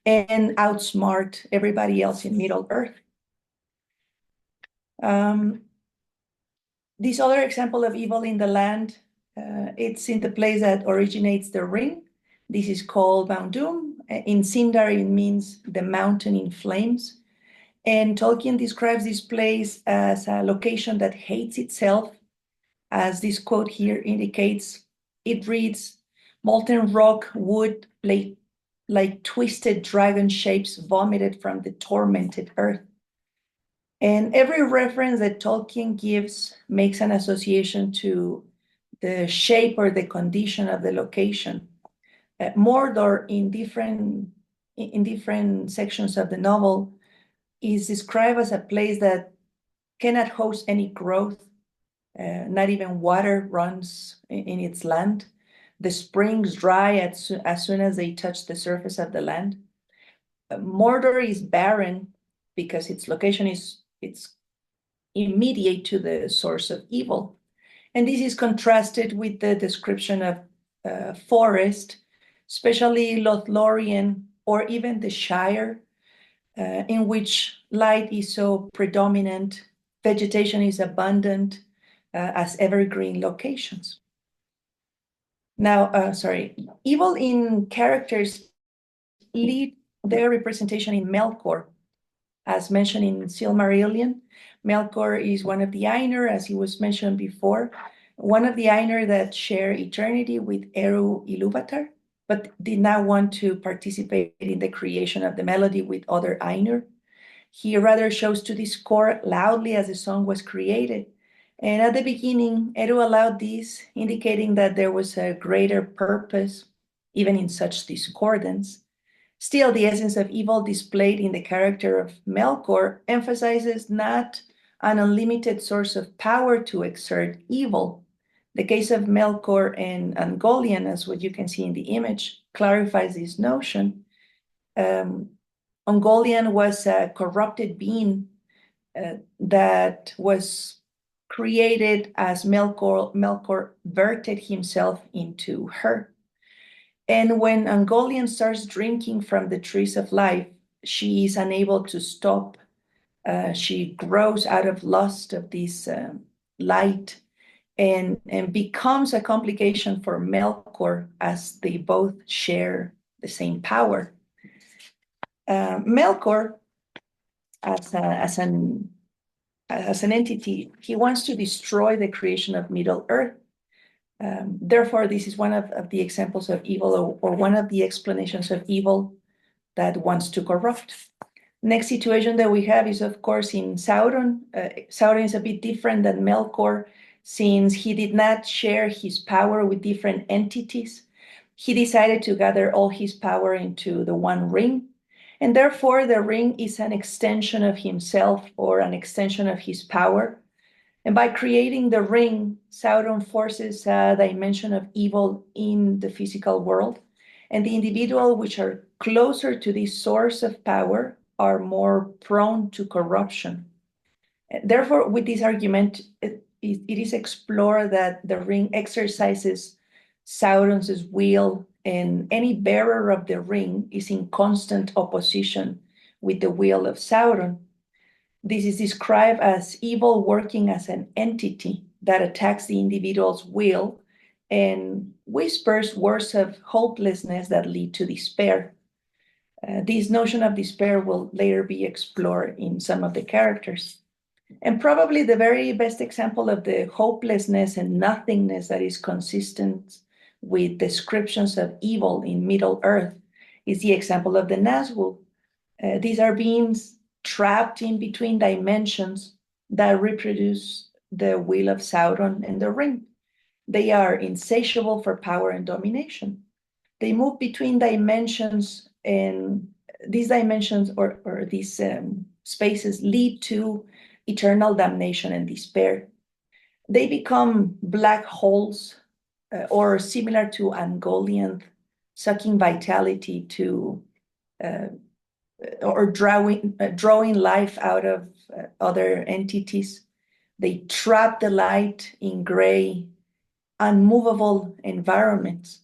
and outsmart everybody else in Middle-earth. This other example of evil in the land, it's in the place that originates the ring. This is called Mount Doom. In Sindar, it means the mountain in flames. And Tolkien describes this place as a location that hates itself. As this quote here indicates, it reads, molten rock, wood, like twisted dragon shapes vomited from the tormented earth. And every reference that Tolkien gives makes an association to the shape or the condition of the location. Mordor, in different sections of the novel, is described as a place that cannot host any growth. Not even water runs in its land. The springs dry as soon as they touch the surface of the land. Mordor is barren because its location it's immediate to the source of evil. And this is contrasted with the description of forest, especially Lothlorien or even the Shire, in which light is so predominant, vegetation is abundant as evergreen locations. Now, evil in characters lead their representation in Melkor. As mentioned in Silmarillion, Melkor is one of the Ainur, as he was mentioned before, one of the Ainur that share eternity with Eru Ilúvatar, but did not want to participate in the creation of the melody with other Ainur. He rather chose to discord loudly as the song was created. And at the beginning, Eru allowed this, indicating that there was a greater purpose, even in such discordance. Still, the essence of evil displayed in the character of Melkor emphasizes not an unlimited source of power to exert evil. The case of Melkor and Ungoliant, as what you can see in the image, clarifies this notion. Ungoliant was a corrupted being that was created as Melkor verted himself into her. And when Ungoliant starts drinking from the trees of life, she is unable to stop. She grows out of lust of this light and becomes a complication for Melkor as they both share the same power. Melkor, as an entity, he wants to destroy the creation of Middle-earth. Therefore, this is one of the examples of evil, or one of the explanations of evil that wants to corrupt. Next situation that we have is, of course, in Sauron. Sauron is a bit different than Melkor, since he did not share his power with different entities. He decided to gather all his power into the one ring, and therefore the ring is an extension of himself, or an extension of his power. And by creating the ring, Sauron forces a dimension of evil in the physical world, and the individuals which are closer to this source of power are more prone to corruption. Therefore, with this argument, it is explored that the ring exercises Sauron's will, and any bearer of the ring is in constant opposition with the will of Sauron. This is described as evil working as an entity that attacks the individual's will and whispers words of hopelessness that lead to despair. This notion of despair will later be explored in some of the characters. And probably the very best example of the hopelessness and nothingness that is consistent with descriptions of evil in Middle-earth is the example of the Nazgûl. These are beings trapped in between dimensions that reproduce the will of Sauron and the ring. They are insatiable for power and domination. They move between dimensions, and these dimensions or these spaces lead to eternal damnation and despair. They become black holes or similar to Ungoliant, sucking vitality to, or drawing life out of other entities. They trap the light in gray, unmovable environments.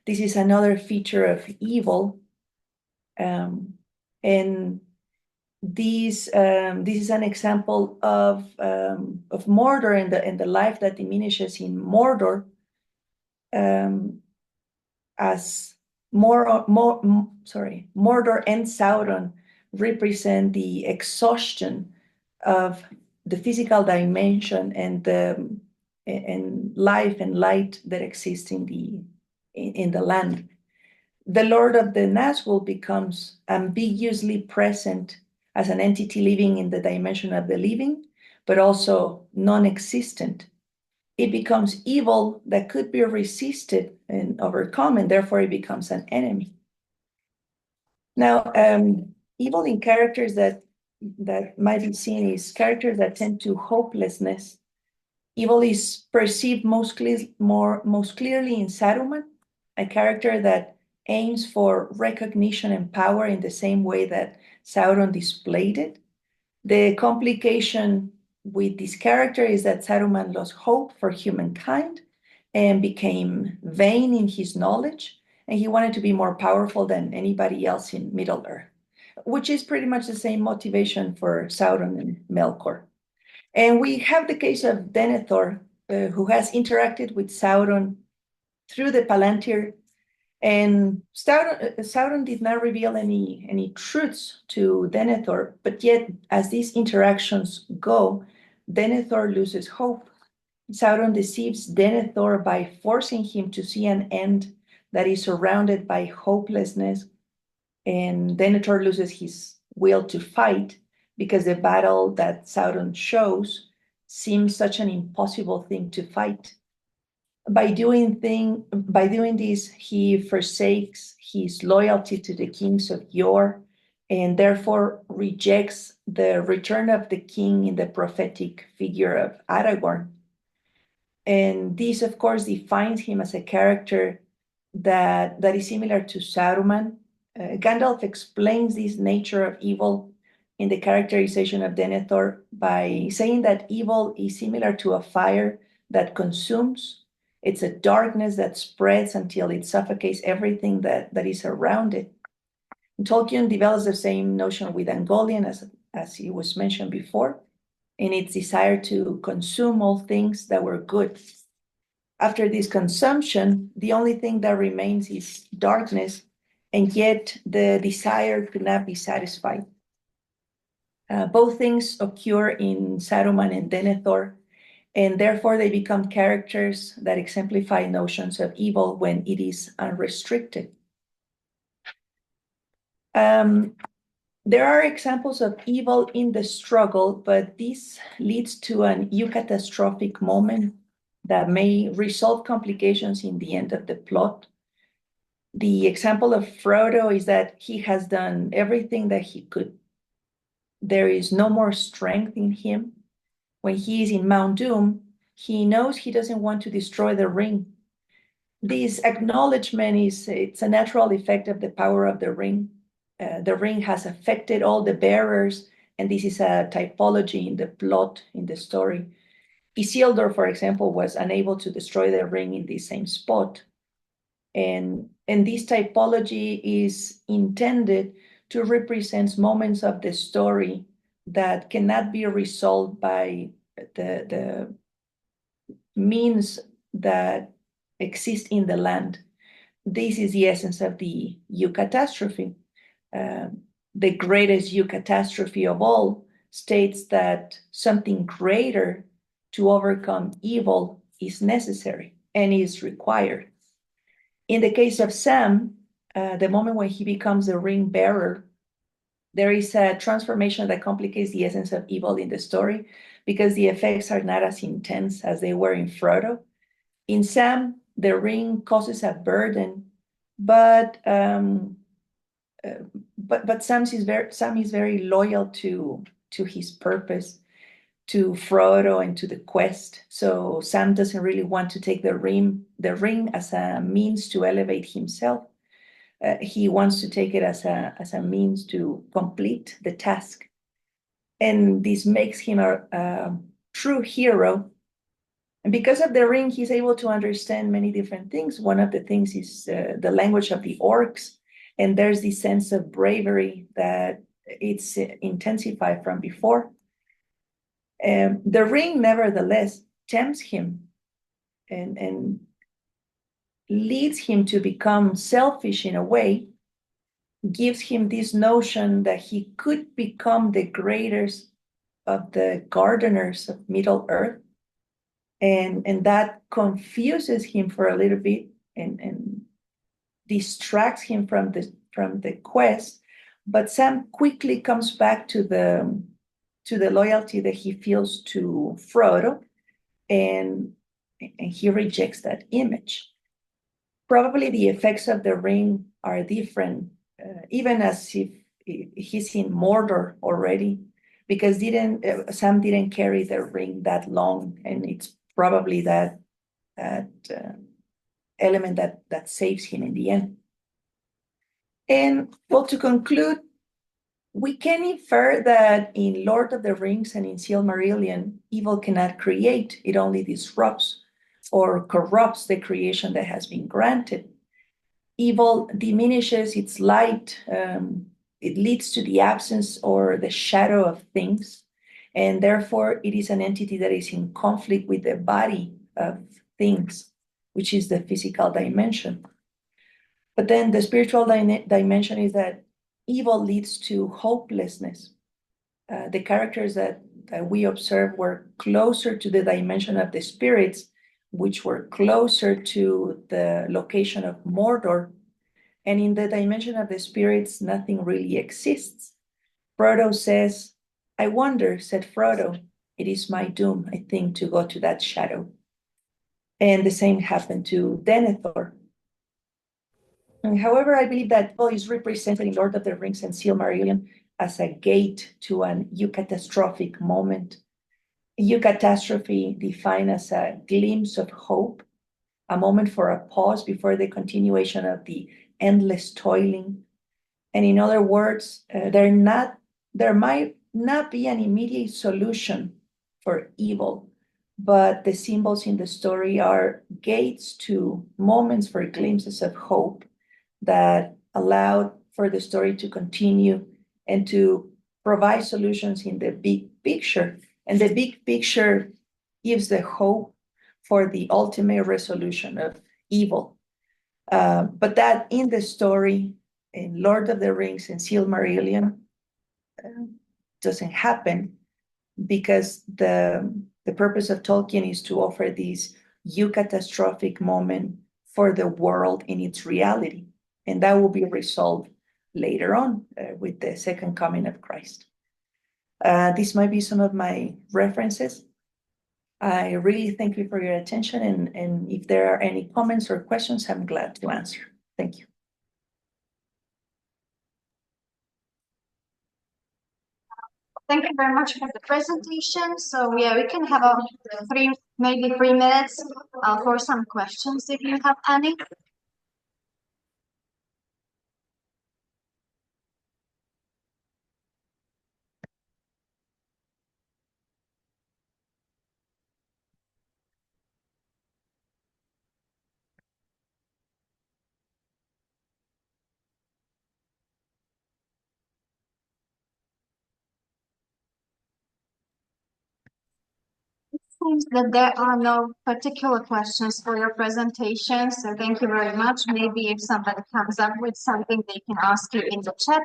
This is another feature of evil. And this is an example of Mordor and the life that diminishes in Mordor, as Mordor and Sauron represent the exhaustion of the physical dimension and life and light that exists in the land. The Lord of the Nazgul becomes ambiguously present as an entity living in the dimension of the living, but also non-existent. It becomes evil that could be resisted and overcome, and therefore it becomes an enemy. Now, evil in characters that might be seen is characters that tend to hopelessness. Evil is perceived most clearly in Saruman, a character that aims for recognition and power in the same way that Sauron displayed it. The complication with this character is that Saruman lost hope for humankind and became vain in his knowledge, and he wanted to be more powerful than anybody else in Middle-earth, which is pretty much the same motivation for Sauron and Melkor. And we have the case of Denethor, who has interacted with Sauron through the Palantir, and Sauron did not reveal any truths to Denethor, but yet as these interactions go, Denethor loses hope. Sauron deceives Denethor by forcing him to see an end that is surrounded by hopelessness, and Denethor loses his will to fight because the battle that Sauron shows seems such an impossible thing to fight. By doing this, he forsakes his loyalty to the kings of yore, and therefore rejects the return of the king in the prophetic figure of Aragorn. And this, of course, defines him as a character that is similar to Saruman. Gandalf explains this nature of evil in the characterization of Denethor by saying that evil is similar to a fire that consumes. It's a darkness that spreads until it suffocates everything that is around it. And Tolkien develops the same notion with Ungoliant, as it was mentioned before, in its desire to consume all things that were good. After this consumption, the only thing that remains is darkness, and yet the desire could not be satisfied. Both things occur in Saruman and Denethor, and therefore they become characters that exemplify notions of evil when it is unrestricted. There are examples of evil in the struggle, but this leads to an eucatastrophic moment that may resolve complications in the end of the plot. The example of Frodo is that he has done everything that he could. There is no more strength in him. When he is in Mount Doom, he knows he doesn't want to destroy the ring. This acknowledgement it's a natural effect of the power of the ring. The ring has affected all the bearers, and this is a typology in the plot, in the story. Isildur, for example, was unable to destroy the ring in the same spot. And this typology is intended to represent moments of the story that cannot be resolved by the means that exist in the land. This is the essence of the Eucatastrophe. The greatest Eucatastrophe of all states that something greater to overcome evil is necessary and is required. In the case of Sam, the moment when he becomes the ring bearer, there is a transformation that complicates the essence of evil in the story because the effects are not as intense as they were in Frodo. In Sam, the ring causes a burden, but Sam is very loyal to his purpose. to Frodo and to the quest. So Sam doesn't really want to take the ring as a means to elevate himself. He wants to take it as a means to complete the task. And this makes him a true hero. And because of the ring, he's able to understand many different things. One of the things is the language of the orcs. And there's this sense of bravery that it's intensified from before. The ring, nevertheless, tempts him and leads him to become selfish in a way, gives him this notion that he could become the greatest of the gardeners of Middle Earth. And that confuses him for a little bit and distracts him from the quest. But Sam quickly comes back to the loyalty that he feels to Frodo, and he rejects that image. Probably the effects of the ring are different, even as if he's in Mordor already, because Sam didn't carry the ring that long, and it's probably that element that saves him in the end. And well, to conclude, we can infer that in Lord of the Rings and in Silmarillion, evil cannot create, it only disrupts or corrupts the creation that has been granted. Evil diminishes its light, it leads to the absence or the shadow of things, and therefore it is an entity that is in conflict with the body of things, which is the physical dimension. But then the spiritual dimension is that evil leads to hopelessness. The characters that we observe were closer to the dimension of the spirits, which were closer to the location of Mordor. And in the dimension of the spirits, nothing really exists. Frodo says, "I wonder," said Frodo, "it is my doom, I think, to go to that shadow." And the same happened to Denethor. However, I believe that evil is represented in Lord of the Rings and Silmarillion as a gate to an eucatastrophic moment. Eucatastrophe defined as a glimpse of hope, a moment for a pause before the continuation of the endless toiling. And in other words, there might not be an immediate solution for evil, but the symbols in the story are gates to moments for glimpses of hope that allowed for the story to continue and to provide solutions in the big picture. And the big picture gives the hope for the ultimate resolution of evil. But that in the story, in Lord of the Rings and Silmarillion, doesn't happen, because the purpose of Tolkien is to offer this eucatastrophic moment for the world in its reality. And that will be resolved later on with the second coming of Christ. This might be some of my references. I really thank you for your attention, and if there are any comments or questions, I'm glad to answer. Thank you. Thank you very much for the presentation. So yeah, we can have maybe 3 minutes for some questions if you have any. Seems that there are no particular questions for your presentation, so thank you very much. Maybe if somebody comes up with something, they can ask you in the chat.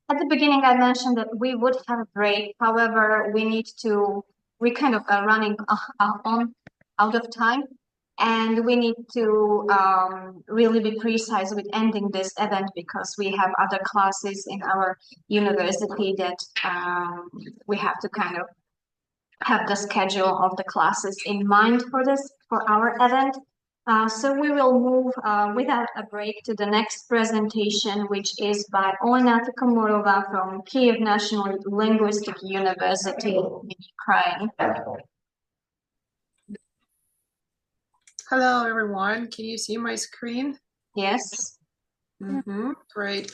At the beginning, I mentioned that we would have a break. However, we kind of are running out of time, and we need to really be precise with ending this event, because we have other classes in our university that we have to kind of have the schedule of the classes in mind for our event. So we will move without a break to the next presentation, which is by Olena Tykhomyrova from Kyiv National Linguistic University in Ukraine. Hello, everyone. Can you see my screen? Yes. Great.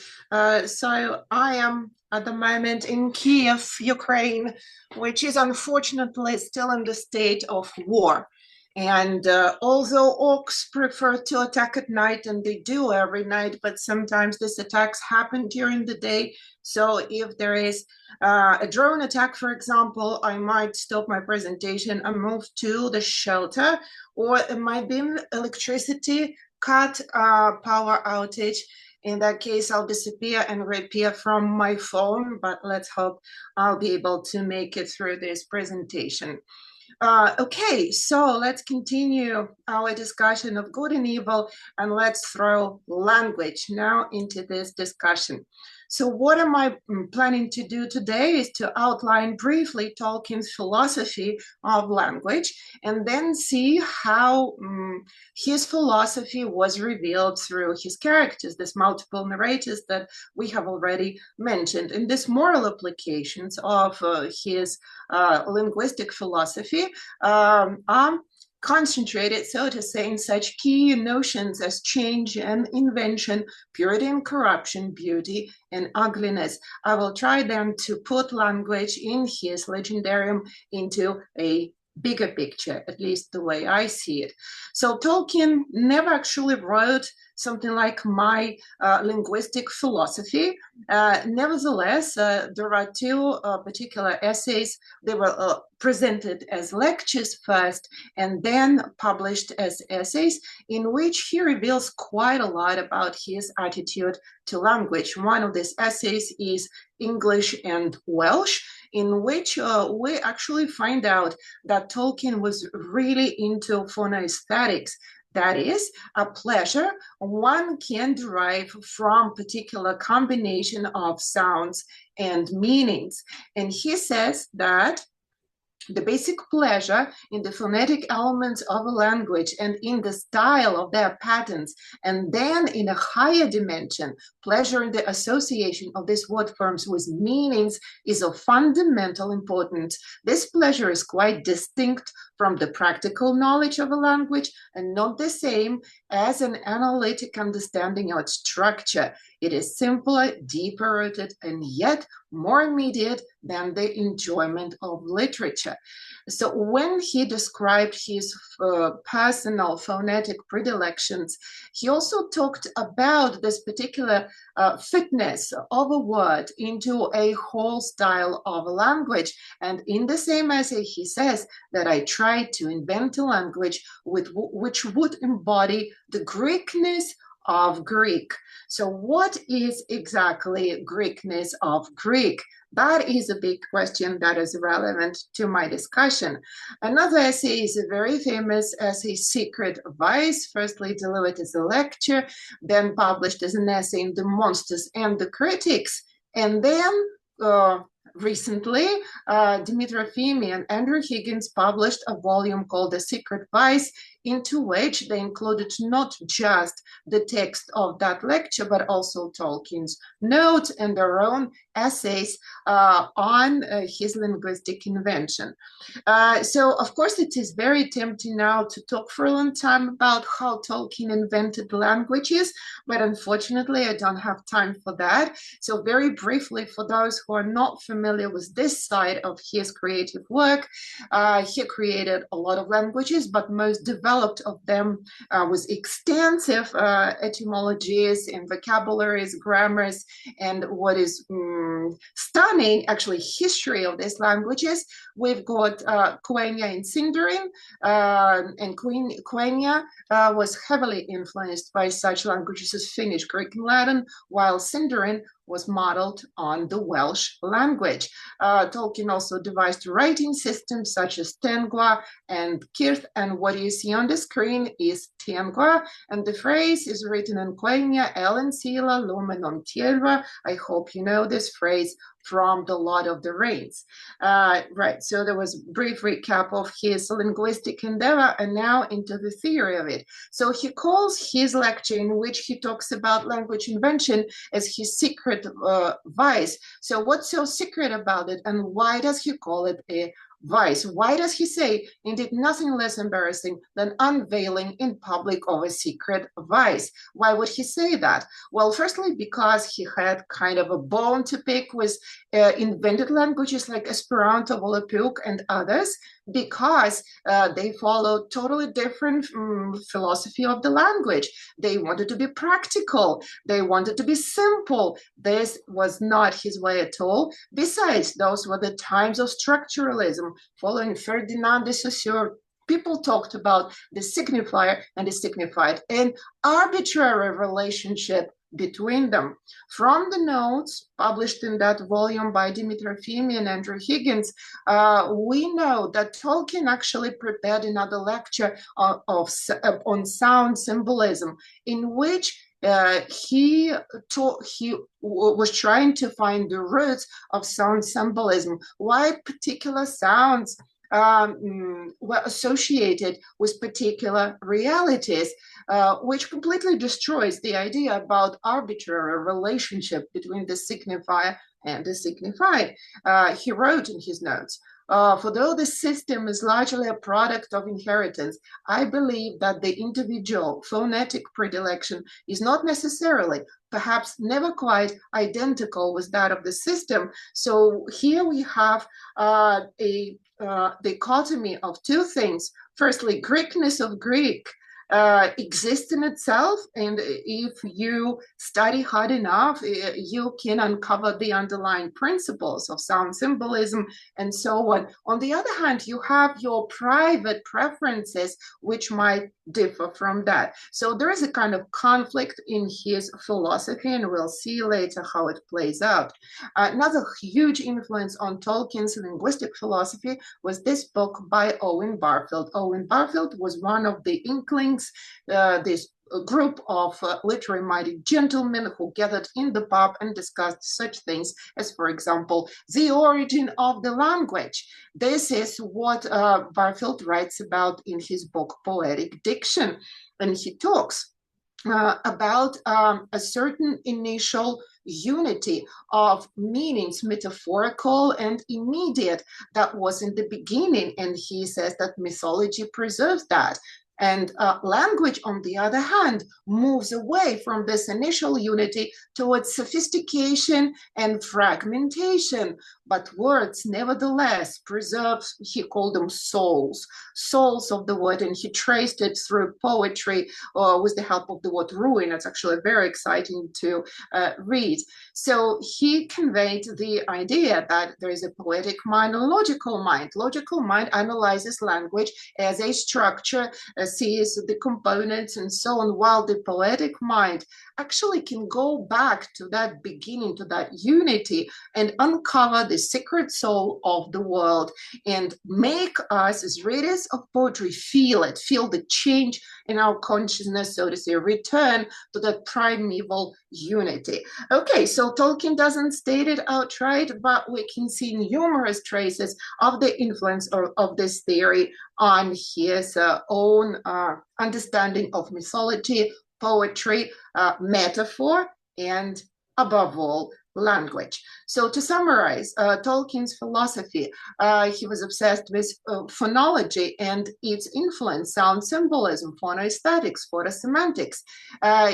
So I am at the moment in Kyiv, Ukraine, which is unfortunately still in the state of war. And although orcs prefer to attack at night, and they do every night, but sometimes these attacks happen during the day. So if there is a drone attack, for example, I might stop my presentation and move to the shelter, or it might be electricity cut, power outage. In that case, I'll disappear and reappear from my phone, but let's hope I'll be able to make it through this presentation. Okay, so let's continue our discussion of good and evil, and let's throw language now into this discussion. So what am I planning to do today is to outline briefly Tolkien's philosophy of language, and then see how his philosophy was revealed through his characters, these multiple narrators that we have already mentioned. And these moral applications of his linguistic philosophy are concentrated, so to say, in such key notions as change and invention, purity and corruption, beauty and ugliness. I will try then to put language in his Legendarium into a bigger picture, at least the way I see it. So Tolkien never actually wrote something like my linguistic philosophy. Nevertheless, there are two particular essays. They were presented as lectures first and then published as essays, in which he reveals quite a lot about his attitude to language. One of these essays is English and Welsh, in which we actually find out that Tolkien was really into phonoaesthetics. That is, a pleasure one can derive from particular combination of sounds and meanings. And he says that the basic pleasure in the phonetic elements of a language and in the style of their patterns, and then in a higher dimension, pleasure in the association of these word forms with meanings is of fundamental importance. This pleasure is quite distinct from the practical knowledge of a language and not the same as an analytic understanding of its structure. It is simpler, deeper rooted, and yet more immediate than the enjoyment of literature. So when he described his personal phonetic predilections, he also talked about this particular fitness of a word into a whole style of a language. And in the same essay, he says that I tried to invent a language which would embody the Greekness of Greek. So what is exactly Greekness of Greek? That is a big question that is relevant to my discussion. Another essay is a very famous essay, Secret Vice, firstly delivered as a lecture, then published as an essay in The Monsters and the Critics, and then recently, Dmitry Fimi and Andrew Higgins published a volume called The Secret Vice, into which they included not just the text of that lecture, but also Tolkien's notes and their own essays on his linguistic invention. So, of course, it is very tempting now to talk for a long time about how Tolkien invented languages, but unfortunately, I don't have time for that. So very briefly, for those who are not familiar with this side of his creative work, he created a lot of languages, but most developed of them with extensive etymologies and vocabularies, grammars, and what is stunning, actually, history of these languages. We've got Quenya and Sindarin, and Quenya was heavily influenced by such languages as Finnish, Greek, and Latin, while Sindarin was modeled on the Welsh language. Tolkien also devised writing systems such as Tengwa and Kirth, and what you see on the screen is Tengwa, and the phrase is written in Quenya, Ellen Sila, Lumen on Tierra. I hope you know this phrase from the Lord of the Rings. Right, so there was a brief recap of his linguistic endeavor and now into the theory of it. So he calls his lecture, in which he talks about language invention, as his secret vice. So what's so secret about it, and why does he call it a vice? Why does he say, indeed, nothing less embarrassing than unveiling in public of a secret vice? Why would he say that? Well, firstly, because he had kind of a bone to pick with invented languages like Esperanto, Volapük, and others, because they followed totally different philosophy of the language. They wanted to be practical. They wanted to be simple. This was not his way at all. Besides, those were the times of structuralism, following Ferdinand de Saussure. People talked about the signifier and the signified, an arbitrary relationship between them. From the notes published in that volume by Dimitri Fimi and Andrew Higgins, we know that Tolkien actually prepared another lecture on sound symbolism, in which he was trying to find the roots of sound symbolism, why particular sounds were associated with particular realities, which completely destroys the idea about arbitrary relationship between the signifier and the signified. He wrote in his notes, for though the system is largely a product of inheritance, I believe that the individual phonetic predilection is not necessarily, perhaps never quite identical with that of the system. So here we have a dichotomy of two things. Firstly, Greekness of Greek exists in itself, and if you study hard enough, you can uncover the underlying principles of sound symbolism and so on. On the other hand, you have your private preferences, which might differ from that. So there is a kind of conflict in his philosophy, and we'll see later how it plays out. Another huge influence on Tolkien's linguistic philosophy was this book by Owen Barfield. Owen Barfield was one of the inklings, this group of literary-minded gentlemen who gathered in the pub and discussed such things as, for example, the origin of the language. This is what Barfield writes about in his book Poetic Diction, and he talks about a certain initial unity of meanings, metaphorical and immediate, that was in the beginning, and he says that mythology preserves that. And language, on the other hand, moves away from this initial unity towards sophistication and fragmentation. But words, nevertheless, preserve, he called them souls of the word, and he traced it through poetry with the help of the word ruin. It's actually very exciting to read. So he conveyed the idea that there is a poetic mind and logical mind. Logical mind analyzes language as a structure, sees the components and so on, while the poetic mind actually can go back to that beginning, to that unity, and uncover the secret soul of the world and make us, as readers of poetry, feel it, feel the change in our consciousness, so to say, return to that primeval unity. Okay, so Tolkien doesn't state it outright, but we can see numerous traces of the influence of this theory on his own understanding of mythology, poetry, metaphor, and above all, language. So to summarize Tolkien's philosophy, he was obsessed with phonology and its influence, sound symbolism, phonoaesthetics, photosemantics.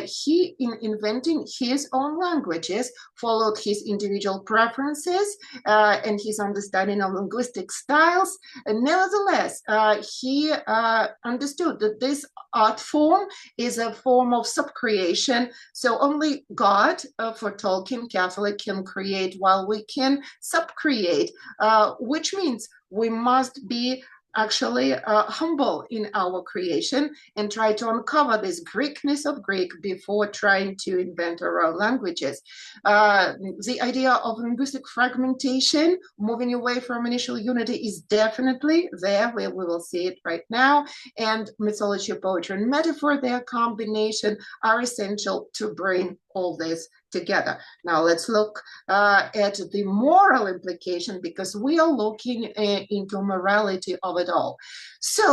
He, in inventing his own languages, followed his individual preferences and his understanding of linguistic styles. And nevertheless, he understood that this art form is a form of subcreation. So only God, for Tolkien, Catholic, can create while we can subcreate, which means we must be actually humble in our creation and try to uncover this Greekness of Greek before trying to invent our own languages. The idea of linguistic fragmentation, moving away from initial unity, is definitely there. We will see it right now. And mythology, poetry, and metaphor, their combination, are essential to bring all this together. Now let's look at the moral implication, because we are looking into morality of it all. So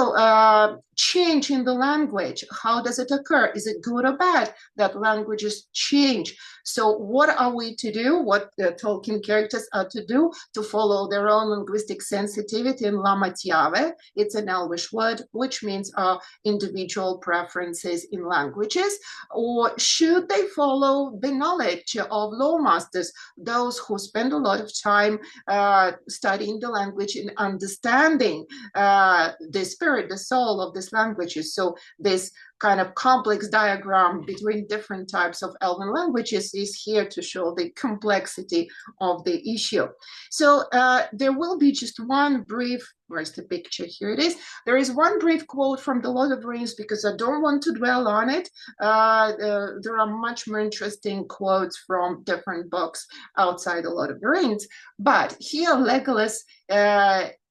change in the language, how does it occur? Is it good or bad that languages change? So what are we to do? What the Tolkien characters are to do to follow their own linguistic sensitivity in lamatiave? It's an Elvish word, which means individual preferences in languages. Or should they follow the knowledge of law masters, those who spend a lot of time studying the language and understanding the spirit, the soul of these languages? So this kind of complex diagram between different types of Elven languages is here to show the complexity of the issue. So there will be just one brief, where's the picture? Here it is. There is one brief quote from The Lord of the Rings, because I don't want to dwell on it. There are much more interesting quotes from different books outside The Lord of the Rings. But here Legolas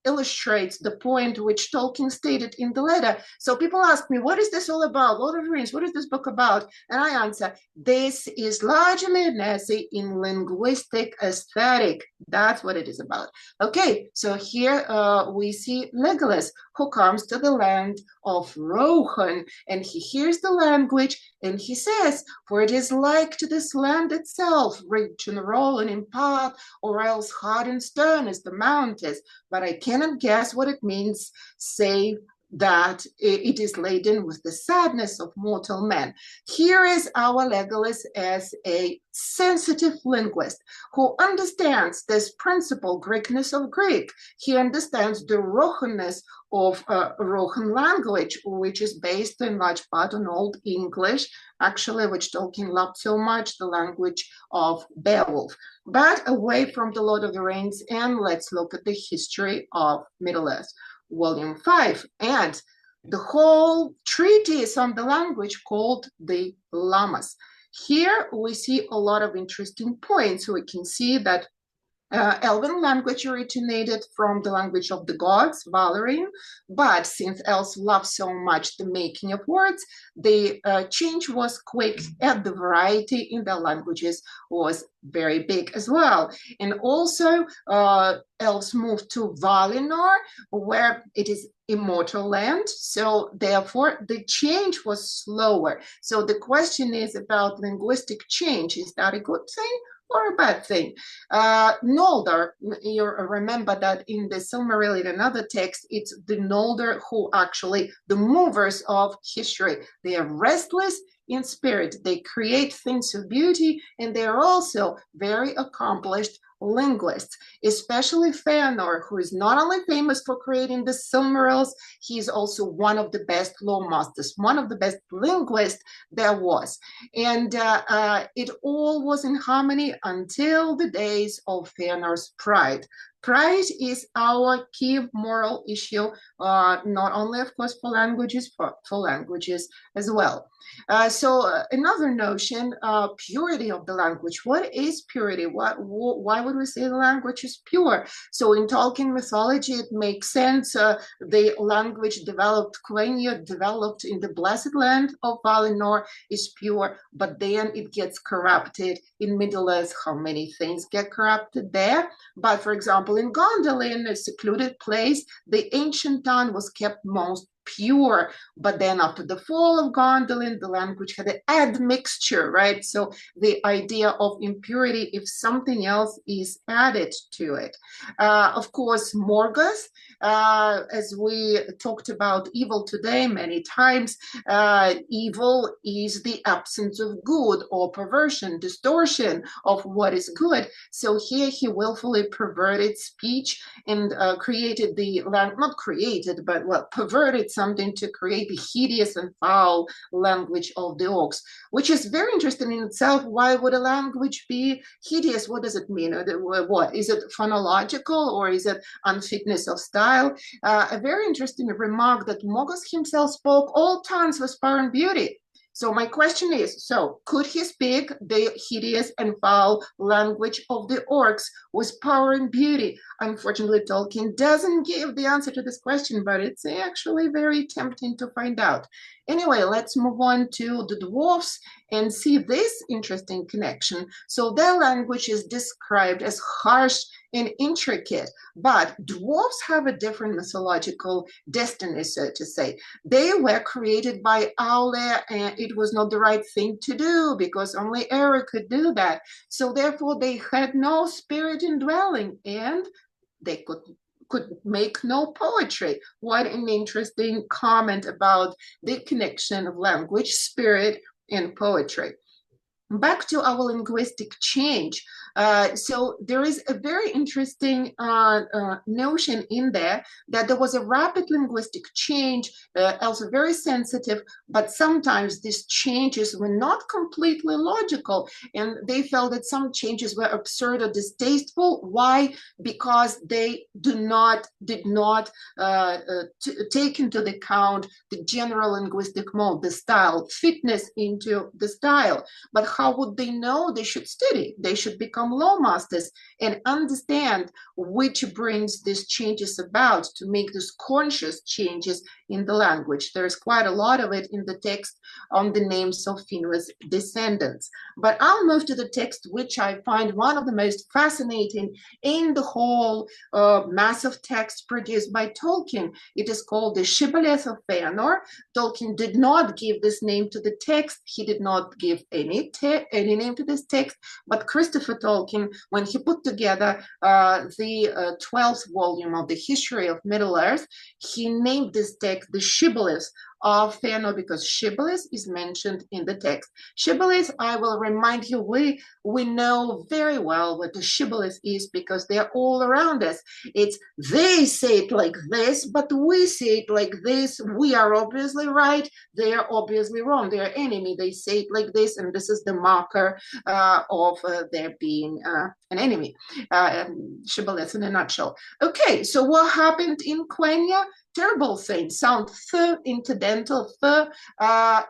illustrates the point which Tolkien stated in the letter. So people ask me, what is this all about? Lord of the Rings, what is this book about? And I answer, this is largely an essay in linguistic aesthetic. That's what it is about. Okay, so here we see Legolas, who comes to the land of Rohan, and he hears the language, and he says, for it is like to this land itself, rich and rolling in path, or else hard and stern as the mountains. But I cannot guess what it means, save that it is laden with the sadness of mortal men. Here is our Legolas as a sensitive linguist who understands this principle, Greekness of Greek. He understands the Rohanness of Rohan language, which is based in large part on Old English, actually, which Tolkien loved so much, the language of Beowulf. But away from The Lord of the Rings, and let's look at the history of Middle-earth. Volume 5, and the whole treatise on the language called the Lamas. Here we see a lot of interesting points. We can see that Elven language originated from the language of the gods, Valerian, but since elves love so much the making of words, the change was quick, and the variety in their languages was very big as well. And also, elves moved to Valinor, where it is immortal land, so therefore the change was slower. So the question is about linguistic change. Is that a good thing or a bad thing? Noldor, you remember that in the Silmarillion and other texts, it's the Noldor who actually, the movers of history. They are restless in spirit. They create things of beauty, and they are also very accomplished linguists, especially Fëanor, who is not only famous for creating the Silmarils, he is also one of the best law masters, one of the best linguists there was. And it all was in harmony until the days of Fëanor's pride. Pride is our key moral issue, not only, of course, for languages, but for languages as well. So another notion, purity of the language. What is purity? Why would we say the language is pure? So in Tolkien mythology, it makes sense. The language developed, Quenya developed in the blessed land of Valinor is pure, but then it gets corrupted in Middle-earth. How many things get corrupted there? But for example, in Gondolin, a secluded place, the ancient tongue was kept most pure, but then after the fall of Gondolin, the language had an admixture, right? So the idea of impurity if something else is added to it. Of course, Morgoth, as we talked about evil today many times, evil is the absence of good or perversion, distortion of what is good. So here he willfully perverted speech and created the, not created, but well, perverted something to create the hideous and foul language of the orcs, which is very interesting in itself. Why would a language be hideous? What does it mean? What is it, phonological, or is it unfitness of style? A very interesting remark that Morgoth himself spoke all tongues with power and beauty. So my question is, so could he speak the hideous and foul language of the orcs with power and beauty? Unfortunately, Tolkien doesn't give the answer to this question, but it's actually very tempting to find out. Anyway, let's move on to the dwarfs and see this interesting connection. So their language is described as harsh and intricate, but dwarfs have a different mythological destiny, so to say. They were created by Aule, and it was not the right thing to do because only Eric could do that. So therefore, they had no spirit indwelling, and they could make no poetry. What an interesting comment about the connection of language, spirit, and poetry. Back to our linguistic change. So there is a very interesting notion in there that there was a rapid linguistic change, also very sensitive, but sometimes these changes were not completely logical, and they felt that some changes were absurd or distasteful. Why? Because they did not take into account the general linguistic mode, the style, fitness into the style. But how would they know? They should study. They should become law masters and understand which brings these changes about, to make these conscious changes in the language. There is quite a lot of it in the text on the names of Finwë's descendants. But I'll move to the text which I find one of the most fascinating in the whole mass of text produced by Tolkien. It is called the Shibboleth of Fëanor. Tolkien did not give this name to the text. He did not give any name to this text, but Christopher Tolkien, when he put together the 12th volume of the history of Middle-earth, he named this text the Shibboleth of Fëanor, because shibboleth is mentioned in the text. Shibboleth, I will remind you, we know very well what the shibboleth is because they're all around us. It's they say it like this, but we say it like this. We are obviously right. They are obviously wrong. They are enemy. They say it like this, and this is the marker of their being an enemy. Shibboleth in a nutshell. Okay, so what happened in Quenya? Terrible thing. Sound th, incidental th,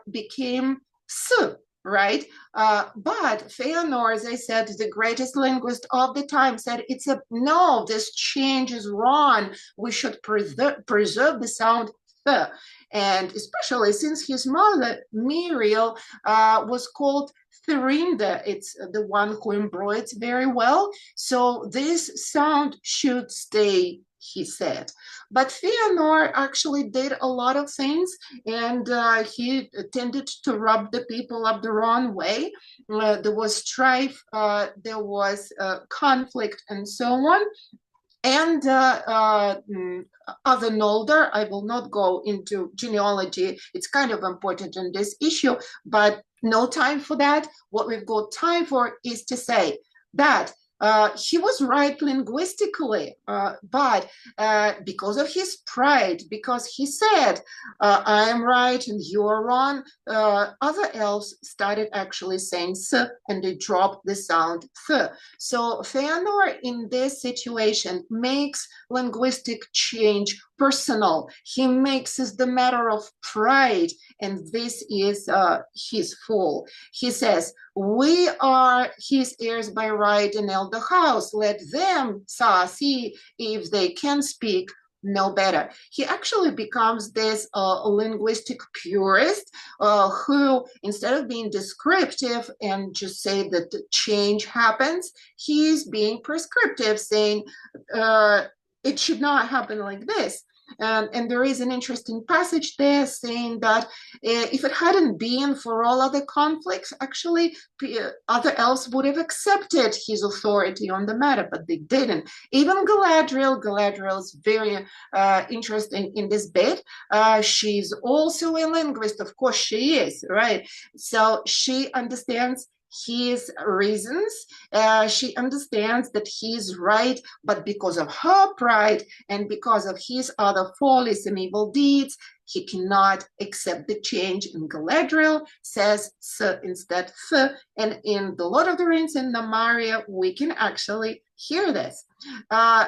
became s, right? But Fëanor, as I said, the greatest linguist of the time, said no, this change is wrong. We should preserve the sound th. And especially since his mother, Muriel, was called Thurinda. It's the one who embroids very well. So this sound should stay, he said. But Fëanor actually did a lot of things, and he tended to rub the people up the wrong way. There was strife, there was conflict, and so on. And other Noldor, I will not go into genealogy. It's kind of important in this issue, but no time for that. What we've got time for is to say that he was right linguistically, but because of his pride, because he said, I am right and you are wrong, other elves started actually saying s, and they dropped the sound th. So Fëanor in this situation makes linguistic change personal. He makes it the matter of pride, and this is his fall. He says, we are his heirs by right in elder house. Let them see if they can speak no better. He actually becomes this linguistic purist who, instead of being descriptive and just say that the change happens, he's being prescriptive, saying it should not happen like this. And there is an interesting passage there saying that if it hadn't been for all other conflicts, actually other elves would have accepted his authority on the matter, but they didn't. Even Galadriel is very interesting in this bit. She's also a linguist, of course she is, right? So she understands his reasons. She understands that he is right, but because of her pride and because of his other follies and evil deeds, He cannot accept the change. In Galadriel says S instead Th, and in The Lord of the Rings and Namaria, we can actually hear this.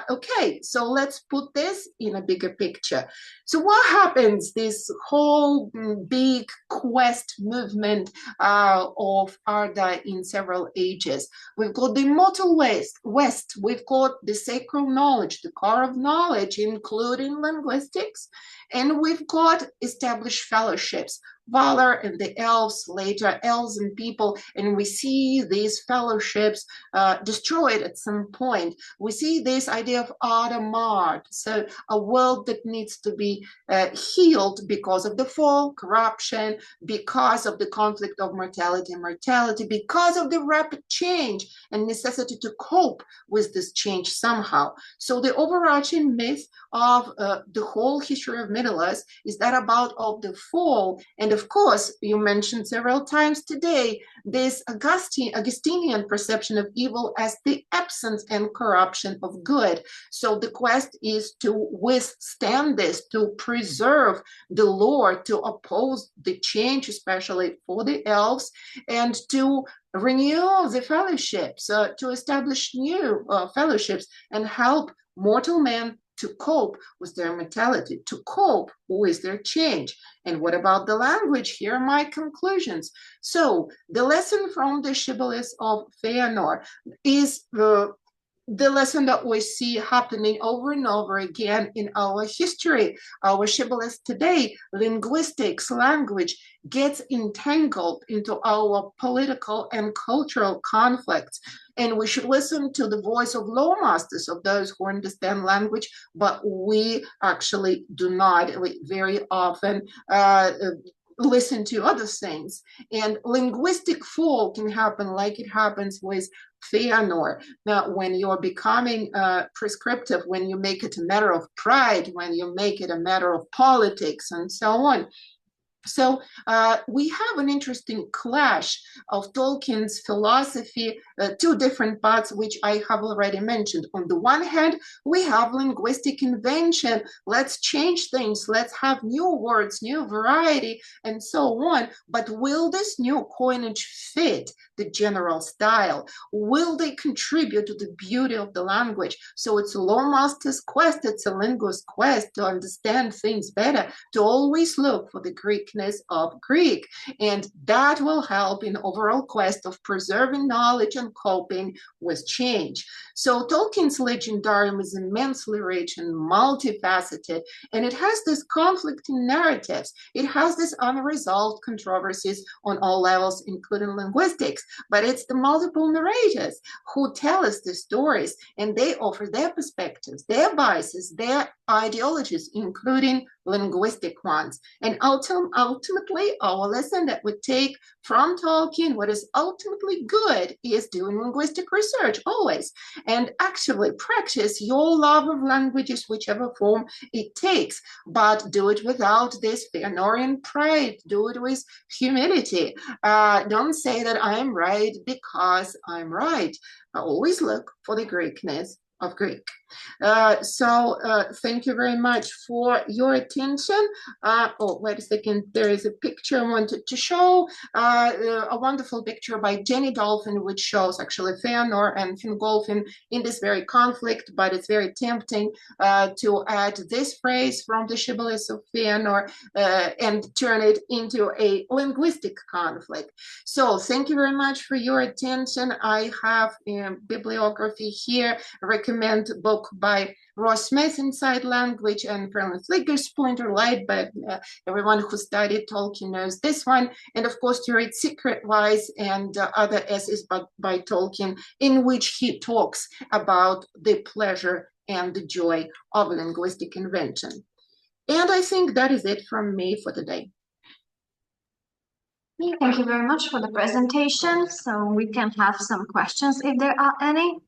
Okay, so let's put this in a bigger picture. So what happens, this whole big quest movement of Arda in several ages? We've got the immortal West, we've got the sacred knowledge, the core of knowledge, including linguistics, and we've got established fellowships, Valar and the elves, later elves and people, and we see these fellowships destroyed at some point. We see this idea of Adamard, so a world that needs to be healed because of the fall, corruption, because of the conflict of mortality and mortality, because of the rapid change and necessity to cope with this change somehow. So the overarching myth of the whole history of Middle-earth is that about of the fall. And of course, you mentioned several times today, this Augustinian perception of evil as the absence and corruption of good. So the quest is to withstand this, to preserve the lore, to oppose the change, especially for the elves, and to renew the fellowships, to establish new fellowships and help mortal men to cope with their mortality, to cope with their change. And what about the language? Here are my conclusions. So the lesson from the shibboleth of Fëanor is the lesson that we see happening over and over again in our history, our shibboleth today. Linguistics, language, gets entangled into our political and cultural conflicts. And we should listen to the voice of law masters, of those who understand language, but we actually do not. We very often listen to other things. And linguistic fall can happen like it happens with Fëanor. Now, when you're becoming prescriptive, when you make it a matter of pride, when you make it a matter of politics and so on. So we have an interesting clash of Tolkien's philosophy, two different parts, which I have already mentioned. On the one hand, we have linguistic invention. Let's change things. Let's have new words, new variety, and so on. But will this new coinage fit the general style? Will they contribute to the beauty of the language? So it's a law master's quest. It's a linguist's quest to understand things better, to always look for the Greekness of Greek. And that will help in overall quest of preserving knowledge and coping with change. So Tolkien's Legendarium is immensely rich and multifaceted, and it has this conflicting narratives. It has this unresolved controversies on all levels, including linguistics, but it's the multiple narrators who tell us the stories, and they offer their perspectives, their biases, their ideologies, including linguistic ones. And ultimately, our lesson that we take from Tolkien, what is ultimately good, is doing linguistic research always, and actually practice your love of languages, whichever form it takes, but do it without this Fëanorian pride. Do it with humility. Don't say that I'm right because I'm right. Always look for the Greekness of Greek. So thank you very much for your attention. Oh, wait a second. There is a picture I wanted to show, a wonderful picture by Jenny Dolphin, which shows actually Fëanor and Fingolfin in this very conflict, but it's very tempting to add this phrase from the shibboleth of Fëanor and turn it into a linguistic conflict. So thank you very much for your attention. I have a bibliography here. I recommend a book by Ross Smith, Inside Language, and Fernand Flicker, Splinter Light, but everyone who studied Tolkien knows this one. And of course, to read Secret Wise and other essays by Tolkien, in which he talks about the pleasure and the joy of linguistic invention. And I think that is it from me for today. Thank you very much for the presentation. So we can have some questions if there are any.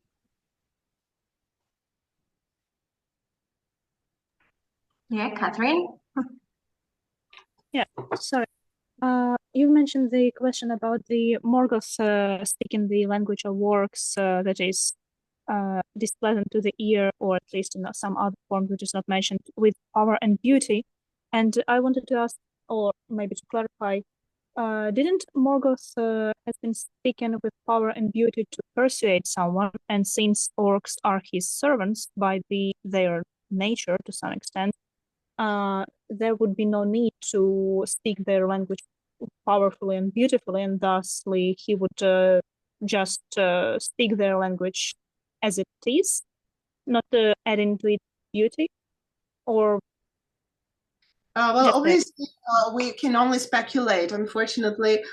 Yeah, Catherine? Yeah, sorry. You mentioned the question about the Morgoth speaking the language of works that is displeasant to the ear, or at least in some other form which is not mentioned, with power and beauty. And I wanted to ask, or maybe to clarify, didn't Morgoth has been speaking with power and beauty to persuade someone, and since orcs are his servants by their nature to some extent, there would be no need to speak their language powerfully and beautifully, and thusly he would just speak their language as it is, not adding to it beauty, or well, obviously, we can only speculate. Unfortunately,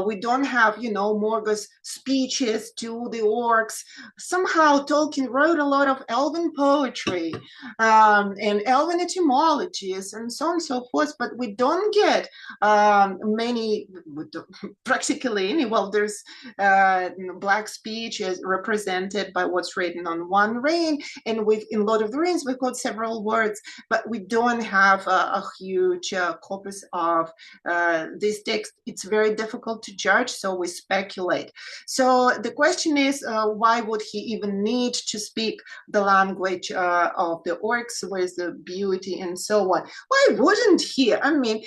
we don't have, Morgoth's speeches to the orcs. Somehow, Tolkien wrote a lot of Elven poetry and Elven etymologies and so on and so forth, but we don't get many, practically any. Well, there's Black speech is represented by what's written on one ring, and in Lord of the Rings, we've got several words, but we don't have a huge corpus of this text. It's very difficult to judge, so we speculate. So the question is, why would he even need to speak the language of the orcs with the beauty and so on? Why wouldn't he? I mean,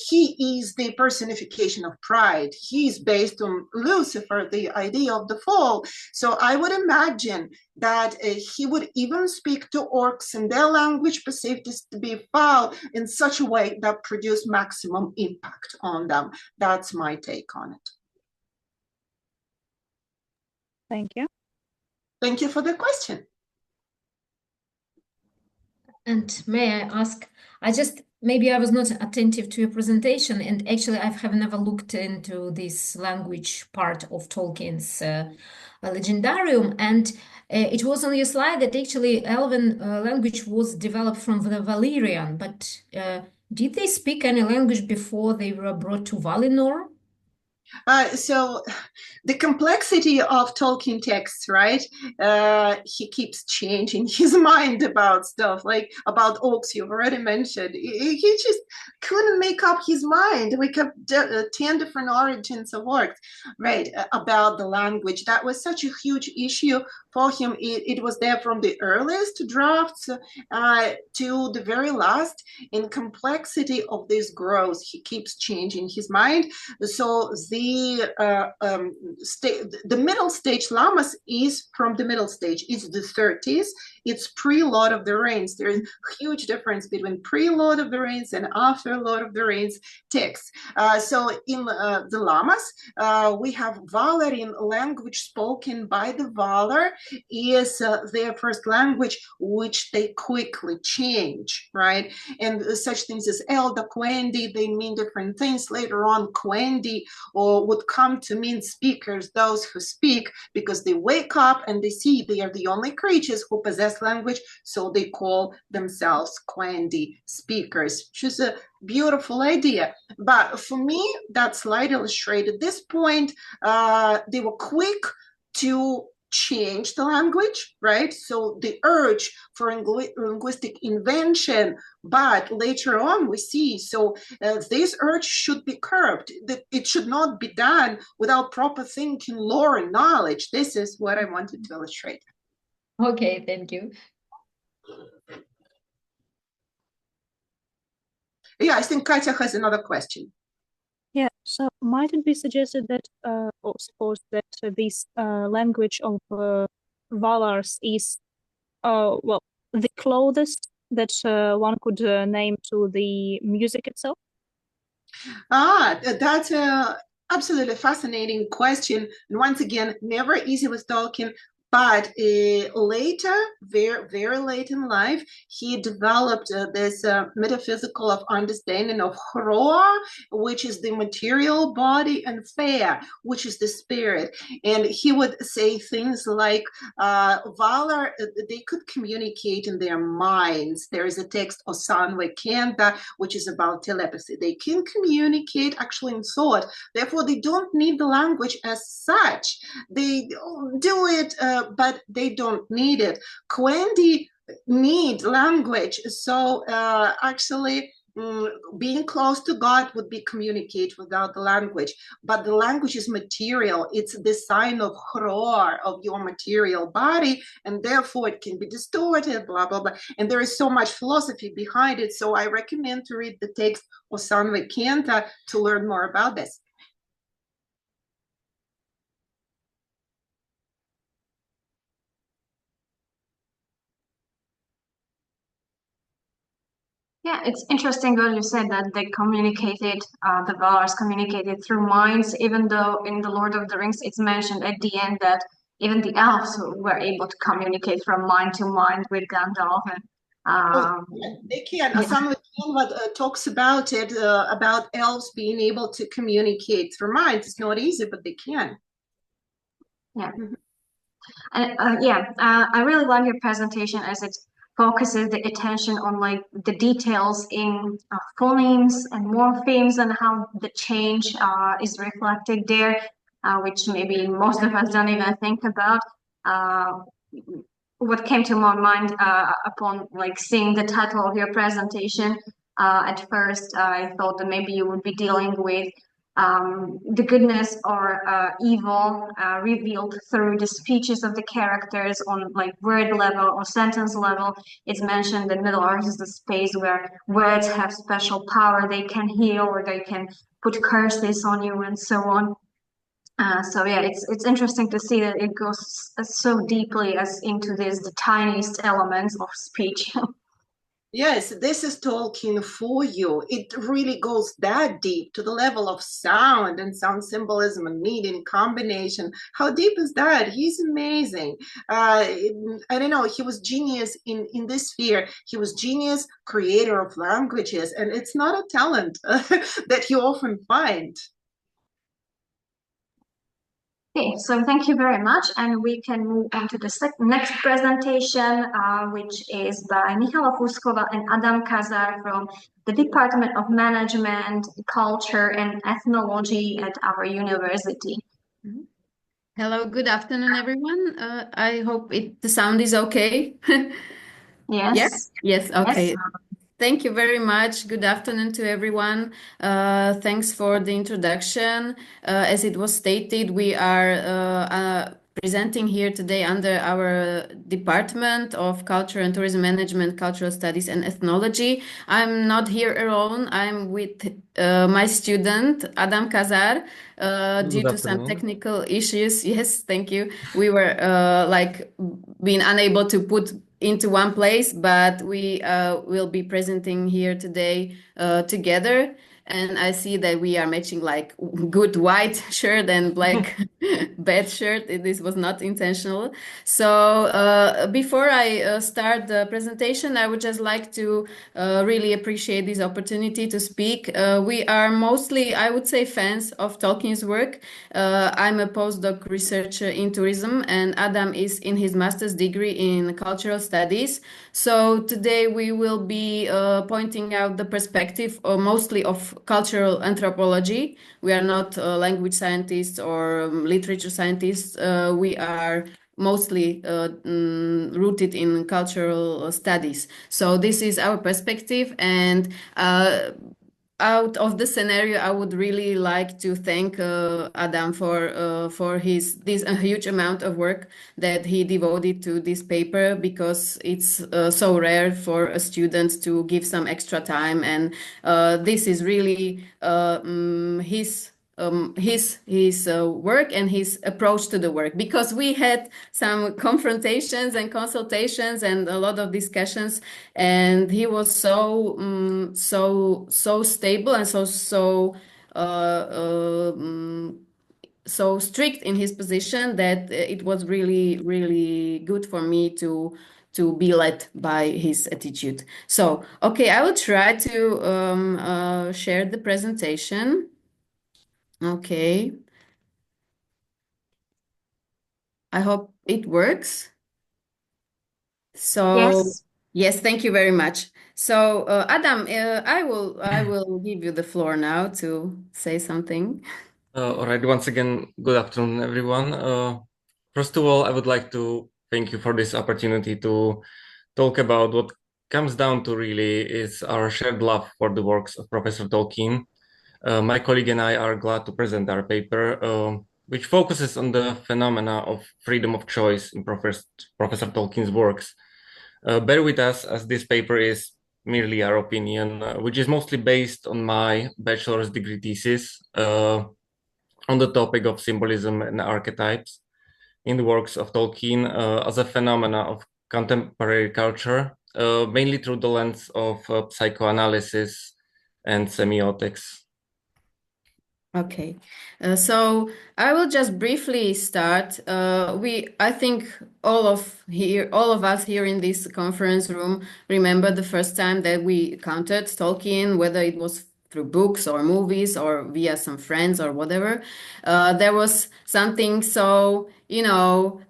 he is the personification of pride. He's based on Lucifer, the idea of the fall. So I would imagine that he would even speak to orcs in their language perceived to be foul in such a way that produce maximum impact on them. That's my take on it. Thank you. Thank you for the question. And may I ask, maybe I was not attentive to your presentation, and actually I have never looked into this language part of Tolkien's Legendarium, and it was on your slide that actually Elven language was developed from the Valyrian, but did they speak any language before they were brought to Valinor? So the complexity of Tolkien texts, right? He keeps changing his mind about stuff, like about orcs you've already mentioned. He just couldn't make up his mind. We kept 10 different origins of orcs, right? About the language. That was such a huge issue for him. It was there from the earliest drafts to the very last. In complexity of this grows, he keeps changing his mind. So the middle stage Lamas is from the middle stage. It's the 30s. It's pre-Lord of the Rings. There is a huge difference between pre-Lord of the Rings and after Lord of the Rings texts. So in the Lamas, we have Valerian language spoken by the Valar is their first language, which they quickly change, right? And such things as Elda, Quendi, they mean different things. Later on, Quendi would come to mean speakers, those who speak, because they wake up and they see they are the only creatures who possess language, so they call themselves Quendi speakers, which is a beautiful idea. But for me, that slide illustrated this point. They were quick to change the language, right? So the urge for linguistic invention, but later on we see, so this urge should be curbed. It should not be done without proper thinking, lore, and knowledge. This is what I wanted to illustrate. Okay, thank you. Yeah, I think Katya has another question. Yeah, so might it be suggested that, or suppose that this language of Valars is, well, the closest that one could name to the music itself? That's a absolutely fascinating question. And once again, never easy with Tolkien. But later, very, very late in life, he developed this metaphysical of understanding of Hroa, which is the material body, and Thea, which is the spirit. And he would say things like, Valar, they could communicate in their minds. There is a text, Osanwe Kenta, which is about telepathy. They can communicate actually in thought. Therefore, they don't need the language as such. They do it, but they don't need it. Quendi need language. So actually, being close to God would be communicate without the language, but the language is material. It's the sign of horror of your material body, and therefore it can be distorted, blah, blah, blah. And there is so much philosophy behind it. So I recommend to read the text of Sanve Kenta to learn more about this. Yeah, it's interesting what you said that they communicated, the Valars communicated through minds, even though in the Lord of the Rings it's mentioned at the end that even the elves were able to communicate from mind to mind with Gandalf. And, they can. Yeah. Some talks about it, about elves being able to communicate through minds. It's not easy, but they can. Yeah. And I really love your presentation as it focuses the attention on like the details in phonemes and morphemes and how the change is reflected there, which maybe most of us don't even think about. What came to my mind upon like seeing the title of your presentation, at first I thought that maybe you would be dealing with the goodness or evil revealed through the speeches of the characters on like word level or sentence level. It's mentioned that Middle Earth is the space where words have special power. They can heal or they can put curses on you and so on. So yeah, it's interesting to see that it goes so deeply as into the tiniest elements of speech. Yes, this is Tolkien for you. It really goes that deep to the level of sound and sound symbolism and meaning combination. How deep is that? He's amazing. I don't know, he was genius in this sphere. He was genius, creator of languages, and it's not a talent that you often find. Okay, so thank you very much, and we can move on to the next presentation, which is by Michala Fúsková and Adam Kazár from the Department of Management, Culture, and Ethnology at our university. Hello, good afternoon, everyone. I hope the sound is okay. Yes. Yes, okay. Yes. Thank you very much. Good afternoon to everyone. Thanks for the introduction. As it was stated, we are presenting here today under our Department of Culture and Tourism Management, Cultural Studies and Ethnology. I'm not here alone. I'm with my student, Adam Kazár. Due to some technical issues, yes, thank you. We were being unable to put into one place, but we will be presenting here today together. And I see that we are matching like good white shirt and black bed shirt. This was not intentional. So before I start the presentation, I would just like to really appreciate this opportunity to speak. We are mostly, I would say, fans of Tolkien's work. I'm a postdoc researcher in tourism, and Adam is in his master's degree in cultural studies. So today we will be pointing out the perspective mostly of cultural anthropology. We are not language scientists or literature scientists. We are mostly rooted in cultural studies. So this is our perspective, and out of the scenario, I would really like to thank Adam for this huge amount of work that he devoted to this paper, because it's so rare for a student to give some extra time, and this is really his work and his approach to the work, because we had some confrontations and consultations and a lot of discussions, and he was so stable and so strict in his position that it was really good for me to be led by his attitude. So okay, I will try to share the presentation. Okay. I hope it works. So yes, thank you very much. So Adam, I will give you the floor now to say something. All right. Once again, good afternoon, everyone. First of all, I would like to thank you for this opportunity to talk about what comes down to really is our shared love for the works of Professor Tolkien. My colleague and I are glad to present our paper, which focuses on the phenomena of freedom of choice in Professor Tolkien's works. Bear with us, as this paper is merely our opinion, which is mostly based on my bachelor's degree thesis on the topic of symbolism and archetypes in the works of Tolkien as a phenomena of contemporary culture, mainly through the lens of psychoanalysis and semiotics. Okay, so I will just briefly start. I think all of us here in this conference room remember the first time that we encountered Tolkien, whether it was through books or movies or via some friends or whatever. There was something so,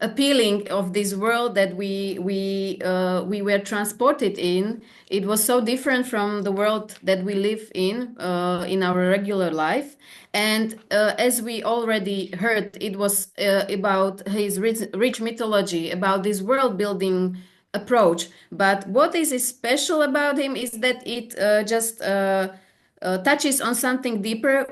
appealing of this world that we were transported in. It was so different from the world that we live in our regular life. And as we already heard, it was about his rich mythology, about this world building approach. But what is special about him is that it just touches on something deeper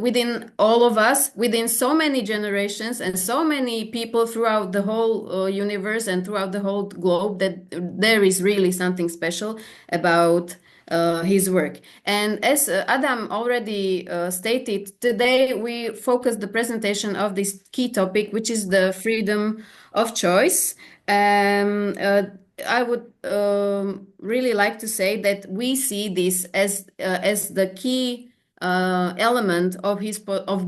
within all of us, within so many generations and so many people throughout the whole universe and throughout the whole globe, that there is really something special about his work. And as Adam already stated, today we focus the presentation of this key topic, which is the freedom of choice. I would really like to say that we see this as the key element of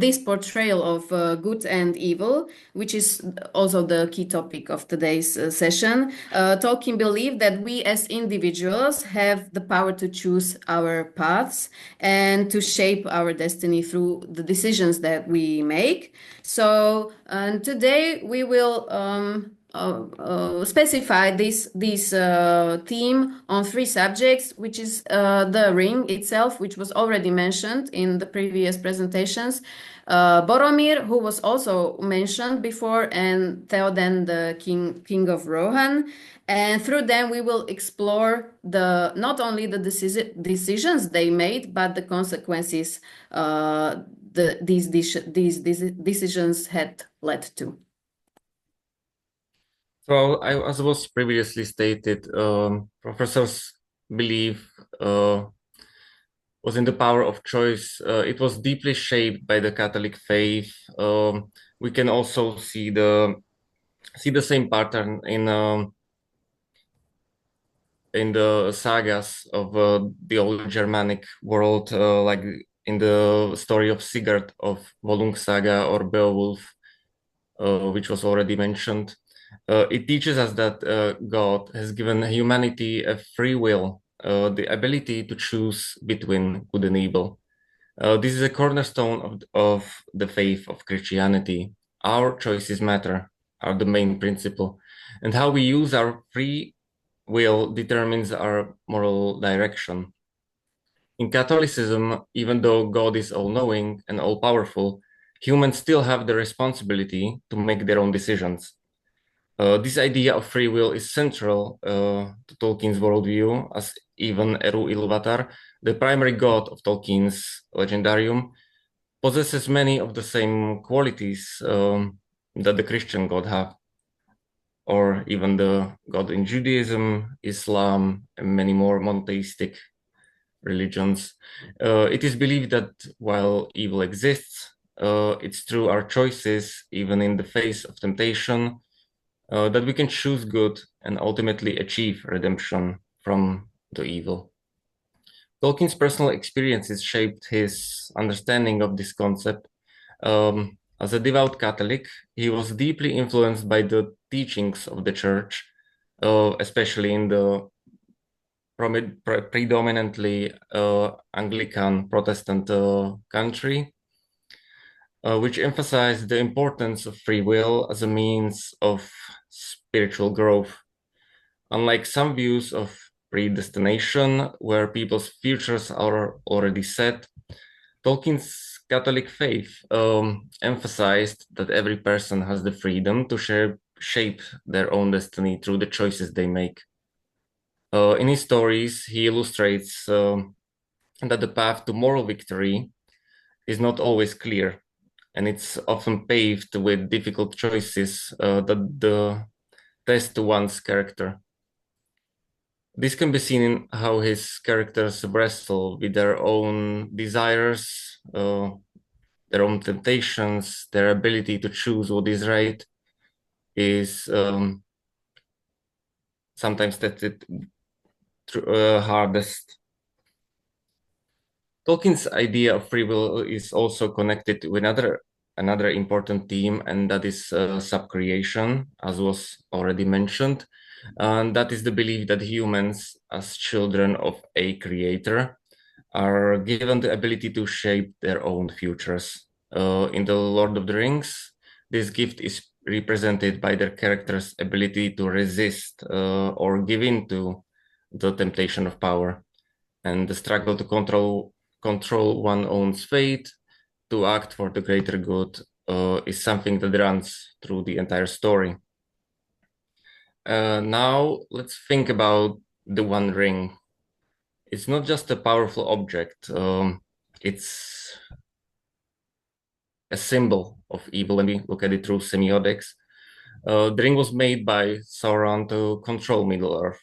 this portrayal of good and evil, which is also the key topic of today's session. Tolkien believed that we as individuals have the power to choose our paths and to shape our destiny through the decisions that we make. So today we will specify this theme on 3 subjects, which is the ring itself, which was already mentioned in the previous presentations, Boromir, who was also mentioned before, and Theoden, the king of Rohan. And through them we will explore not only the decisions they made, but the consequences these decisions had led to. So, as was previously stated, professors' belief was in the power of choice. It was deeply shaped by the Catholic faith. We can also see the same pattern in the sagas of the old Germanic world, like in the story of Sigurd of Volung Saga or Beowulf, which was already mentioned. It teaches us that God has given humanity a free will, the ability to choose between good and evil. This is a cornerstone of the faith of Christianity. Our choices matter, are the main principle, and how we use our free will determines our moral direction. In Catholicism, even though God is all-knowing and all-powerful, humans still have the responsibility to make their own decisions. This idea of free will is central to Tolkien's worldview, as even Eru Ilúvatar, the primary god of Tolkien's Legendarium, possesses many of the same qualities that the Christian god have, or even the god in Judaism, Islam, and many more monotheistic religions. It is believed that while evil exists, it's through our choices, even in the face of temptation, that we can choose good and ultimately achieve redemption from the evil. Tolkien's personal experiences shaped his understanding of this concept. As a devout Catholic, he was deeply influenced by the teachings of the Church, especially in the predominantly Anglican Protestant country, which emphasized the importance of free will as a means of spiritual growth. Unlike some views of predestination, where people's futures are already set, Tolkien's Catholic faith emphasized that every person has the freedom to shape their own destiny through the choices they make. In his stories, he illustrates that the path to moral victory is not always clear, and it's often paved with difficult choices that test one's character. This can be seen in how his characters wrestle with their own desires, their own temptations, their ability to choose what is right is sometimes tested hardest. Tolkien's idea of free will is also connected with another important theme, and that is subcreation, as was already mentioned. And that is the belief that humans, as children of a creator, are given the ability to shape their own futures. In The Lord of the Rings, this gift is represented by their characters' ability to resist or give in to the temptation of power, and the struggle to control one's own fate, to act for the greater good, is something that runs through the entire story. Now let's think about the One Ring. It's not just a powerful object, it's a symbol of evil when we look at it through semiotics. The ring was made by Sauron to control Middle-earth.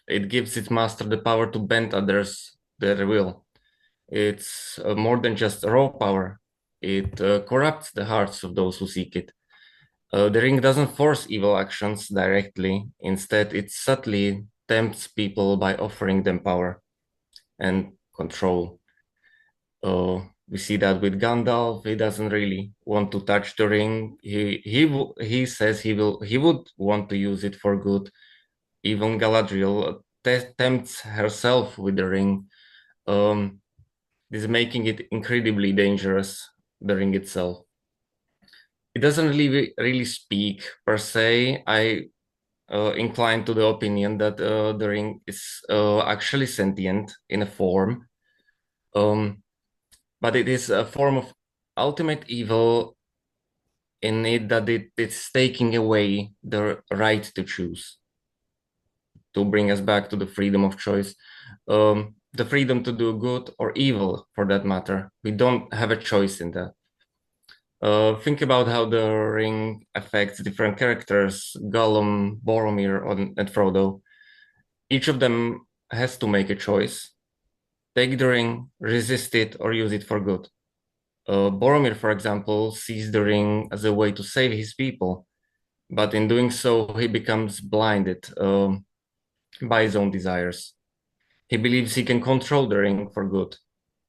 It gives its master the power to bend others their will. It's more than just raw power. It corrupts the hearts of those who seek it. The ring doesn't force evil actions directly. Instead, it subtly tempts people by offering them power and control. We see that with Gandalf. He doesn't really want to touch the ring. He says he would want to use it for good. Even Galadriel tempts herself with the ring. This is making it incredibly dangerous, the ring itself. It doesn't really speak per se. I incline to the opinion that the ring is actually sentient in a form, but it is a form of ultimate evil in it that it's taking away the right to choose, to bring us back to the freedom of choice, the freedom to do good or evil, for that matter. We don't have a choice in that. Think about how the ring affects different characters, Gollum, Boromir, and Frodo. Each of them has to make a choice. Take the ring, resist it, or use it for good. Boromir, for example, sees the ring as a way to save his people, but in doing so, he becomes blinded by his own desires. He believes he can control the ring for good,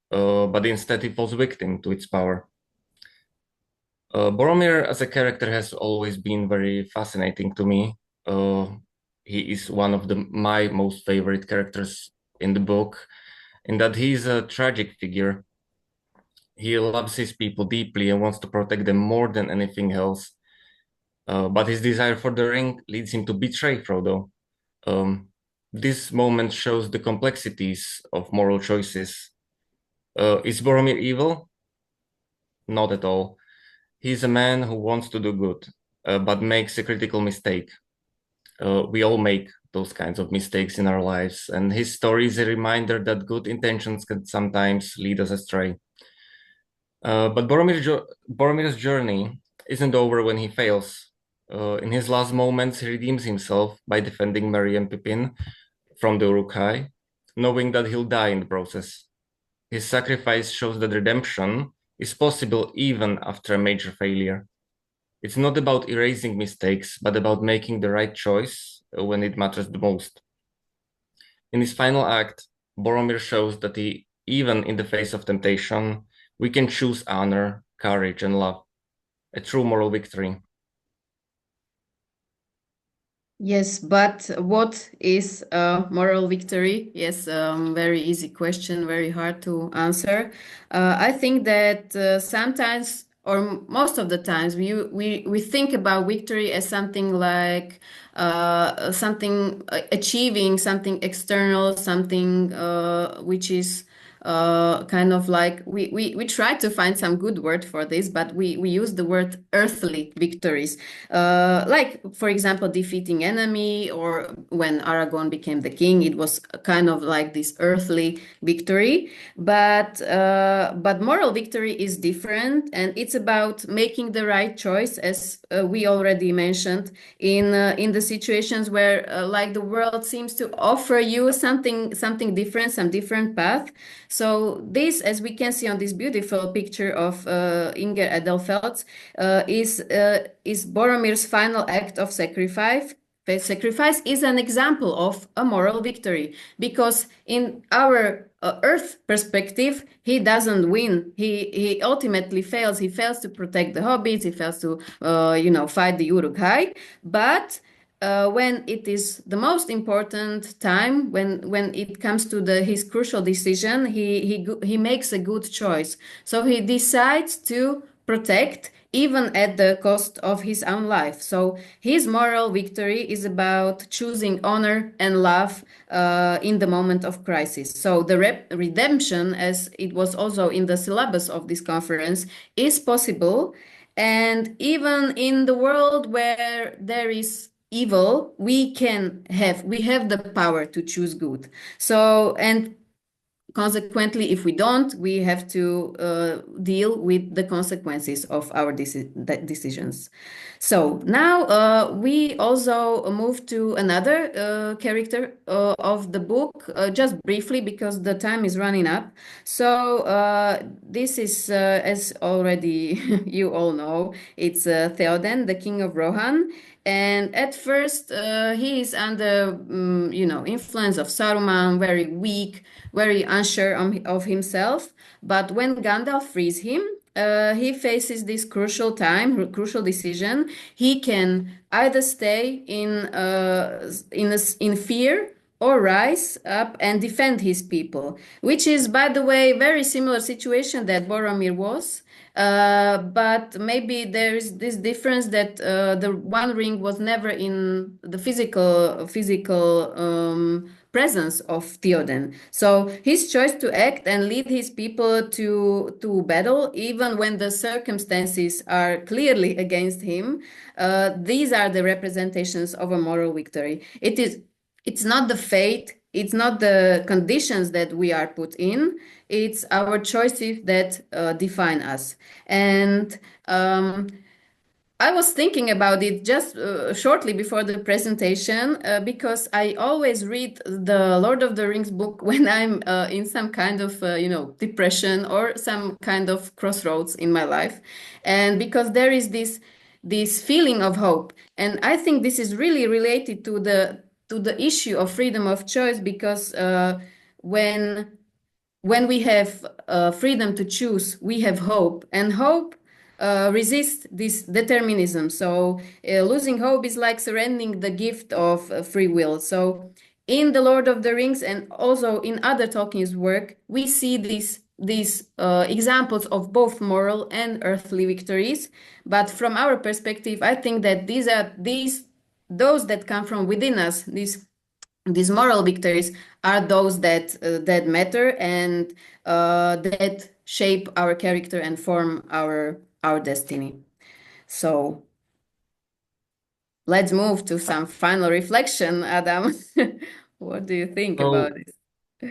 but instead he falls victim to its power. Boromir as a character has always been very fascinating to me. He is one of my most favorite characters in the book, in that he is a tragic figure. He loves his people deeply and wants to protect them more than anything else. But his desire for the ring leads him to betray Frodo. This moment shows the complexities of moral choices. Is Boromir evil? Not at all. He's a man who wants to do good, but makes a critical mistake. We all make those kinds of mistakes in our lives, and his story is a reminder that good intentions can sometimes lead us astray. But Boromir's journey isn't over when he fails. In his last moments, he redeems himself by defending Merry and Pippin from the Uruk-hai, knowing that he'll die in the process. His sacrifice shows that redemption is possible even after a major failure. It's not about erasing mistakes, but about making the right choice when it matters the most. In his final act, Boromir shows that even in the face of temptation, we can choose honor, courage, and love, a true moral victory. Yes, but what is a moral victory? Yes, very easy question, very hard to answer. I think that sometimes, or most of the times, we think about victory as something like something achieving something external, something which is kind of like we tried to find some good word for this, but we use the word earthly victories, like for example defeating enemy, or when Aragorn became the king, it was kind of like this earthly victory. But moral victory is different, and it's about making the right choice, as we already mentioned, in the situations where like the world seems to offer you something different, some different path. So this, as we can see on this beautiful picture of Inger Edelfelt, is Boromir's final act of sacrifice. The sacrifice is an example of a moral victory, because in our Earth perspective, he doesn't win. He ultimately fails. He fails to protect the hobbits. He fails to fight the Uruk-hai. But when it is the most important time, when it comes to his crucial decision, he makes a good choice. So he decides to protect, even at the cost of his own life. So his moral victory is about choosing honor and love in the moment of crisis. So the redemption, as it was also in the syllabus of this conference, is possible. And even in the world where there is evil, we have the power to choose good. So, and consequently, if we don't, we have to deal with the consequences of our decisions. So now we also move to another character of the book, just briefly, because the time is running up. So this is, as already you all know, it's Theoden, the king of Rohan. And at first, he is under, influence of Saruman, very weak, very unsure of himself. But when Gandalf frees him, he faces this crucial decision. He can either stay in fear or rise up and defend his people, which is, by the way, very similar situation that Boromir was. But maybe there is this difference that the One Ring was never in the physical presence of Theoden. So his choice to act and lead his people to battle, even when the circumstances are clearly against him, these are the representations of a moral victory. It's not the fate, it's not the conditions that we are put in, it's our choices that define us. And I was thinking about it just shortly before the presentation, because I always read the Lord of the Rings book when I'm in some kind of, depression or some kind of crossroads in my life. And because there is this feeling of hope. And I think this is really related to the issue of freedom of choice, because when we have freedom to choose, we have hope, and hope resists this determinism. So losing hope is like surrendering the gift of free will. So in the Lord of the Rings and also in other Tolkien's work, we see these examples of both moral and earthly victories. But from our perspective, I think that those that come from within us, these moral victories, are those that matter and that shape our character and form our destiny. So let's move to some final reflection, Adam. What do you think about this?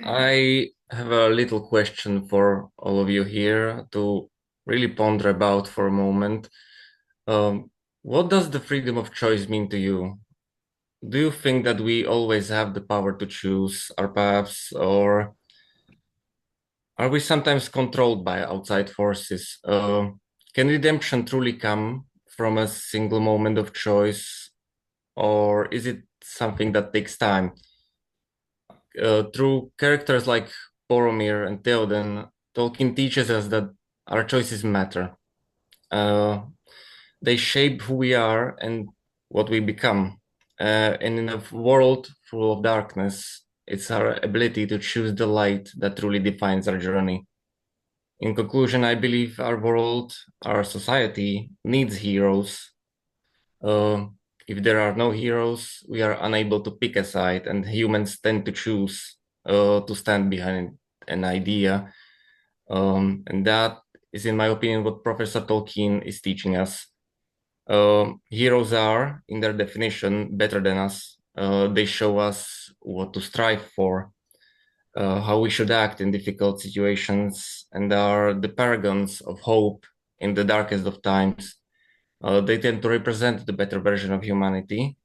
I have a little question for all of you here to really ponder about for a moment. What does the freedom of choice mean to you? Do you think that we always have the power to choose our paths, or are we sometimes controlled by outside forces? Can redemption truly come from a single moment of choice, or is it something that takes time? Through characters like Boromir and Theoden, Tolkien teaches us that our choices matter. They shape who we are and what we become. And in a world full of darkness, it's our ability to choose the light that truly defines our journey. In conclusion, I believe our world, our society needs heroes. If there are no heroes, we are unable to pick a side, and humans tend to choose to stand behind an idea. And that is, in my opinion, what Professor Tolkien is teaching us. Heroes are, in their definition, better than us. They show us what to strive for, how we should act in difficult situations, and are the paragons of hope in the darkest of times. They tend to represent the better version of humanity.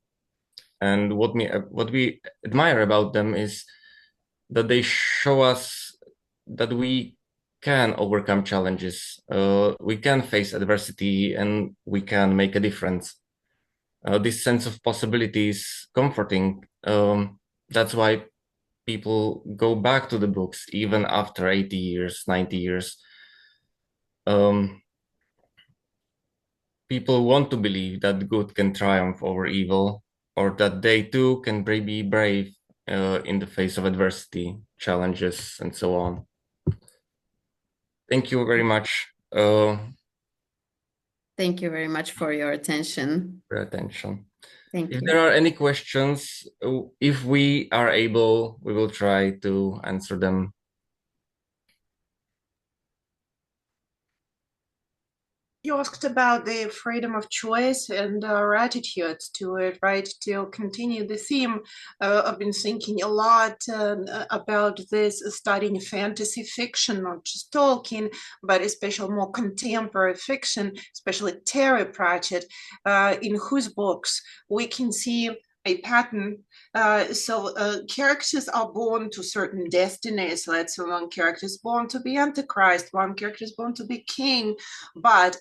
And what we admire about them is that they show us that we can overcome challenges, we can face adversity, and we can make a difference. This sense of possibility is comforting. That's why people go back to the books even after 80 years, 90 years. People want to believe that good can triumph over evil, or that they too can be brave in the face of adversity, challenges, and so on. Thank you very much. Thank you very much for your attention. Thank If you. there are any questions, if we are able, we will try to answer them. You asked about the freedom of choice and our attitudes to it, right? To continue the theme, I've been thinking a lot about this, studying fantasy fiction, not just Tolkien, but especially more contemporary fiction, especially Terry Pratchett, in whose books we can see a pattern. Characters are born to certain destinies. Let's say one character is born to be Antichrist, one character is born to be king, but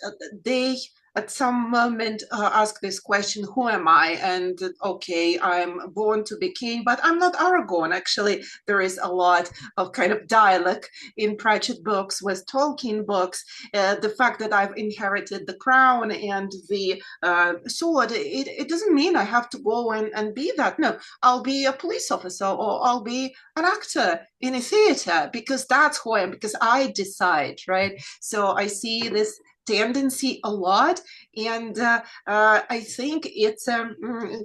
they at some moment ask this question, who am I? And okay, I'm born to be king, but I'm not Aragorn. Actually, there is a lot of kind of dialogue in Pratchett books with Tolkien books. The fact that I've inherited the crown and the sword, it doesn't mean I have to go and be that. No, I'll be a police officer, or I'll be an actor in a theater, because that's who I am, because I decide, right? So I see this tendency a lot, and I think it's a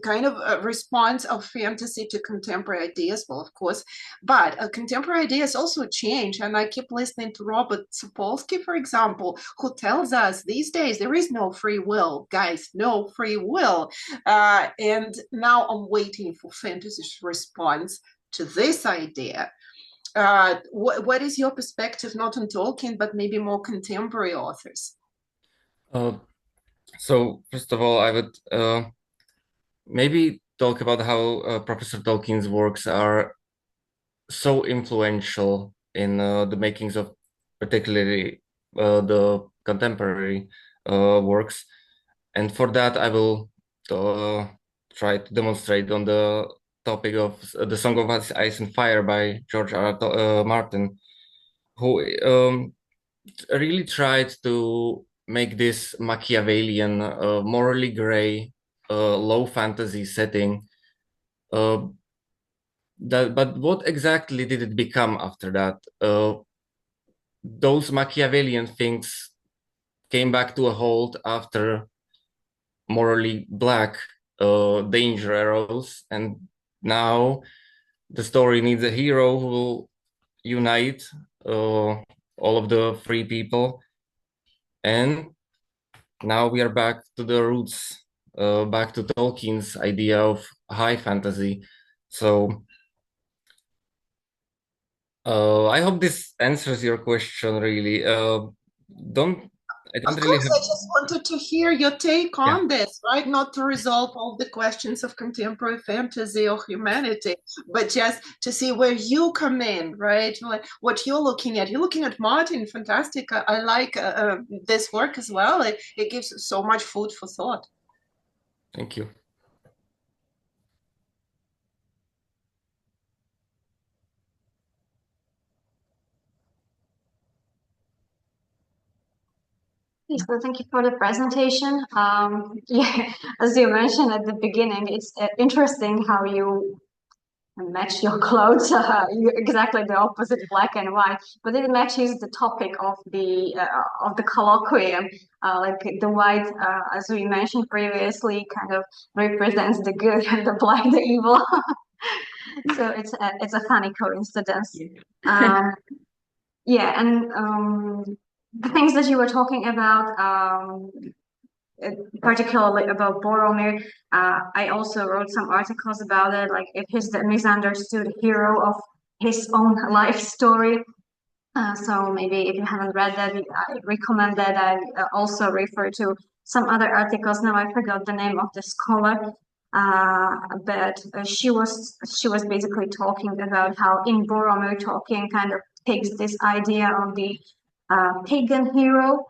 kind of a response of fantasy to contemporary ideas, well, of course, but contemporary ideas also change, and I keep listening to Robert Sapolsky, for example, who tells us these days there is no free will, guys, no free will, and now I'm waiting for fantasy's response to this idea. What is your perspective, not on Tolkien, but maybe more contemporary authors? So first of all, I would maybe talk about how Professor Tolkien's works are so influential in the makings of particularly the contemporary works. And for that, I will try to demonstrate on the topic of The Song of Ice and Fire by George R. Martin, who really tried to make this Machiavellian, morally gray, low fantasy setting. But what exactly did it become after that? Those Machiavellian things came back to a halt after morally black danger arose, and now the story needs a hero who will unite all of the free people. And now we are back to the roots, back to Tolkien's idea of high fantasy. So I hope this answers your question, really. I don't really have... I just wanted to hear your take on this, right? Not to resolve all the questions of contemporary fantasy or humanity, but just to see where you come in, right? What you're looking at. You're looking at Martin, fantastic. I like this work as well. It gives so much food for thought. Thank you. So thank you for the presentation. Yeah, as you mentioned at the beginning, it's interesting how you match your clothes, exactly the opposite, black and white, but it matches the topic of the colloquium. Like the white, as we mentioned previously, kind of represents the good, and the black the evil. So it's a funny coincidence. Yeah, and the things that you were talking about, particularly about Boromir, I also wrote some articles about it, like if he's the misunderstood hero of his own life story. So maybe if you haven't read that, I recommend that. I also refer to some other articles. Now I forgot the name of the scholar, but she was basically talking about how in Boromir Tolkien kind of takes this idea of the pagan hero,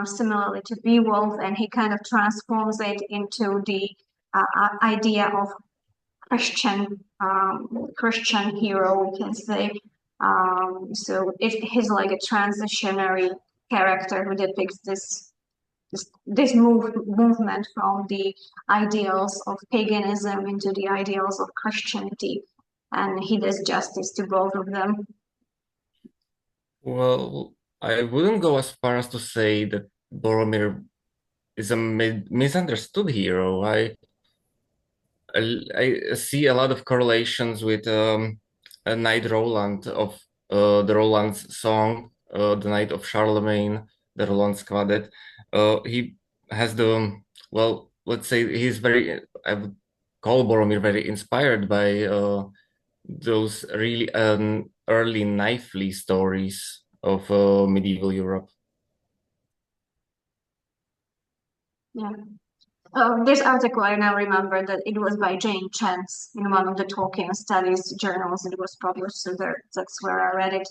similarly to Beowulf, and he kind of transforms it into the idea of Christian hero, we can say. So he's like a transitionary character who depicts this movement from the ideals of paganism into the ideals of Christianity, and he does justice to both of them. Well, I wouldn't go as far as to say that Boromir is a misunderstood hero. I see a lot of correlations with Knight Roland of the Roland's song, The Knight of Charlemagne, the Roland's Quadet. He has well, let's say he's very, I would call Boromir very inspired by those really early knightly stories of medieval Europe. Yeah. This article, I now remember that it was by Jane Chance in one of the Tolkien studies journals. It was published, so that's where I read it.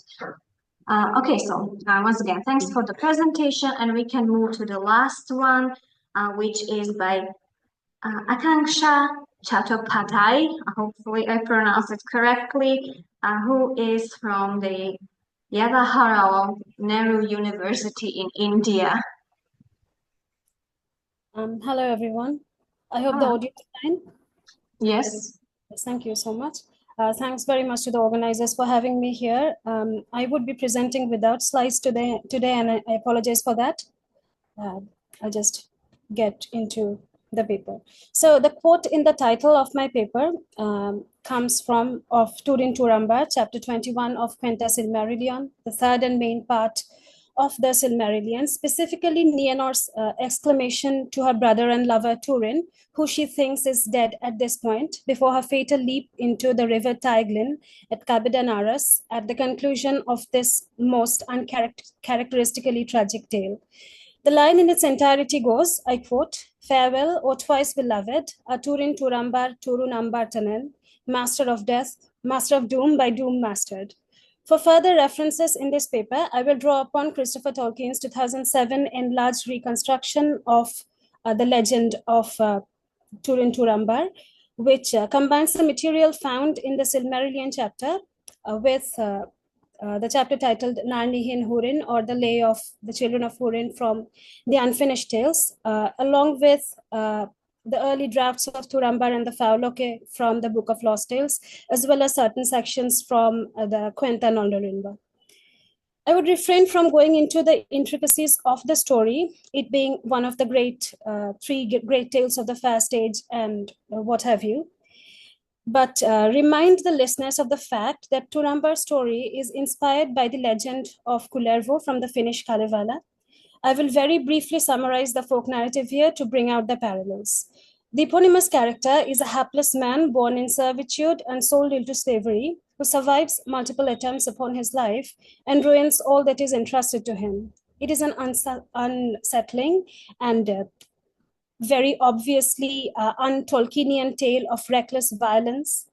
Okay, so once again, thanks for the presentation, and we can move to the last one, which is by Akanksha Chattopadhyay. Hopefully I pronounced it correctly, who is from the Jawaharlal Nehru University in India. Hello, everyone. I hope the audio is fine. Yes. Thank you so much. Thanks very much to the organizers for having me here. I would be presenting without slides today, and I apologize for that. I'll just get into the paper. So the quote in the title of my paper comes from Túrin Turambar, chapter 21 of Quenta Silmarillion, the third and main part of the Silmarillion, specifically Nianor's exclamation to her brother and lover Túrin, who she thinks is dead at this point, before her fatal leap into the river Teiglin at Kabedanaras at the conclusion of this most uncharacteristically tragic tale. The line in its entirety goes, I quote, "Farewell, O twice beloved, a Túrin Turambar Turun Ambartanen, master of death, master of doom by doom mastered." For further references in this paper, I will draw upon Christopher Tolkien's 2007 enlarged reconstruction of the legend of Túrin Turambar, which combines the material found in the Silmarillion chapter with the chapter titled Narnihin Húrin, or the Lay of the Children of Húrin from the Unfinished Tales, along with the early drafts of Turambar and the Fauloke from the Book of Lost Tales, as well as certain sections from the Quenta Noldorinba. I would refrain from going into the intricacies of the story, it being one of the three great tales of the Fast Age and what have you, but remind the listeners of the fact that Turambar's story is inspired by the legend of Kullervo from the Finnish Kalevala. I will very briefly summarize the folk narrative here to bring out the parallels. The eponymous character is a hapless man born in servitude and sold into slavery, who survives multiple attempts upon his life and ruins all that is entrusted to him. It is an unsettling and very obviously un-Tolkienian tale of reckless violence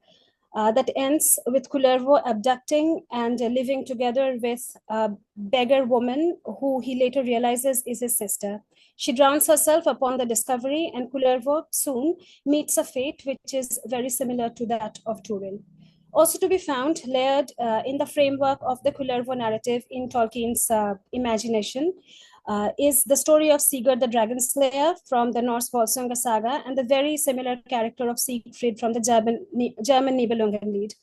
that ends with Kullervo abducting and living together with a beggar woman who he later realizes is his sister. She drowns herself upon the discovery, and Kullervo soon meets a fate which is very similar to that of Túrin. Also to be found layered in the framework of the Kullervo narrative in Tolkien's imagination is the story of Sigurd the Dragon Slayer from the Norse Volsunga saga, and the very similar character of Siegfried from the German Nibelungenlied.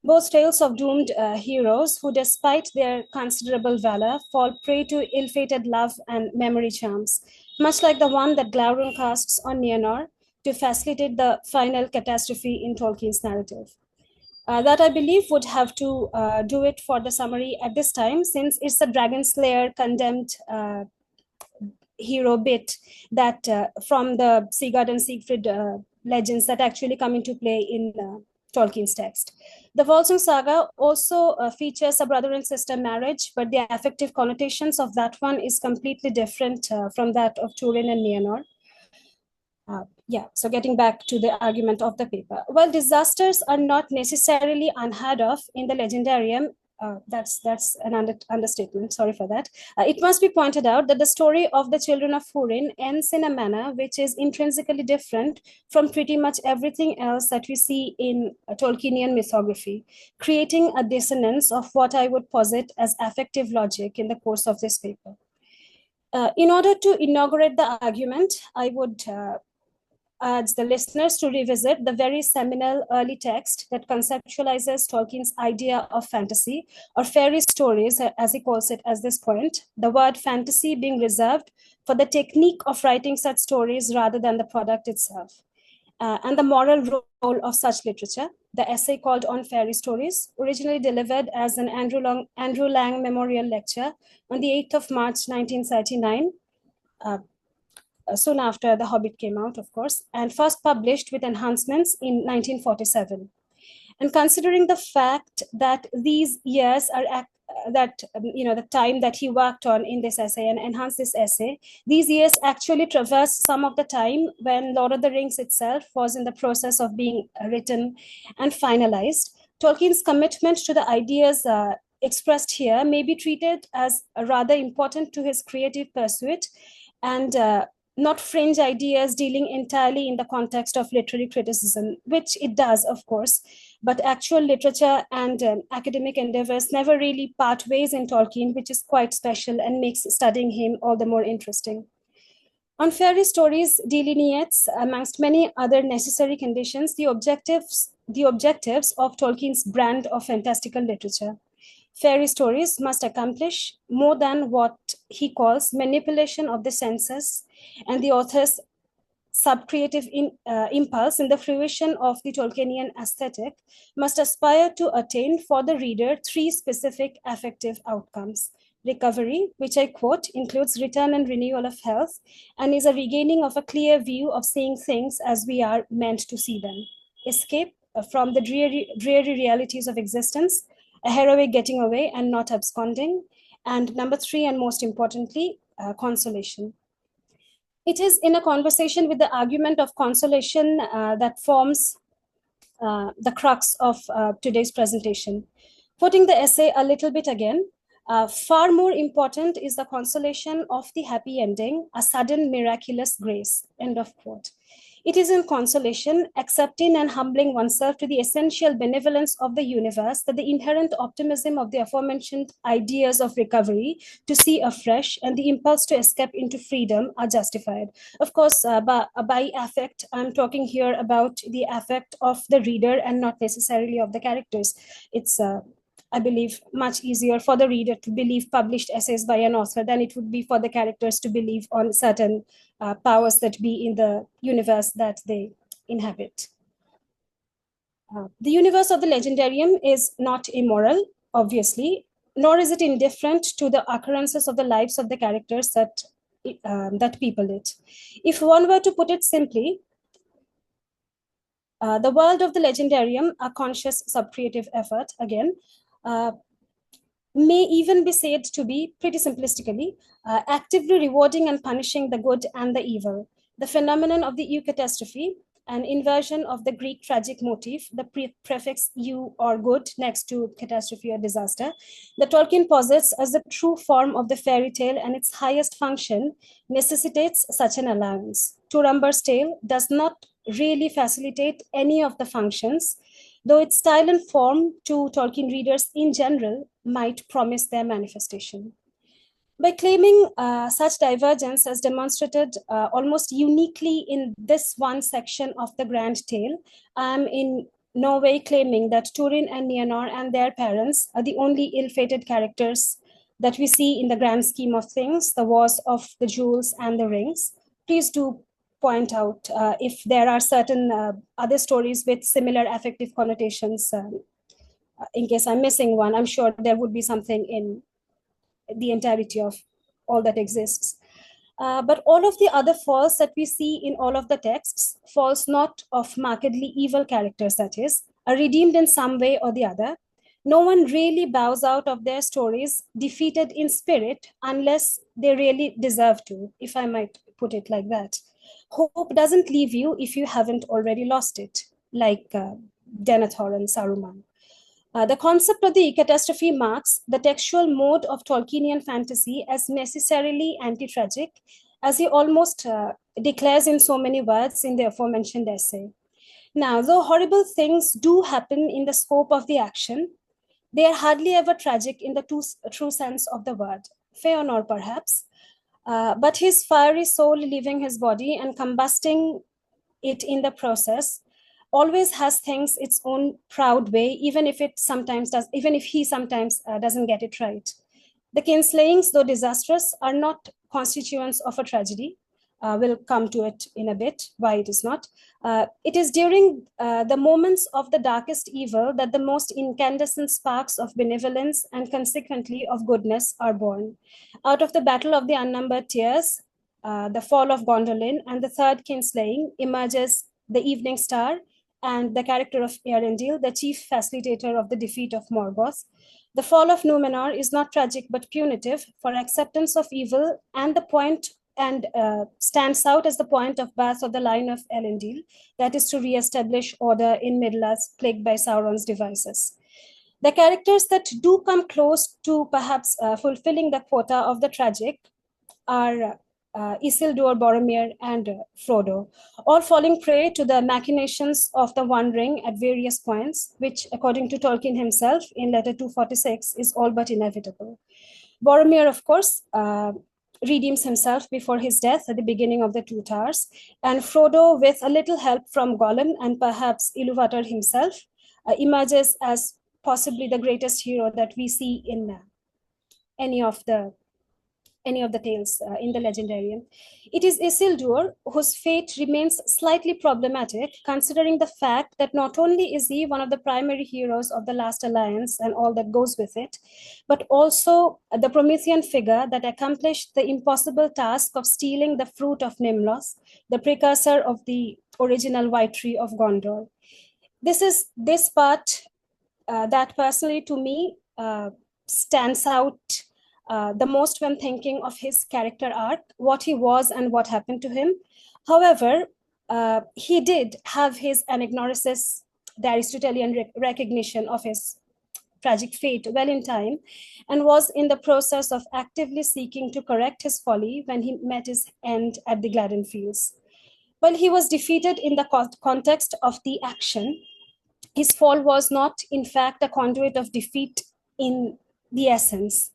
Both tales of doomed heroes who, despite their considerable valor, fall prey to ill-fated love and memory charms, much like the one that Glaurung casts on Nienor to facilitate the final catastrophe in Tolkien's narrative. that I believe would have to do it for the summary at this time, since it's a Dragon Slayer condemned hero bit that from the Sigurd and Siegfried legends that actually come into play in Tolkien's text. The Volsung saga also features a brother and sister marriage, but the affective connotations of that one is completely different from that of Túrin and Nienor. So getting back to the argument of the paper. While disasters are not necessarily unheard of in the Legendarium, that's an understatement, sorry for that. It must be pointed out that the story of the children of Túrin ends in a manner which is intrinsically different from pretty much everything else that we see in Tolkienian mythography, creating a dissonance of what I would posit as affective logic in the course of this paper. In order to inaugurate the argument, I would urge the listeners to revisit the very seminal early text that conceptualizes Tolkien's idea of fantasy, or fairy stories, as he calls it at this point, the word fantasy being reserved for the technique of writing such stories rather than the product itself, and the moral role of such literature. The essay called On Fairy Stories, originally delivered as an Andrew Lang Memorial Lecture on the 8th of March, 1939, soon after The Hobbit came out, of course, and first published with enhancements in 1947. And considering the fact that these years are the time that he worked on in this essay and enhanced this essay, these years actually traverse some of the time when Lord of the Rings itself was in the process of being written and finalized. Tolkien's commitment to the ideas expressed here may be treated as rather important to his creative pursuit, and not fringe ideas dealing entirely in the context of literary criticism, which it does, of course, but actual literature and academic endeavors never really part ways in Tolkien, which is quite special and makes studying him all the more interesting. On Fairy Stories delineates, amongst many other necessary conditions, the objectives of Tolkien's brand of fantastical literature. Fairy stories must accomplish more than what he calls manipulation of the senses, and the author's subcreative impulse in the fruition of the Tolkienian aesthetic must aspire to attain for the reader three specific affective outcomes. Recovery, which I quote, includes return and renewal of health and is a regaining of a clear view of seeing things as we are meant to see them. Escape from the dreary realities of existence, a heroic getting away and not absconding. And number three, and most importantly, consolation. It is in a conversation with the argument of consolation that forms the crux of today's presentation. Putting the essay a little bit again, far more important is the consolation of the happy ending, a sudden miraculous grace, end of quote. It is in consolation, accepting and humbling oneself to the essential benevolence of the universe, that the inherent optimism of the aforementioned ideas of recovery, to see afresh, and the impulse to escape into freedom are justified. Of course, by affect, I'm talking here about the affect of the reader and not necessarily of the characters. It's I believe, much easier for the reader to believe published essays by an author than it would be for the characters to believe on certain powers that be in the universe that they inhabit. The universe of the Legendarium is not immoral, obviously, nor is it indifferent to the occurrences of the lives of the characters that people it. If one were to put it simply, the world of the Legendarium, a conscious subcreative effort, again, may even be said to be, pretty simplistically, actively rewarding and punishing the good and the evil. The phenomenon of the Eucatastrophe, an inversion of the Greek tragic motif, the prefix eu or good next to catastrophe or disaster, the Tolkien posits as the true form of the fairy tale, and its highest function necessitates such an allowance. Turambar's tale does not really facilitate any of the functions, though its style and form to Tolkien readers in general might promise their manifestation. By claiming such divergence as demonstrated almost uniquely in this one section of the grand tale, I am in no way claiming that Túrin and Nienor and their parents are the only ill-fated characters that we see in the grand scheme of things, the Wars of the Jewels and the Rings. Please do point out if there are certain other stories with similar affective connotations in case I'm missing one, I'm sure there would be something in the entirety of all that exists. But all of the other falls that we see in all of the texts, falls not of markedly evil characters, that is, are redeemed in some way or the other. No one really bows out of their stories defeated in spirit unless they really deserve to, if I might put it like that. Hope doesn't leave you if you haven't already lost it, like Denethor and Saruman. The concept of the Eucatastrophe marks the textual mode of Tolkienian fantasy as necessarily anti-tragic, as he almost declares in so many words in the aforementioned essay. Now, though horrible things do happen in the scope of the action, they are hardly ever tragic in the true sense of the word. Feanor, perhaps, but his fiery soul leaving his body and combusting it in the process always has things its own proud way, even if he sometimes doesn't get it right. The kinslayings, though disastrous, are not constituents of a tragedy. We'll come to it in a bit, why it is not. It is during the moments of the darkest evil that the most incandescent sparks of benevolence and consequently of goodness are born. Out of the battle of the unnumbered tears, the fall of Gondolin, and the third kinslaying emerges the evening star, and the character of Eärendil, the chief facilitator of the defeat of Morgoth. The fall of Númenor is not tragic but punitive for acceptance of evil, and stands out as the point of birth of the line of Elendil, that is to re-establish order in Middle-earth plagued by Sauron's devices. The characters that do come close to perhaps fulfilling the quota of the tragic are Isildur, Boromir, and Frodo, all falling prey to the machinations of the One Ring at various points, which, according to Tolkien himself in letter 246, is all but inevitable. Boromir, of course, redeems himself before his death at the beginning of the Two Towers, and Frodo, with a little help from Gollum and perhaps Ilúvatar himself, emerges as possibly the greatest hero that we see in any of the tales in the Legendarium. It is Isildur whose fate remains slightly problematic, considering the fact that not only is he one of the primary heroes of the Last Alliance and all that goes with it, but also the Promethean figure that accomplished the impossible task of stealing the fruit of Nimloth, the precursor of the original White Tree of Gondor. This part that personally to me stands out the most when thinking of his character arc, what he was and what happened to him. However, he did have his anagnorisis, the Aristotelian recognition of his tragic fate well in time, and was in the process of actively seeking to correct his folly when he met his end at the Gladden Fields. While he was defeated in the context of the action, his fall was not, in fact, a conduit of defeat in the essence,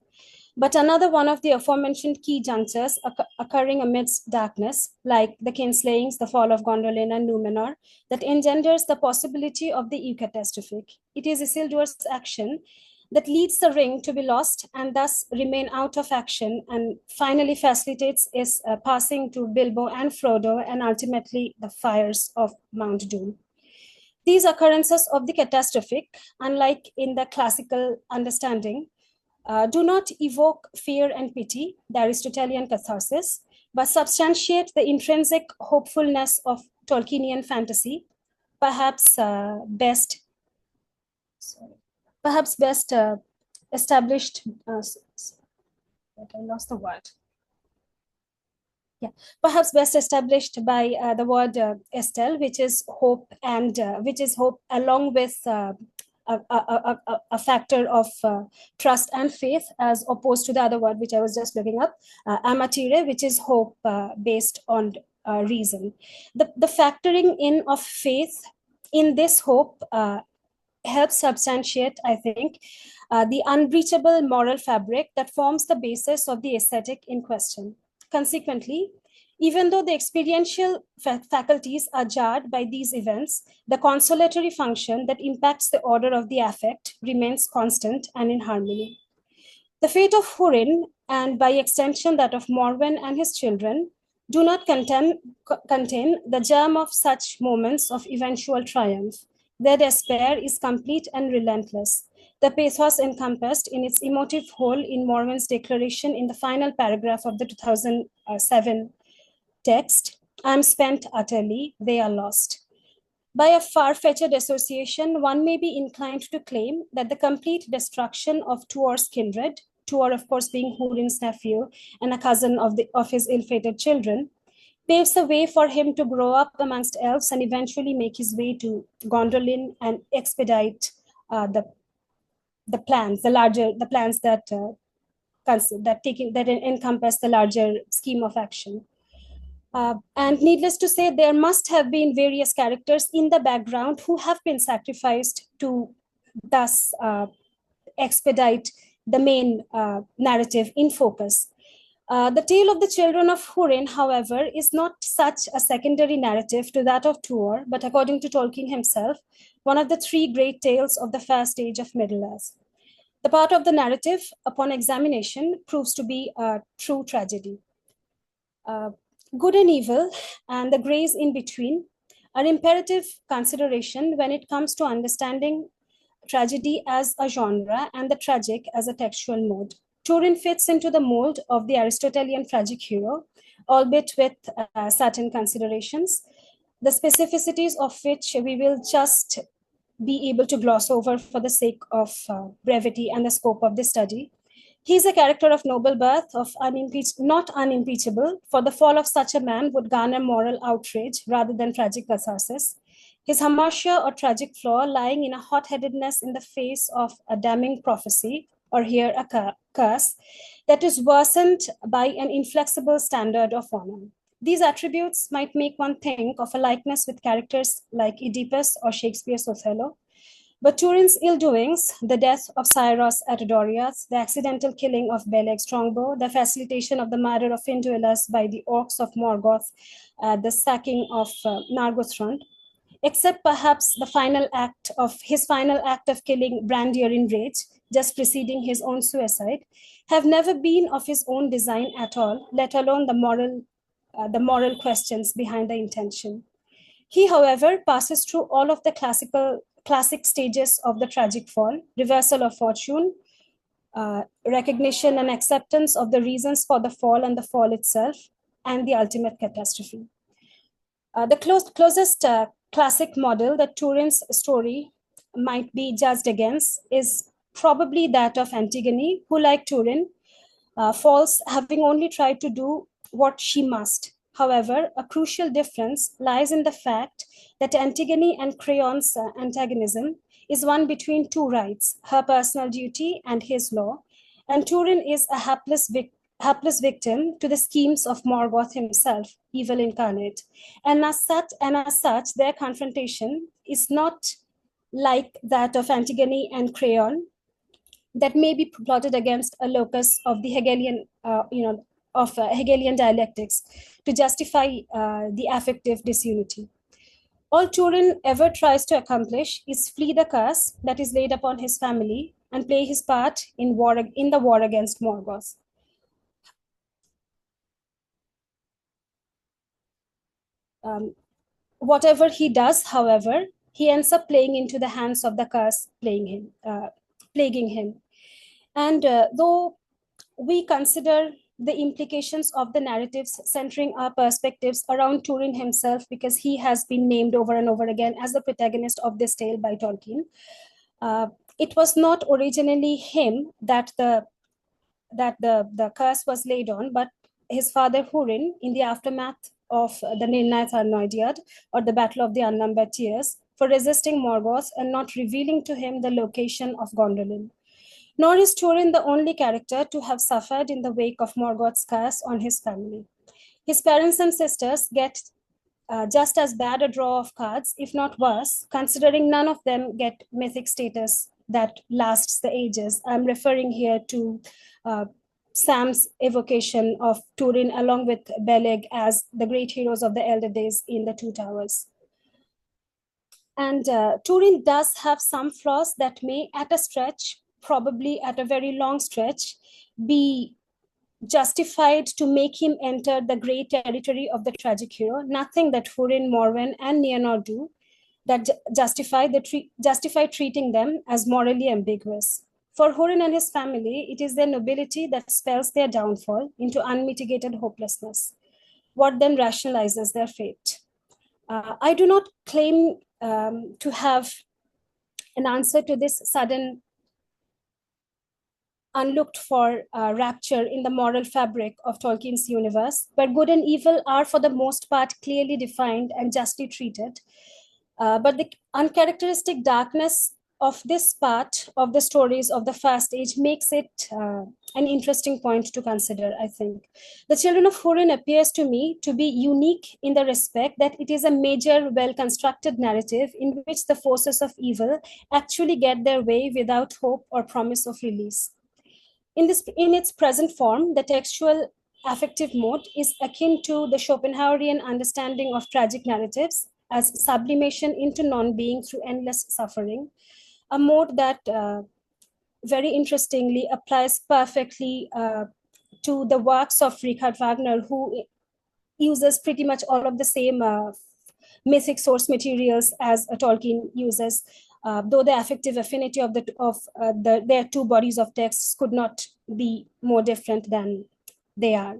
but another one of the aforementioned key junctures occurring amidst darkness, like the kinslayings, the fall of Gondolin and Númenor, that engenders the possibility of the Eucatastrophe. It is Isildur's action that leads the ring to be lost and thus remain out of action, and finally facilitates its passing to Bilbo and Frodo, and ultimately the fires of Mount Doom. These occurrences of the catastrophic, unlike in the classical understanding, do not evoke fear and pity, the Aristotelian catharsis, but substantiate the intrinsic hopefulness of Tolkienian fantasy, perhaps best established. I lost the word. Yeah, perhaps best established by the word Estelle, which is hope, and which is hope along with a factor of trust and faith, as opposed to the other word which I was just looking up, amatire, which is hope based on reason. The factoring in of faith in this hope helps substantiate, I think, the unbreachable moral fabric that forms the basis of the aesthetic in question. Consequently, even though the experiential faculties are jarred by these events, the consolatory function that impacts the order of the affect remains constant and in harmony. The fate of Húrin, and by extension that of Morwen and his children, do not contain the germ of such moments of eventual triumph. Their despair is complete and relentless, the pathos encompassed in its emotive whole in Morven's declaration in the final paragraph of the 2007 text, "I'm spent utterly, they are lost." By a far-fetched association, one may be inclined to claim that the complete destruction of Tuor's kindred, Tuor, of course, being Húrin's nephew and a cousin of his ill-fated children, paves the way for him to grow up amongst elves and eventually make his way to Gondolin and expedite the plans that encompass the larger scheme of action. And needless to say, there must have been various characters in the background who have been sacrificed to thus expedite the main narrative in focus. The tale of the children of Húrin, however, is not such a secondary narrative to that of Tuor, but according to Tolkien himself, one of the three great tales of the first age of Middle-earth. The part of the narrative, upon examination, proves to be a true tragedy. Good and evil, and the grays in between, are imperative consideration when it comes to understanding tragedy as a genre and the tragic as a textual mode. Túrin fits into the mold of the Aristotelian tragic hero, albeit with certain considerations, the specificities of which we will just be able to gloss over for the sake of brevity and the scope of this study. He is a character of noble birth, not unimpeachable, for the fall of such a man would garner moral outrage rather than tragic catharsis. His hamartia or tragic flaw lying in a hot-headedness in the face of a damning prophecy, or here a curse, that is worsened by an inflexible standard of honor. These attributes might make one think of a likeness with characters like Oedipus or Shakespeare's Othello. But Túrin's ill-doings, the death of Cyrus at Doriath, the accidental killing of Beleg Strongbow, the facilitation of the murder of Finduilas by the orcs of Morgoth, the sacking of Nargothrond, except perhaps his final act of killing Brandir in rage, just preceding his own suicide, have never been of his own design at all, let alone the moral questions behind the intention. He, however, passes through all of the classic stages of the tragic fall: reversal of fortune, recognition and acceptance of the reasons for the fall and the fall itself, and the ultimate catastrophe. The closest classic model that Túrin's story might be judged against is probably that of Antigone, who, like Túrin, falls having only tried to do what she must. However, a crucial difference lies in the fact that Antigone and Creon's antagonism is one between two rights, her personal duty and his law, and Túrin is a hapless victim to the schemes of Morgoth himself, evil incarnate. And as such, their confrontation is not like that of Antigone and Creon, that may be plotted against a locus of the Hegelian, Hegelian dialectics to justify the affective disunity. All Túrin ever tries to accomplish is flee the curse that is laid upon his family and play his part in the war against Morgoth. Whatever he does, however, he ends up playing into the hands of the curse plaguing him. And though we consider the implications of the narratives centering our perspectives around Túrin himself, because he has been named over and over again as the protagonist of this tale by Tolkien, it was not originally him that the curse was laid on, but his father Húrin, in the aftermath of the Nirnaeth Arnoediad, or the Battle of the Unnumbered Tears, for resisting Morgoth and not revealing to him the location of Gondolin. Nor is Túrin the only character to have suffered in the wake of Morgoth's curse on his family. His parents and sisters get just as bad a draw of cards, if not worse, considering none of them get mythic status that lasts the ages. I'm referring here to Sam's evocation of Túrin along with Beleg as the great heroes of the elder days in the Two Towers. And Túrin does have some flaws that may, at a stretch, probably at a very long stretch, be justified to make him enter the great territory of the tragic hero. Nothing that Húrin, Morven, and Nienor do that justify treating them as morally ambiguous. For Hurin and his family, it is their nobility that spells their downfall into unmitigated hopelessness, what then rationalizes their fate. I do not claim to have an answer to this sudden, unlooked for rapture in the moral fabric of Tolkien's universe, where good and evil are for the most part clearly defined and justly treated. But the uncharacteristic darkness of this part of the stories of the Fast Age makes it an interesting point to consider, I think. The Children of Hurin appears to me to be unique in the respect that it is a major, well-constructed narrative in which the forces of evil actually get their way without hope or promise of release. In its present form, the textual affective mode is akin to the Schopenhauerian understanding of tragic narratives as sublimation into non-being through endless suffering, a mode that very interestingly applies perfectly to the works of Richard Wagner, who uses pretty much all of the same mythic source materials as Tolkien uses, though the affective affinity of their two bodies of texts could not be more different than they are.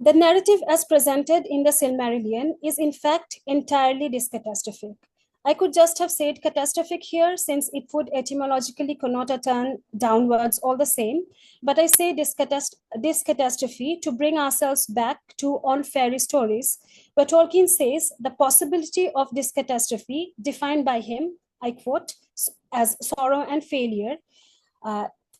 The narrative as presented in the Silmarillion is in fact entirely discatastrophic. I could just have said catastrophic here, since it would etymologically connote a turn downwards all the same, but I say discatastrophe to bring ourselves back to On Fairy Stories, where Tolkien says the possibility of discatastrophe, defined by him, I quote, as sorrow and failure,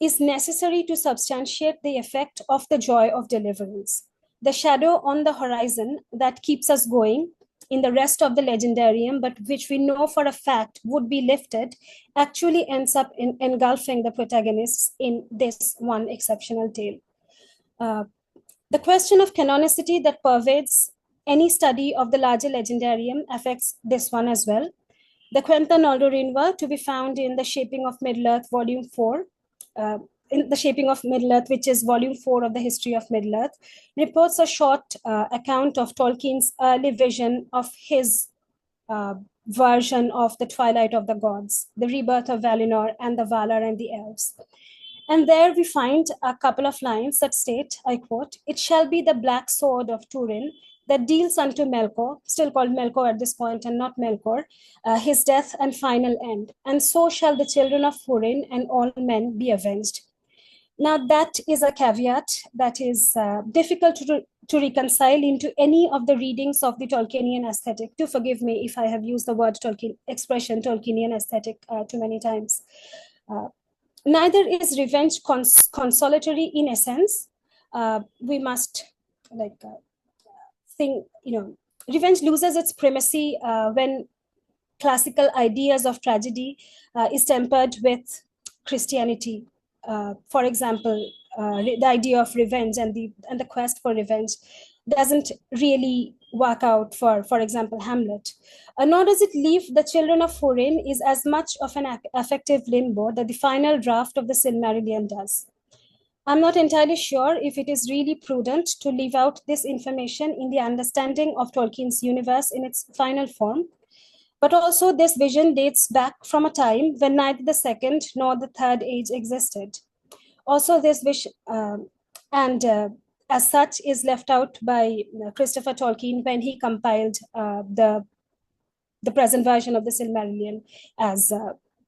is necessary to substantiate the effect of the joy of deliverance. The shadow on the horizon that keeps us going in the rest of the Legendarium, but which we know for a fact would be lifted, actually ends up engulfing the protagonists in this one exceptional tale. The question of canonicity that pervades any study of the larger Legendarium affects this one as well. The Cuenta Noldorinwa, to be found in The Shaping of Middle-earth, Volume 4, in The Shaping of Middle-earth, which is Volume 4 of the History of Middle-earth, reports a short account of Tolkien's early vision of his version of the Twilight of the Gods, the rebirth of Valinor and the Valar and the Elves. And there we find a couple of lines that state, I quote, "It shall be the black sword of Túrin that deals unto Melkor," still called Melkor at this point and not Melkor, "his death and final end. And so shall the children of Hurin and all men be avenged." Now, that is a caveat that is difficult to reconcile into any of the readings of the Tolkienian aesthetic. Do forgive me if I have used the word Tolkienian aesthetic too many times. Neither is revenge consolatory in essence. We must think, revenge loses its primacy when classical ideas of tragedy is tempered with Christianity. For example, the idea of revenge and the quest for revenge doesn't really work out for example, Hamlet. Nor does it leave the children of Hurin is as much of an affective limbo that the final draft of the Silmarillion does. I'm not entirely sure if it is really prudent to leave out this information in the understanding of Tolkien's universe in its final form. But also this vision dates back from a time when neither the second nor the third age existed. Also this vision, as such, is left out by Christopher Tolkien when he compiled the present version of the Silmarillion as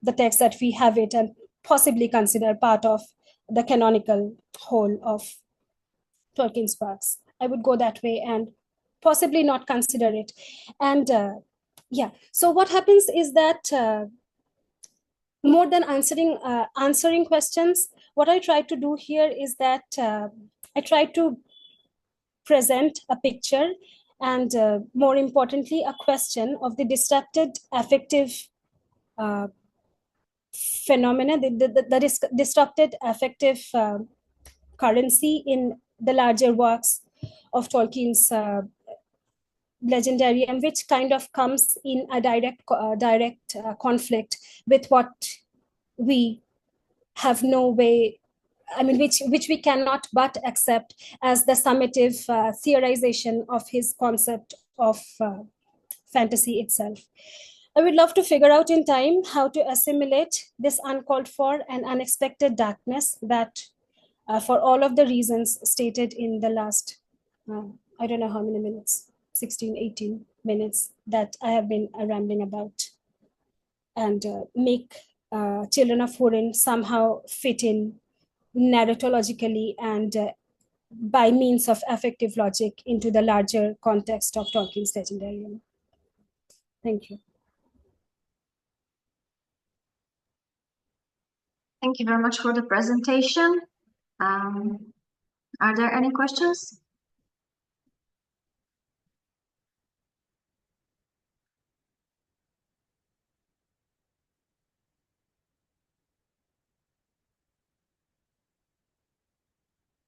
the text that we have it and possibly consider part of the canonical whole of Tolkien's works. I would go that way and possibly not consider it. And so what happens is that more than answering questions, what I try to do here is that I try to present a picture and more importantly, a question of the disrupted affective phenomena, the disrupted affective currency in the larger works of Tolkien's Legendarium, which kind of comes in a direct conflict with what we have no way, which we cannot but accept as the summative theorization of his concept of fantasy itself. I would love to figure out in time how to assimilate this uncalled for and unexpected darkness that, for all of the reasons stated in the last, I don't know how many minutes, 16, 18 minutes that I have been rambling about, and make Children of Túrin somehow fit in narratologically and by means of affective logic into the larger context of Tolkien's Legendarium. Thank you. Thank you very much for the presentation. Are there any questions?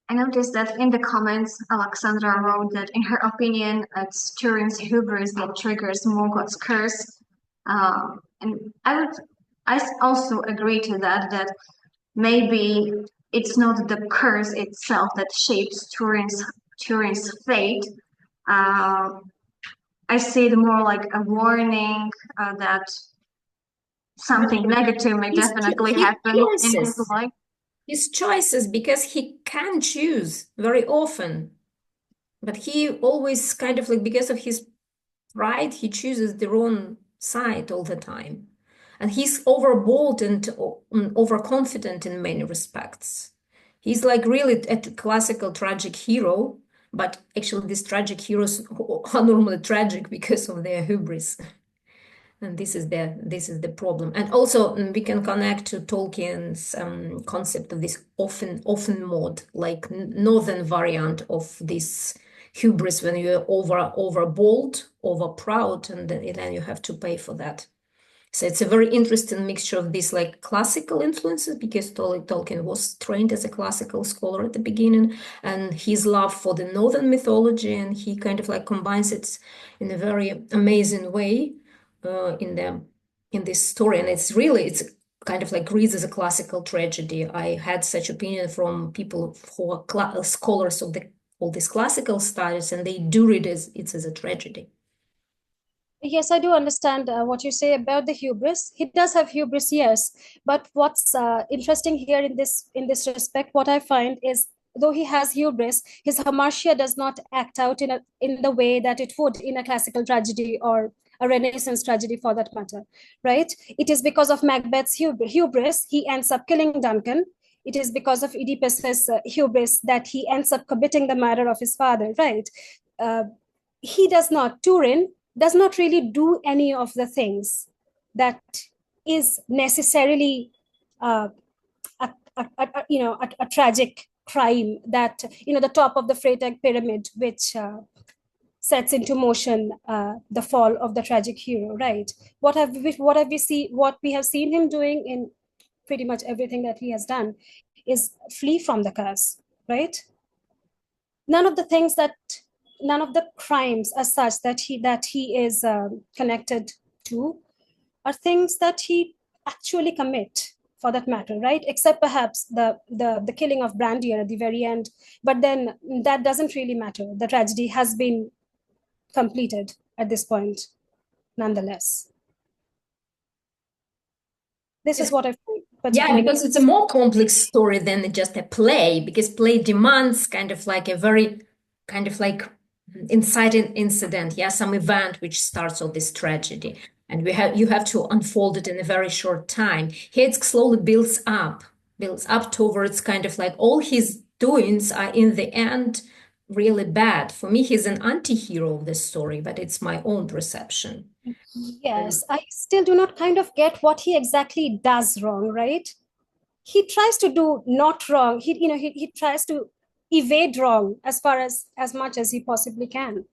I noticed that in the comments, Alexandra wrote that in her opinion, it's Turin's hubris that triggers Morgoth's curse. And I also agree to that, that maybe it's not the curse itself that shapes Turin's fate. I see it more like a warning that something negative may definitely happen in his life. His choices, because he can choose very often, but he always kind of like, because of his pride, he chooses the wrong side all the time. And he's overbold and overconfident in many respects. He's like really a classical tragic hero, but actually these tragic heroes are normally tragic because of their hubris. And this is the problem. And also we can connect to Tolkien's concept of this often mod, like northern variant of this hubris, when you're over bold, over proud, and then you have to pay for that. So it's a very interesting mixture of these like classical influences, because Tolkien was trained as a classical scholar at the beginning, and his love for the northern mythology, and he kind of like combines it in a very amazing way in this story. And it's kind of like reads as a classical tragedy. I had such opinion from people who are scholars of all these classical studies, and they do read it as a tragedy. Yes, I do understand what you say about the hubris. He does have hubris, yes. But what's interesting here in this respect, what I find is, though he has hubris, his hamartia does not act out in the way that it would in a classical tragedy or a Renaissance tragedy for that matter, right? It is because of Macbeth's hubris, he ends up killing Duncan. It is because of Oedipus's hubris that he ends up committing the murder of his father, right? Túrin does not really do any of the things that is necessarily a tragic crime, that the top of the Freytag pyramid, which sets into motion the fall of the tragic hero, right? What we have seen him doing in pretty much everything that he has done is flee from the curse, right? None of the crimes as such that he is connected to are things that he actually commit, for that matter, right? Except perhaps the killing of Brandir at the very end. But then that doesn't really matter. The tragedy has been completed at this point, nonetheless. This is what I find. Yeah, because it's a more complex story than just a play, because play demands kind of like a very kind of like inciting incident, some event which starts all this tragedy, and you have to unfold it in a very short time. Here it slowly builds up towards kind of like all his doings are in the end really bad. For me, he's an anti-hero of this story, but it's my own perception. Yes, I still do not kind of get what he exactly does wrong, right? He tries to do not wrong. He tries to evade wrong as much as he possibly can.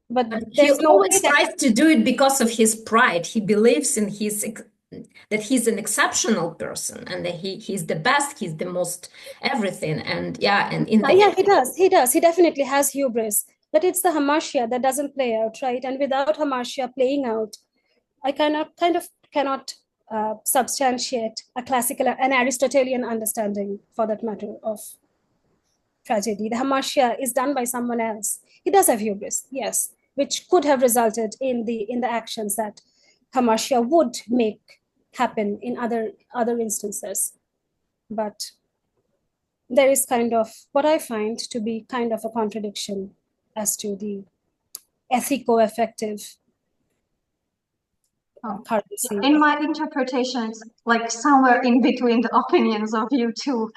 But he always tries to do it because of his pride. He believes in that he's an exceptional person, and that he's the best, he's the most everything. And he does. He definitely has hubris. But it's the hamartia that doesn't play out, right? And without hamartia playing out, I cannot substantiate an Aristotelian understanding, for that matter, of tragedy. The hamartia is done by someone else. He does have hubris, yes, which could have resulted in the actions that Kamartia would make happen in other instances. But there is kind of what I find to be kind of a contradiction as to the ethico-effective currency. In my interpretation, it's like somewhere in between the opinions of you two.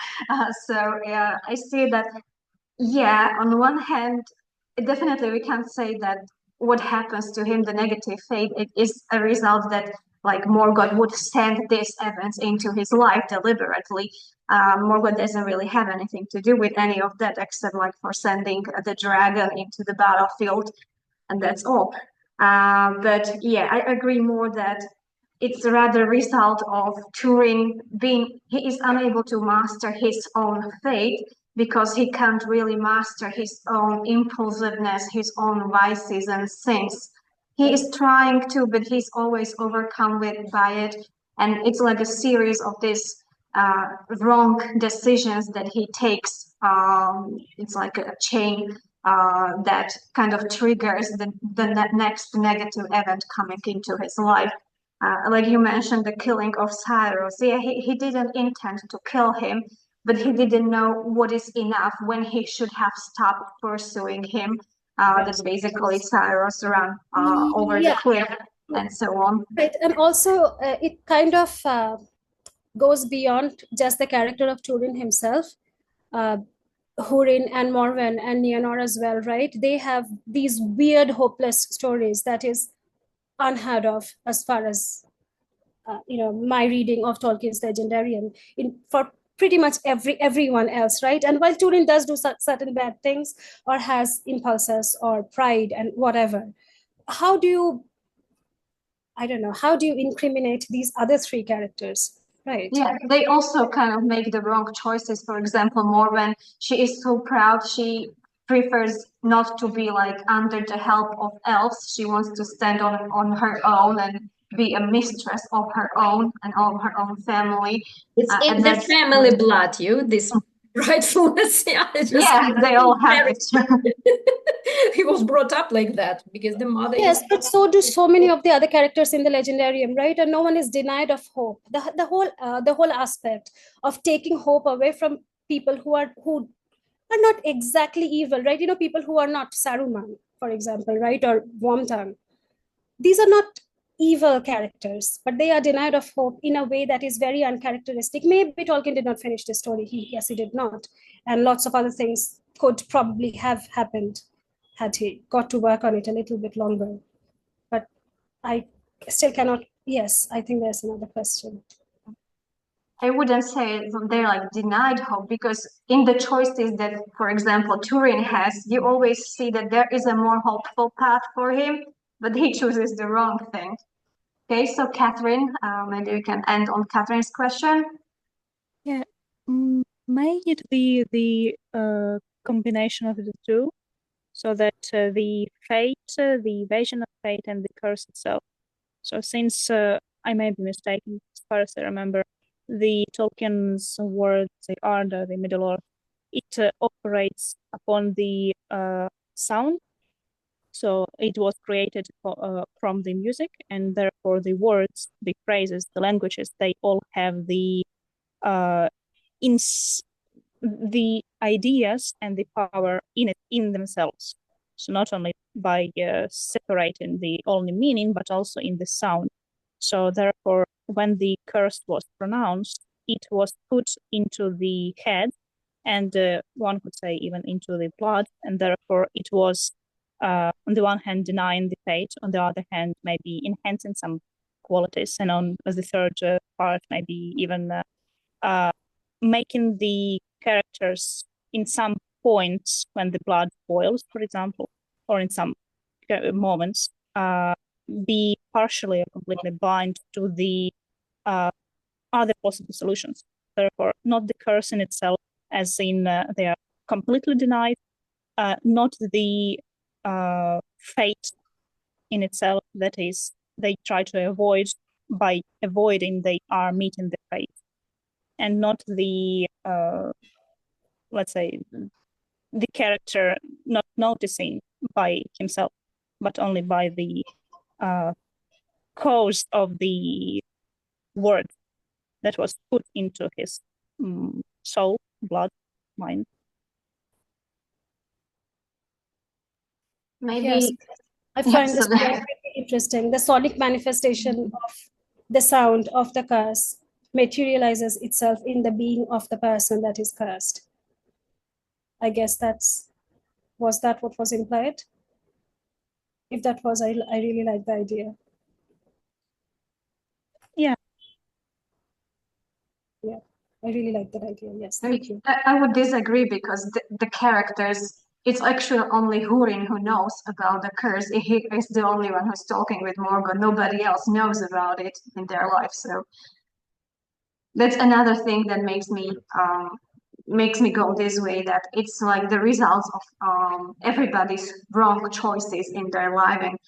So yeah, I see that, yeah, on one hand, definitely we can say that what happens to him, the negative fate, it is a result that like Morgoth would send these events into his life deliberately. Morgoth doesn't really have anything to do with any of that except like for sending the dragon into the battlefield, and that's all. But yeah, I agree more that it's rather a result of Túrin he is unable to master his own fate because he can't really master his own impulsiveness, his own vices and sins. He is trying to, but he's always overcome by it. And it's like a series of these wrong decisions that he takes. It's like a chain that kind of triggers the next negative event coming into his life. Like you mentioned, the killing of Cyrus. Yeah, he didn't intend to kill him, but he didn't know what is enough when he should have stopped pursuing him. That's basically Cyrus ran over the cliff and so on. Right, and also it kind of goes beyond just the character of Túrin himself. Húrin and Morwen and Nienor as well, right? They have these weird, hopeless stories that is unheard of as far as my reading of Tolkien's Legendarium for pretty much everyone else, right? And while Túrin does do certain bad things or has impulses or pride and whatever, how do you incriminate these other three characters? Right. Yeah, they also kind of make the wrong choices. For example, Morwen, she is so proud, she prefers not to be like under the help of elves. She wants to stand on her own and be a mistress of her own and of her own family. It's in the family blood, this rightfulness. Yeah, they all have it. He was brought up like that because the mother. Yes, but so do so many of the other characters in the Legendarium, right? And no one is denied of hope. The whole aspect of taking hope away from people who are not exactly evil, right? People who are not Saruman, for example, right, or Wormtongue. These are not evil characters, but they are denied of hope in a way that is very uncharacteristic. Maybe Tolkien did not finish the story. Yes, he did not, and lots of other things could probably have happened had he got to work on it a little bit longer. But I still cannot. Yes, I think there's another question. I wouldn't say they're like denied hope, because in the choices that, for example, Túrin has, you always see that there is a more hopeful path for him, but he chooses the wrong thing. Okay, so Catherine, maybe we can end on Catherine's question. Yeah, may it be the combination of the two, so that the fate, the evasion of fate, and the curse itself. So since I may be mistaken, as far as I remember, the Tolkien's words, the Arda, the Middle-earth, it operates upon the sound. So it was created from the music, and therefore the words, the phrases, the languages, they all have the ideas and the power in themselves. So not only by separating the only meaning, but also in the sound. So therefore, when the curse was pronounced, it was put into the head, and one could say even into the blood, and therefore it was on the one hand denying the fate, on the other hand maybe enhancing some qualities, and on the third part maybe even making the characters in some points when the blood boils, for example, or in some moments, be partially or completely blind to the other possible solutions. Therefore, not the curse in itself, as in they are completely denied, not the fate in itself, that is, they try to avoid, by avoiding they are meeting the fate, and not the, let's say, the character not noticing by himself. but only by the cause of the word that was put into his soul, blood, mind. Maybe. Yes, I find this point really interesting. The sonic manifestation of the sound of the curse materializes itself in the being of the person that is cursed. I guess was that what was implied? If that was, I really like the idea. Yeah. Yeah, I really like that idea. Yes, thank you. I would disagree because the characters, it's actually only Túrin who knows about the curse. He is the only one who's talking with Morgoth. Nobody else knows about it in their life. So that's another thing that makes me go this way, that it's like the results of everybody's wrong choices in their life and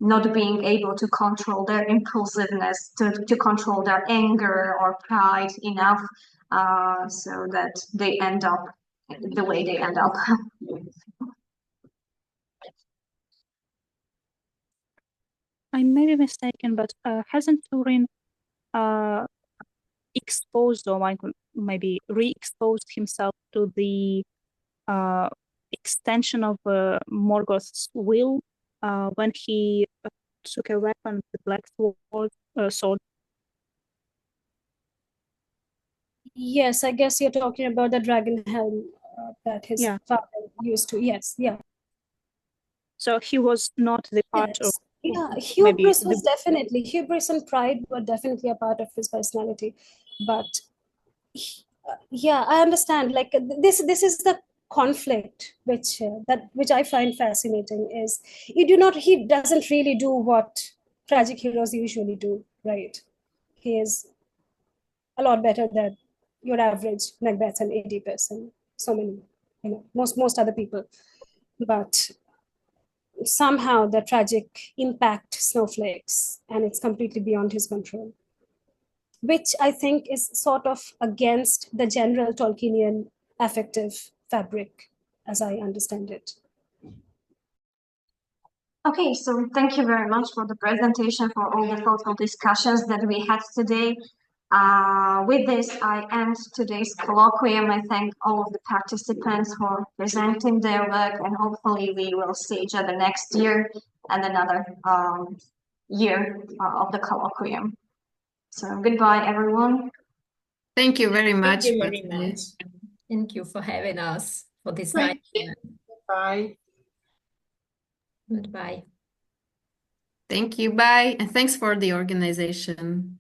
not being able to control their impulsiveness, to control their anger or pride enough, so that they end up the way they end up. I may be mistaken, but hasn't Túrin exposed, or maybe re-exposed himself to the extension of Morgoth's will when he took a weapon, the black sword? Yes, I guess you're talking about the dragon helm that his father used to. Yes, yeah. So he was not the part of. Yeah, hubris was definitely, hubris and pride were definitely a part of his personality. But yeah, I understand. Like this is the conflict which I find fascinating. Is he doesn't really do what tragic heroes usually do, right? He is a lot better than your average Macbeth and AD person. So many, most other people, but somehow the tragic impact snowflakes, and it's completely beyond his control, which I think is sort of against the general Tolkienian affective fabric, as I understand it. Okay, so thank you very much for the presentation, for all the thoughtful discussions that we had today. With this, I end today's colloquium. I thank all of the participants for presenting their work, and hopefully we will see each other next year and another year of the colloquium. So goodbye, everyone. Thank you very much. Thank you very much. Thank you for having us for this night. Bye. Goodbye. Thank you. Bye. And thanks for the organization.